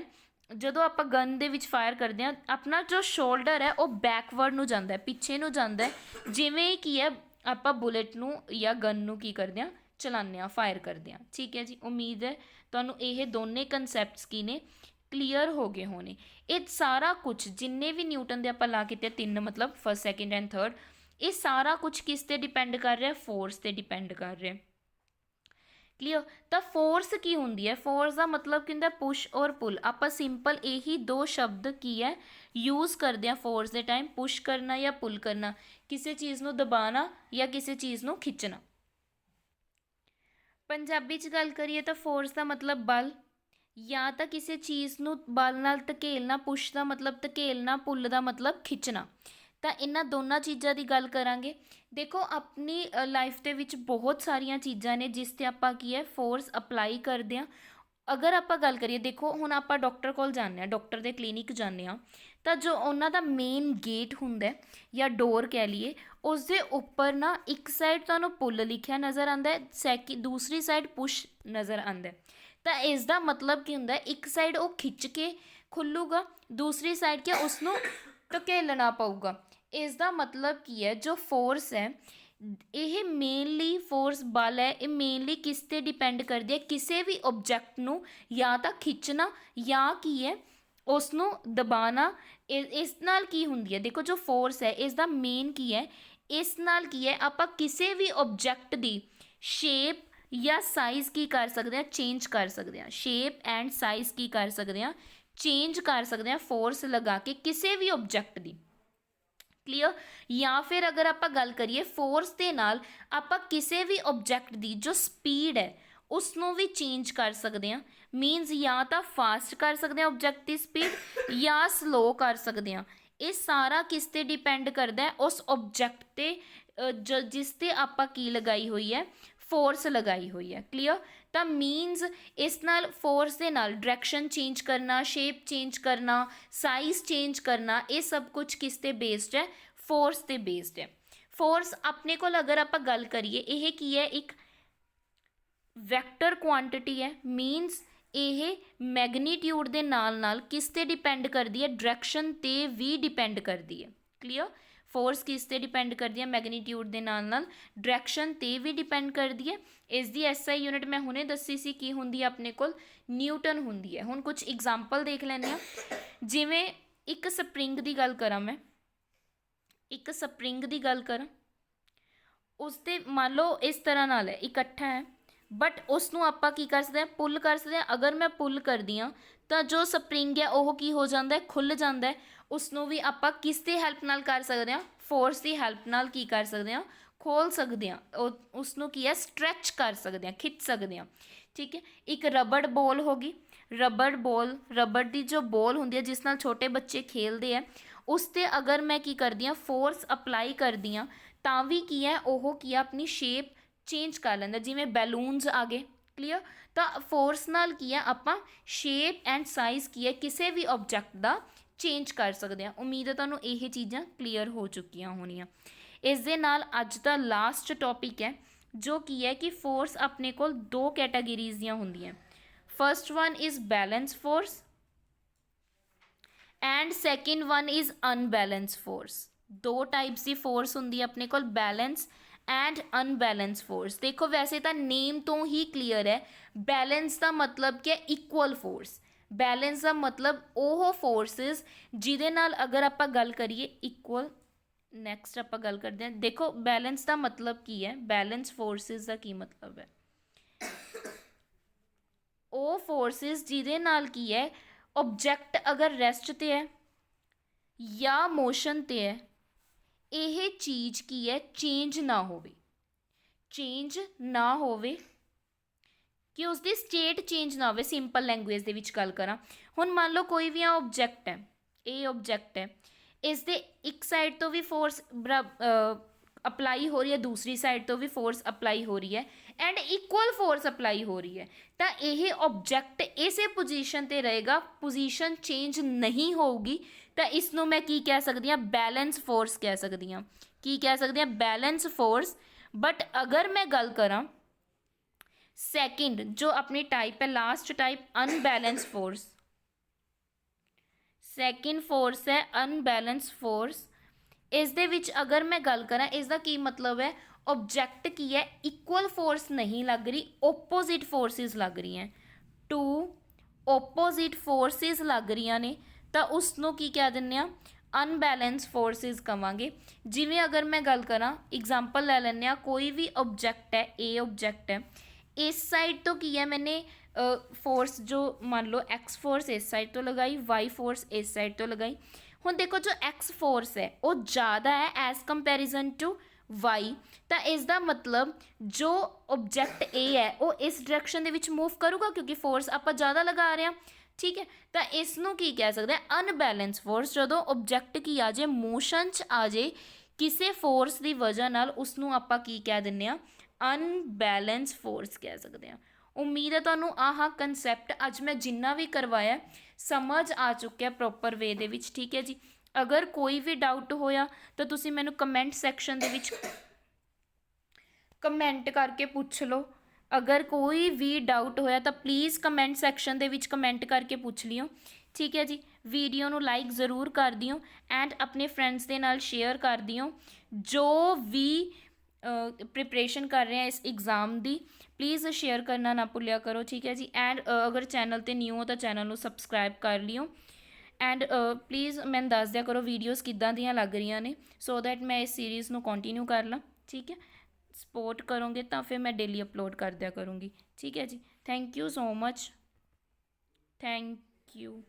ਜਦੋਂ ਆਪਾਂ ਗਨ ਦੇ ਵਿੱਚ ਫਾਇਰ ਕਰਦੇ ਹਾਂ, ਆਪਣਾ ਜੋ ਸ਼ੋਲਡਰ ਹੈ ਉਹ ਬੈਕਵਰਡ ਨੂੰ ਜਾਂਦਾ, ਪਿੱਛੇ ਨੂੰ ਜਾਂਦਾ। ਜਿਵੇਂ ਕੀ ਹੈ, ਆਪਾਂ ਬੁਲੇਟ ਨੂੰ ਜਾਂ ਗਨ ਨੂੰ ਕੀ ਕਰਦੇ ਹਾਂ, ਚਲਾਉਂਦੇ ਹਾਂ, ਫਾਇਰ ਕਰਦੇ ਹਾਂ। ਠੀਕ ਹੈ ਜੀ। ਉਮੀਦ ਹੈ ਤੁਹਾਨੂੰ ਇਹ ਦੋਨੇ ਕਨਸੈਪਟਸ ਕੀ ਨੇ, ਕਲੀਅਰ ਹੋ ਗਏ ਹੋਣੇ। ਇਹ ਸਾਰਾ ਕੁਝ ਜਿੰਨੇ ਵੀ ਨਿਊਟਨ ਦੇ ਆਪਾਂ ਲਾ ਕੀਤੇ, ਤਿੰਨ ਮਤਲਬ ਫਸਟ, ਸੈਕਿੰਡ ਐਂਡ ਥਰਡ, ਇਹ ਸਾਰਾ ਕੁਝ ਕਿਸ 'ਤੇ ਡਿਪੈਂਡ ਕਰ ਰਿਹਾ, ਫੋਰਸ 'ਤੇ ਡਿਪੈਂਡ ਕਰ ਰਿਹਾ। ਕਲੀਅਰ। ਤਾਂ ਫੋਰਸ ਕੀ ਹੁੰਦੀ ਹੈ, ਫੋਰਸ ਦਾ ਮਤਲਬ ਕੀ ਹੁੰਦਾ, ਪੁਸ਼ ਔਰ ਪੁੱਲ। ਆਪਾਂ ਸਿੰਪਲ ਇਹੀ ਦੋ ਸ਼ਬਦ ਕੀ ਹੈ ਯੂਜ਼ ਕਰਦੇ ਹਾਂ ਫੋਰਸ ਦੇ ਟਾਈਮ, ਪੁਸ਼ ਕਰਨਾ ਜਾਂ ਪੁੱਲ ਕਰਨਾ, ਕਿਸੇ ਚੀਜ਼ ਨੂੰ ਦਬਾਉਣਾ ਜਾਂ ਕਿਸੇ ਚੀਜ਼ ਨੂੰ ਖਿੱਚਣਾ। ਪੰਜਾਬੀ 'ਚ ਗੱਲ ਕਰੀਏ ਤਾਂ ਫੋਰਸ ਦਾ ਮਤਲਬ ਬਲ, ਜਾਂ ਤਾਂ ਕਿਸੇ ਚੀਜ਼ ਨੂੰ ਬਲ ਨਾਲ ਧਕੇਲਣਾ, ਪੁਸ਼ ਦਾ ਮਤਲਬ ਧਕੇਲਣਾ, ਪੁੱਲ ਦਾ ਮਤਲਬ ਖਿੱਚਣਾ। ਤਾਂ ਇਹਨਾਂ ਦੋਨਾਂ ਚੀਜ਼ਾਂ ਦੀ ਗੱਲ ਕਰਾਂਗੇ। ਦੇਖੋ ਆਪਣੀ ਲਾਈਫ ਦੇ ਵਿੱਚ ਬਹੁਤ ਸਾਰੀਆਂ ਚੀਜ਼ਾਂ ਨੇ ਜਿਸ 'ਤੇ ਆਪਾਂ ਕੀ ਹੈ, ਫੋਰਸ ਅਪਲਾਈ ਕਰਦੇ ਹਾਂ। ਅਗਰ ਆਪਾਂ ਗੱਲ ਕਰੀਏ, ਦੇਖੋ ਹੁਣ ਆਪਾਂ ਡਾਕਟਰ ਕੋਲ ਜਾਂਦੇ ਹਾਂ, ਡਾਕਟਰ ਦੇ ਕਲੀਨਿਕ ਜਾਂਦੇ ਹਾਂ, ਤਾਂ ਜੋ ਉਹਨਾਂ ਦਾ ਮੇਨ ਗੇਟ ਹੁੰਦਾ ਜਾਂ ਡੋਰ ਕਹਿ ਲਈਏ, ਉਸ ਦੇ ਉੱਪਰ ਨਾ ਇੱਕ ਸਾਈਡ ਤੁਹਾਨੂੰ ਪੁੱਲ ਲਿਖਿਆ ਨਜ਼ਰ ਆਉਂਦਾ, ਦੂਸਰੀ ਸਾਈਡ ਪੁਸ਼ ਨਜ਼ਰ ਆਉਂਦਾ। ਤਾਂ ਇਸ ਦਾ ਮਤਲਬ ਕੀ ਹੁੰਦਾ, ਇੱਕ ਸਾਈਡ ਉਹ ਖਿੱਚ ਕੇ ਖੁੱਲੂਗਾ, ਦੂਸਰੀ ਸਾਈਡ ਕਿ ਉਸ ਨੂੰ ਧਕੇਲਣਾ ਪਊਗਾ। ਇਸ ਦਾ ਮਤਲਬ ਕੀ ਹੈ, ਜੋ ਫੋਰਸ ਹੈ ਇਹ ਮੇਨਲੀ ਫੋਰਸ ਬਲ ਹੈ, ਇਹ ਮੇਨਲੀ ਕਿਸ 'ਤੇ ਡਿਪੈਂਡ ਕਰਦੀ ਹੈ, ਕਿਸੇ ਵੀ ਓਬਜੈਕਟ ਨੂੰ ਜਾਂ ਤਾਂ ਖਿੱਚਣਾ ਜਾਂ ਕੀ ਹੈ, ਉਸ ਨੂੰ ਦਬਾਉਣਾ। ਇਸ ਨਾਲ ਕੀ ਹੁੰਦੀ ਹੈ, ਦੇਖੋ ਜੋ ਫੋਰਸ ਹੈ ਇਸ ਦਾ ਮੇਨ ਕੀ ਹੈ, ਇਸ ਨਾਲ ਕੀ ਹੈ, ਆਪਾਂ ਕਿਸੇ ਵੀ ਓਬਜੈਕਟ ਦੀ ਸ਼ੇਪ ਜਾਂ ਸਾਈਜ਼ ਕੀ ਕਰ ਸਕਦੇ ਹਾਂ, ਚੇਂਜ ਕਰ ਸਕਦੇ ਹਾਂ। ਸ਼ੇਪ ਐਂਡ ਸਾਈਜ਼ ਕੀ ਕਰ ਸਕਦੇ ਹਾਂ, ਚੇਂਜ ਕਰ ਸਕਦੇ ਹਾਂ ਫੋਰਸ ਲਗਾ ਕੇ ਕਿਸੇ ਵੀ ਆਬਜੈਕਟ ਦੀ। ਕਲੀਅਰ। ਜਾਂ ਫਿਰ ਅਗਰ ਆਪਾਂ ਗੱਲ ਕਰੀਏ ਫੋਰਸ ਦੇ ਨਾਲ ਆਪਾਂ ਕਿਸੇ ਵੀ ਆਬਜੈਕਟ ਦੀ ਜੋ ਸਪੀਡ ਹੈ ਉਸ ਨੂੰ ਵੀ ਚੇਂਜ ਕਰ ਸਕਦੇ ਹਾਂ। ਮੀਨਸ ਜਾਂ ਤਾਂ ਫਾਸਟ ਕਰ ਸਕਦੇ ਹਾਂ ਆਬਜੈਕਟ ਦੀ ਸਪੀਡ ਜਾਂ ਸਲੋ ਕਰ ਸਕਦੇ ਹਾਂ। ਇਹ ਸਾਰਾ ਕਿਸ 'ਤੇ ਡਿਪੈਂਡ ਕਰਦਾ ਹੈ, ਉਸ ਆਬਜੈਕਟ 'ਤੇ ਜਿਸ 'ਤੇ ਆਪਾਂ ਕੀ ਲਗਾਈ ਹੋਈ ਹੈ, ਫੋਰਸ ਲਗਾਈ ਹੋਈ ਹੈ। ਕਲੀਅਰ। ਤਾਂ ਮੀਨਸ ਇਸ ਨਾਲ ਫੋਰਸ ਦੇ ਨਾਲ ਡਾਇਰੈਕਸ਼ਨ ਚੇਂਜ ਕਰਨਾ, ਸ਼ੇਪ ਚੇਂਜ ਕਰਨਾ, ਸਾਈਜ਼ ਚੇਂਜ ਕਰਨਾ, ਇਹ ਸਭ ਕੁਝ ਕਿਸ 'ਤੇ ਬੇਸਡ ਹੈ, ਫੋਰਸ 'ਤੇ ਬੇਸਡ ਹੈ। ਫੋਰਸ ਆਪਣੇ ਕੋਲ ਅਗਰ ਆਪਾਂ ਗੱਲ ਕਰੀਏ ਇਹ ਕੀ ਹੈ, ਇੱਕ ਵੈਕਟਰ ਕੁਆਂਟਿਟੀ ਹੈ। ਮੀਨਸ ਇਹ ਮੈਗਨੀਟਿਊਡ ਦੇ ਨਾਲ ਨਾਲ ਕਿਸ 'ਤੇ ਡਿਪੈਂਡ ਕਰਦੀ ਹੈ, ਡਾਇਰੈਕਸ਼ਨ 'ਤੇ ਵੀ ਡਿਪੈਂਡ ਕਰਦੀ ਹੈ। ਕਲੀਅਰ। ਫੋਰਸ ਕਿਸ 'ਤੇ ਡਿਪੈਂਡ ਕਰਦੀ ਹੈ, ਮੈਗਨੀਟਿਊਡ ਦੇ ਨਾਲ ਨਾਲ ਡਾਇਰੈਕਸ਼ਨ 'ਤੇ ਵੀ ਡਿਪੈਂਡ ਕਰਦੀ ਹੈ। ਇਸ ਦੀ SI ਯੂਨਿਟ ਮੈਂ ਹੁਣੇ ਦੱਸੀ ਸੀ ਕੀ ਹੁੰਦੀ ਹੈ, ਆਪਣੇ ਕੋਲ ਨਿਊਟਨ ਹੁੰਦੀ ਹੈ। ਹੁਣ ਕੁਝ ਐਗਜ਼ਾਮਪਲ ਦੇਖ ਲੈਂਦੇ ਹਾਂ। ਜਿਵੇਂ ਇੱਕ ਸਪਰਿੰਗ ਦੀ ਗੱਲ ਕਰਾਂ, ਮੈਂ ਇੱਕ ਸਪਰਿੰਗ ਦੀ ਗੱਲ ਕਰਾਂ, ਉਸ 'ਤੇ ਮੰਨ ਲਓ ਇਸ ਤਰ੍ਹਾਂ ਨਾਲ ਹੈ, ਇਕੱਠਾ ਹੈ, ਬਟ ਉਸ ਨੂੰ ਆਪਾਂ ਕੀ ਕਰ ਸਕਦੇ ਹਾਂ, ਪੁੱਲ ਕਰ ਸਕਦੇ ਹਾਂ। ਅਗਰ ਮੈਂ ਪੁੱਲ ਕਰਦੀ ਹਾਂ ਤਾਂ ਜੋ ਸਪਰਿੰਗ ਹੈ ਉਹ ਕੀ ਹੋ ਜਾਂਦਾ ਹੈ, ਖੁੱਲ੍ਹ ਜਾਂਦਾ ਹੈ। ਉਸ ਨੂੰ ਵੀ ਆਪਾਂ ਕਿਸ ਦੀ ਹੈਲਪ ਨਾਲ ਕਰ ਸਕਦੇ ਹਾਂ, ਫੋਰਸ ਦੀ ਹੈਲਪ ਨਾਲ ਕੀ ਕਰ ਸਕਦੇ ਹਾਂ, ਖੋਲ੍ਹ ਸਕਦੇ ਹਾਂ। ਉਸ ਨੂੰ ਕੀ ਹੈ, ਸਟਰੈਚ ਕਰ ਸਕਦੇ ਹਾਂ, ਖਿੱਚ ਸਕਦੇ ਹਾਂ। ਠੀਕ ਹੈ। ਇੱਕ ਰਬੜ ਬੋਲ ਹੋ ਗਈ। ਰਬੜ ਬੋਲ, ਰਬੜ ਦੀ ਜੋ ਬੋਲ ਹੁੰਦੀ ਹੈ ਜਿਸ ਨਾਲ ਛੋਟੇ ਬੱਚੇ ਖੇਲਦੇ ਹੈ, ਉਸ 'ਤੇ ਅਗਰ ਮੈਂ ਕੀ ਕਰਦੀ ਹਾਂ, ਫੋਰਸ ਅਪਲਾਈ ਕਰਦੀ ਹਾਂ ਤਾਂ ਵੀ ਕੀ ਹੈ, ਉਹ ਕੀ ਹੈ, ਆਪਣੀ ਸ਼ੇਪ ਚੇਂਜ ਕਰ ਲੈਂਦਾ। ਜਿਵੇਂ ਬੈਲੂਨਸ ਆ ਗਏ। ਕਲੀਅਰ। ਤਾਂ ਫੋਰਸ ਨਾਲ ਕੀ ਹੈ, ਆਪਾਂ ਸ਼ੇਪ ਐਂਡ ਸਾਈਜ਼ ਕੀ ਹੈ, ਕਿਸੇ ਵੀ ਆਬਜੈਕਟ ਦਾ ਚੇਂਜ ਕਰ ਸਕਦੇ ਹਾਂ। ਉਮੀਦ ਹੈ ਤੁਹਾਨੂੰ ਇਹ ਚੀਜ਼ਾਂ ਕਲੀਅਰ ਹੋ ਚੁੱਕੀਆਂ ਹੋਣੀਆਂ। ਇਸ ਦੇ ਨਾਲ ਅੱਜ ਦਾ ਲਾਸਟ ਟੌਪਿਕ ਹੈ ਜੋ ਕੀ ਹੈ ਕਿ ਫੋਰਸ ਆਪਣੇ ਕੋਲ ਦੋ ਕੈਟਾਗਰੀਜ਼ ਦੀਆਂ ਹੁੰਦੀਆਂ। First one is balance force and second one is unbalance force. ਦੋ ਟਾਈਪਸ ਦੀ ਫੋਰਸ ਹੁੰਦੀ ਹੈ ਆਪਣੇ ਕੋਲ, ਬੈਲੈਂਸ ਐਂਡ ਅਨਬੈਲੈਂਸ ਫੋਰਸ। ਦੇਖੋ ਵੈਸੇ ਤਾਂ ਨੇਮ ਤੋਂ ਹੀ ਕਲੀਅਰ ਹੈ, ਬੈਲੈਂਸ ਦਾ ਮਤਲਬ ਕੀ ਹੈ, ਇਕੁਅਲ ਫੋਰਸ। ਬੈਲੈਂਸ ਦਾ ਮਤਲਬ ਉਹ ਫੋਰਸਿਸ ਜਿਹਦੇ ਨਾਲ ਅਗਰ ਆਪਾਂ ਗੱਲ ਕਰੀਏ ਇਕੁਅਲ। ਨੈਕਸਟ ਆਪਾਂ ਗੱਲ ਕਰਦੇ ਹਾਂ। ਦੇਖੋ ਬੈਲੈਂਸ ਦਾ ਮਤਲਬ ਕੀ ਹੈ, ਬੈਲੈਂਸ ਫੋਰਸਿਸ ਦਾ ਕੀ ਮਤਲਬ ਹੈ, ਉਹ ਫੋਰਸਿਸ ਜਿਹਦੇ ਨਾਲ ਕੀ ਹੈ, ਆਬਜੈਕਟ ਅਗਰ ਰੈਸਟ 'ਤੇ ਹੈ ਜਾਂ ਮੋਸ਼ਨ 'ਤੇ ਹੈ, ਇਹ ਚੀਜ਼ ਕੀ ਹੈ, ਚੇਂਜ ਨਾ ਹੋਵੇ। ਚੇਂਜ ਨਾ ਹੋਵੇ ਕਿ ਉਸਦੀ ਸਟੇਟ ਚੇਂਜ ਨਾ ਹੋਵੇ। ਸਿੰਪਲ ਲੈਂਗੁਏਜ ਦੇ ਵਿੱਚ ਗੱਲ ਕਰਾਂ, ਹੁਣ ਮੰਨ ਲਓ ਕੋਈ ਵੀ ਆਬਜੈਕਟ ਹੈ, ਇਹ ਆਬਜੈਕਟ ਹੈ, ਇਸ ਦੇ ਇੱਕ ਸਾਈਡ ਤੋਂ ਵੀ ਫੋਰਸ ਅਪਲਾਈ ਹੋ ਰਹੀ ਹੈ, ਦੂਸਰੀ ਸਾਈਡ ਤੋਂ ਵੀ ਫੋਰਸ ਅਪਲਾਈ ਹੋ ਰਹੀ ਹੈ ਐਂਡ ਇਕੁਅਲ ਫੋਰਸ ਅਪਲਾਈ ਹੋ ਰਹੀ ਹੈ, ਤਾਂ ਇਹ ਆਬਜੈਕਟ ਇਸੇ ਪੋਜੀਸ਼ਨ 'ਤੇ ਰਹੇਗਾ, ਪੋਜੀਸ਼ਨ ਚੇਂਜ ਨਹੀਂ ਹੋਊਗੀ। ਤਾਂ ਇਸ ਨੂੰ ਮੈਂ ਕੀ ਕਹਿ ਸਕਦੀ ਹਾਂ, ਬੈਲੈਂਸ ਫੋਰਸ ਕਹਿ ਸਕਦੀ ਹਾਂ। ਕੀ ਕਹਿ ਸਕਦੇ ਹਾਂ, ਬੈਲੈਂਸ ਫੋਰਸ। ਬਟ ਅਗਰ ਮੈਂ ਗੱਲ ਕਰਾਂ ਸੈਕਿੰਡ ਜੋ ਆਪਣੀ ਟਾਈਪ ਹੈ, last type unbalance force. Second force ਹੈ ਅਨਬੈਲੈਂਸ ਫੋਰਸ। ਇਸ ਦੇ ਵਿੱਚ ਅਗਰ ਮੈਂ ਗੱਲ ਕਰਾਂ, ਇਸ ਦਾ ਕੀ ਮਤਲਬ ਹੈ, ਆਬਜੈਕਟ ਕੀ ਹੈ, ਇਕੁਅਲ ਫੋਰਸ ਨਹੀਂ ਲੱਗ ਰਹੀ, ਓਪੋਜ਼ਿਟ ਫੋਰਸਿਸ ਲੱਗ ਰਹੀਆਂ। ਟੂ ਓਪੋਜ਼ਿਟ ਫੋਰਸਿਸ ਲੱਗ ਰਹੀਆਂ ਨੇ, ਤਾਂ ਉਸ ਨੂੰ ਕੀ ਕਹਿ ਦਿੰਦੇ ਆ, ਅਨਬੈਲੈਂਸ ਫੋਰਸਿਸ ਕਵਾਂਗੇ। ਜਿਵੇਂ ਅਗਰ ਮੈਂ ਗੱਲ ਕਰਾਂ, ਇਗਜ਼ਾਮਪਲ ਲੈ ਲੈਂਦੇ ਹਾਂ, ਕੋਈ ਵੀ ਆਬਜੈਕਟ ਹੈ, ਇਹ ਆਬਜੈਕਟ ਹੈ, ਇਸ ਸਾਈਡ ਤੋਂ ਕੀ ਹੈ, ਮੈंने ਫੋਰਸ ਜੋ ਮੰਨ ਲਓ ਐਕਸ ਫੋਰਸ ਇਸ ਸਾਈਡ ਤੋਂ ਲਗਾਈ, ਵਾਈ ਫੋਰਸ ਇਸ ਸਾਈਡ ਤੋਂ ਲਗਾਈ। ਹੁਣ ਦੇਖੋ ਜੋ ਐਕਸ ਫੋਰਸ ਹੈ ਉਹ ਜ਼ਿਆਦਾ ਹੈ ਐਜ਼ ਕੰਪੈਰੀਜ਼ਨ ਟੂ ਵਾਈ, ਤਾਂ ਇਸ ਦਾ ਮਤਲਬ ਜੋ ਆਬਜੈਕਟ ਏ ਹੈ ਉਹ ਇਸ ਡਾਇਰੈਕਸ਼ਨ ਦੇ ਵਿੱਚ ਮੂਵ ਕਰੂਗਾ ਕਿਉਂਕਿ ਫੋਰਸ ਆਪਾਂ ਜ਼ਿਆਦਾ ਲਗਾ ਰਹੇ ਹਾਂ। ਠੀਕ ਹੈ। ਤਾਂ ਇਸ ਨੂੰ ਕੀ ਕਹਿ ਸਕਦੇ ਹਾਂ, ਅਨਬੈਲੈਂਸ ਫੋਰਸ। ਜਦੋਂ ਆਬਜੈਕਟ ਕੀ ਆ ਜਾਏ, ਮੋਸ਼ਨ 'ਚ ਆ ਜਾਏ ਕਿਸੇ ਫੋਰਸ ਦੀ ਵਜ੍ਹਾ ਨਾਲ, ਉਸ ਨੂੰ ਆਪਾਂ ਕੀ ਕਹਿ ਦਿੰਦੇ ਹਾਂ, ਅਨਬੈਲੈਂਸ ਫੋਰਸ ਕਹਿ ਸਕਦੇ ਹਾਂ। ਉਮੀਦ ਹੈ ਤੁਹਾਨੂੰ ਆਹ ਕੰਸੈਪਟ ਅੱਜ ਮੈਂ ਜਿੰਨਾ ਵੀ ਕਰਵਾਇਆ ਸਮਝ ਆ ਚੁੱਕਿਆ ਪ੍ਰੋਪਰ ਵੇ ਦੇ ਵਿੱਚ। ਠੀਕ ਹੈ ਜੀ। ਅਗਰ ਕੋਈ ਵੀ ਡਾਊਟ ਹੋਇਆ ਤਾਂ ਤੁਸੀਂ ਮੈਨੂੰ ਕਮੈਂਟ ਸੈਕਸ਼ਨ ਦੇ ਵਿੱਚ ਕਮੈਂਟ ਕਰਕੇ ਪੁੱਛ ਲਓ। ਅਗਰ ਕੋਈ ਵੀ ਡਾਊਟ ਹੋਇਆ ਤਾਂ ਪਲੀਜ਼ ਕਮੈਂਟ ਸੈਕਸ਼ਨ ਦੇ ਵਿੱਚ ਕਮੈਂਟ ਕਰਕੇ ਪੁੱਛ ਲਿਓ। ਠੀਕ ਹੈ ਜੀ। ਵੀਡੀਓ ਨੂੰ ਲਾਈਕ ਜ਼ਰੂਰ ਕਰ ਦਿਓ ਐਂਡ ਆਪਣੇ ਫਰੈਂਡਸ ਦੇ ਨਾਲ ਸ਼ੇਅਰ ਕਰ ਦਿਓ ਜੋ ਵੀ प्रिपरेशन कर रहे हैं इस एग्ज़ाम दी। प्लीज़ शेयर करना ना भुलिया करो। ठीक है जी। एंड अगर चैनल ते न्यू हो तो चैनल को सबसक्राइब कर लियो एंड प्लीज़ मैंने दस दिया करो वीडियोज़ किद्दां दियां लग रही ने, सो दैट मैं इस सीरीज़ को कंटिन्यू कर ला। ठीक है। ਸਪੋਰਟ ਕਰੋਗੇ ਤਾਂ ਫਿਰ ਮੈਂ ਡੇਲੀ ਅਪਲੋਡ ਕਰ ਦਿਆ ਕਰੂੰਗੀ। ਠੀਕ ਹੈ ਜੀ, thank you so much, thank you.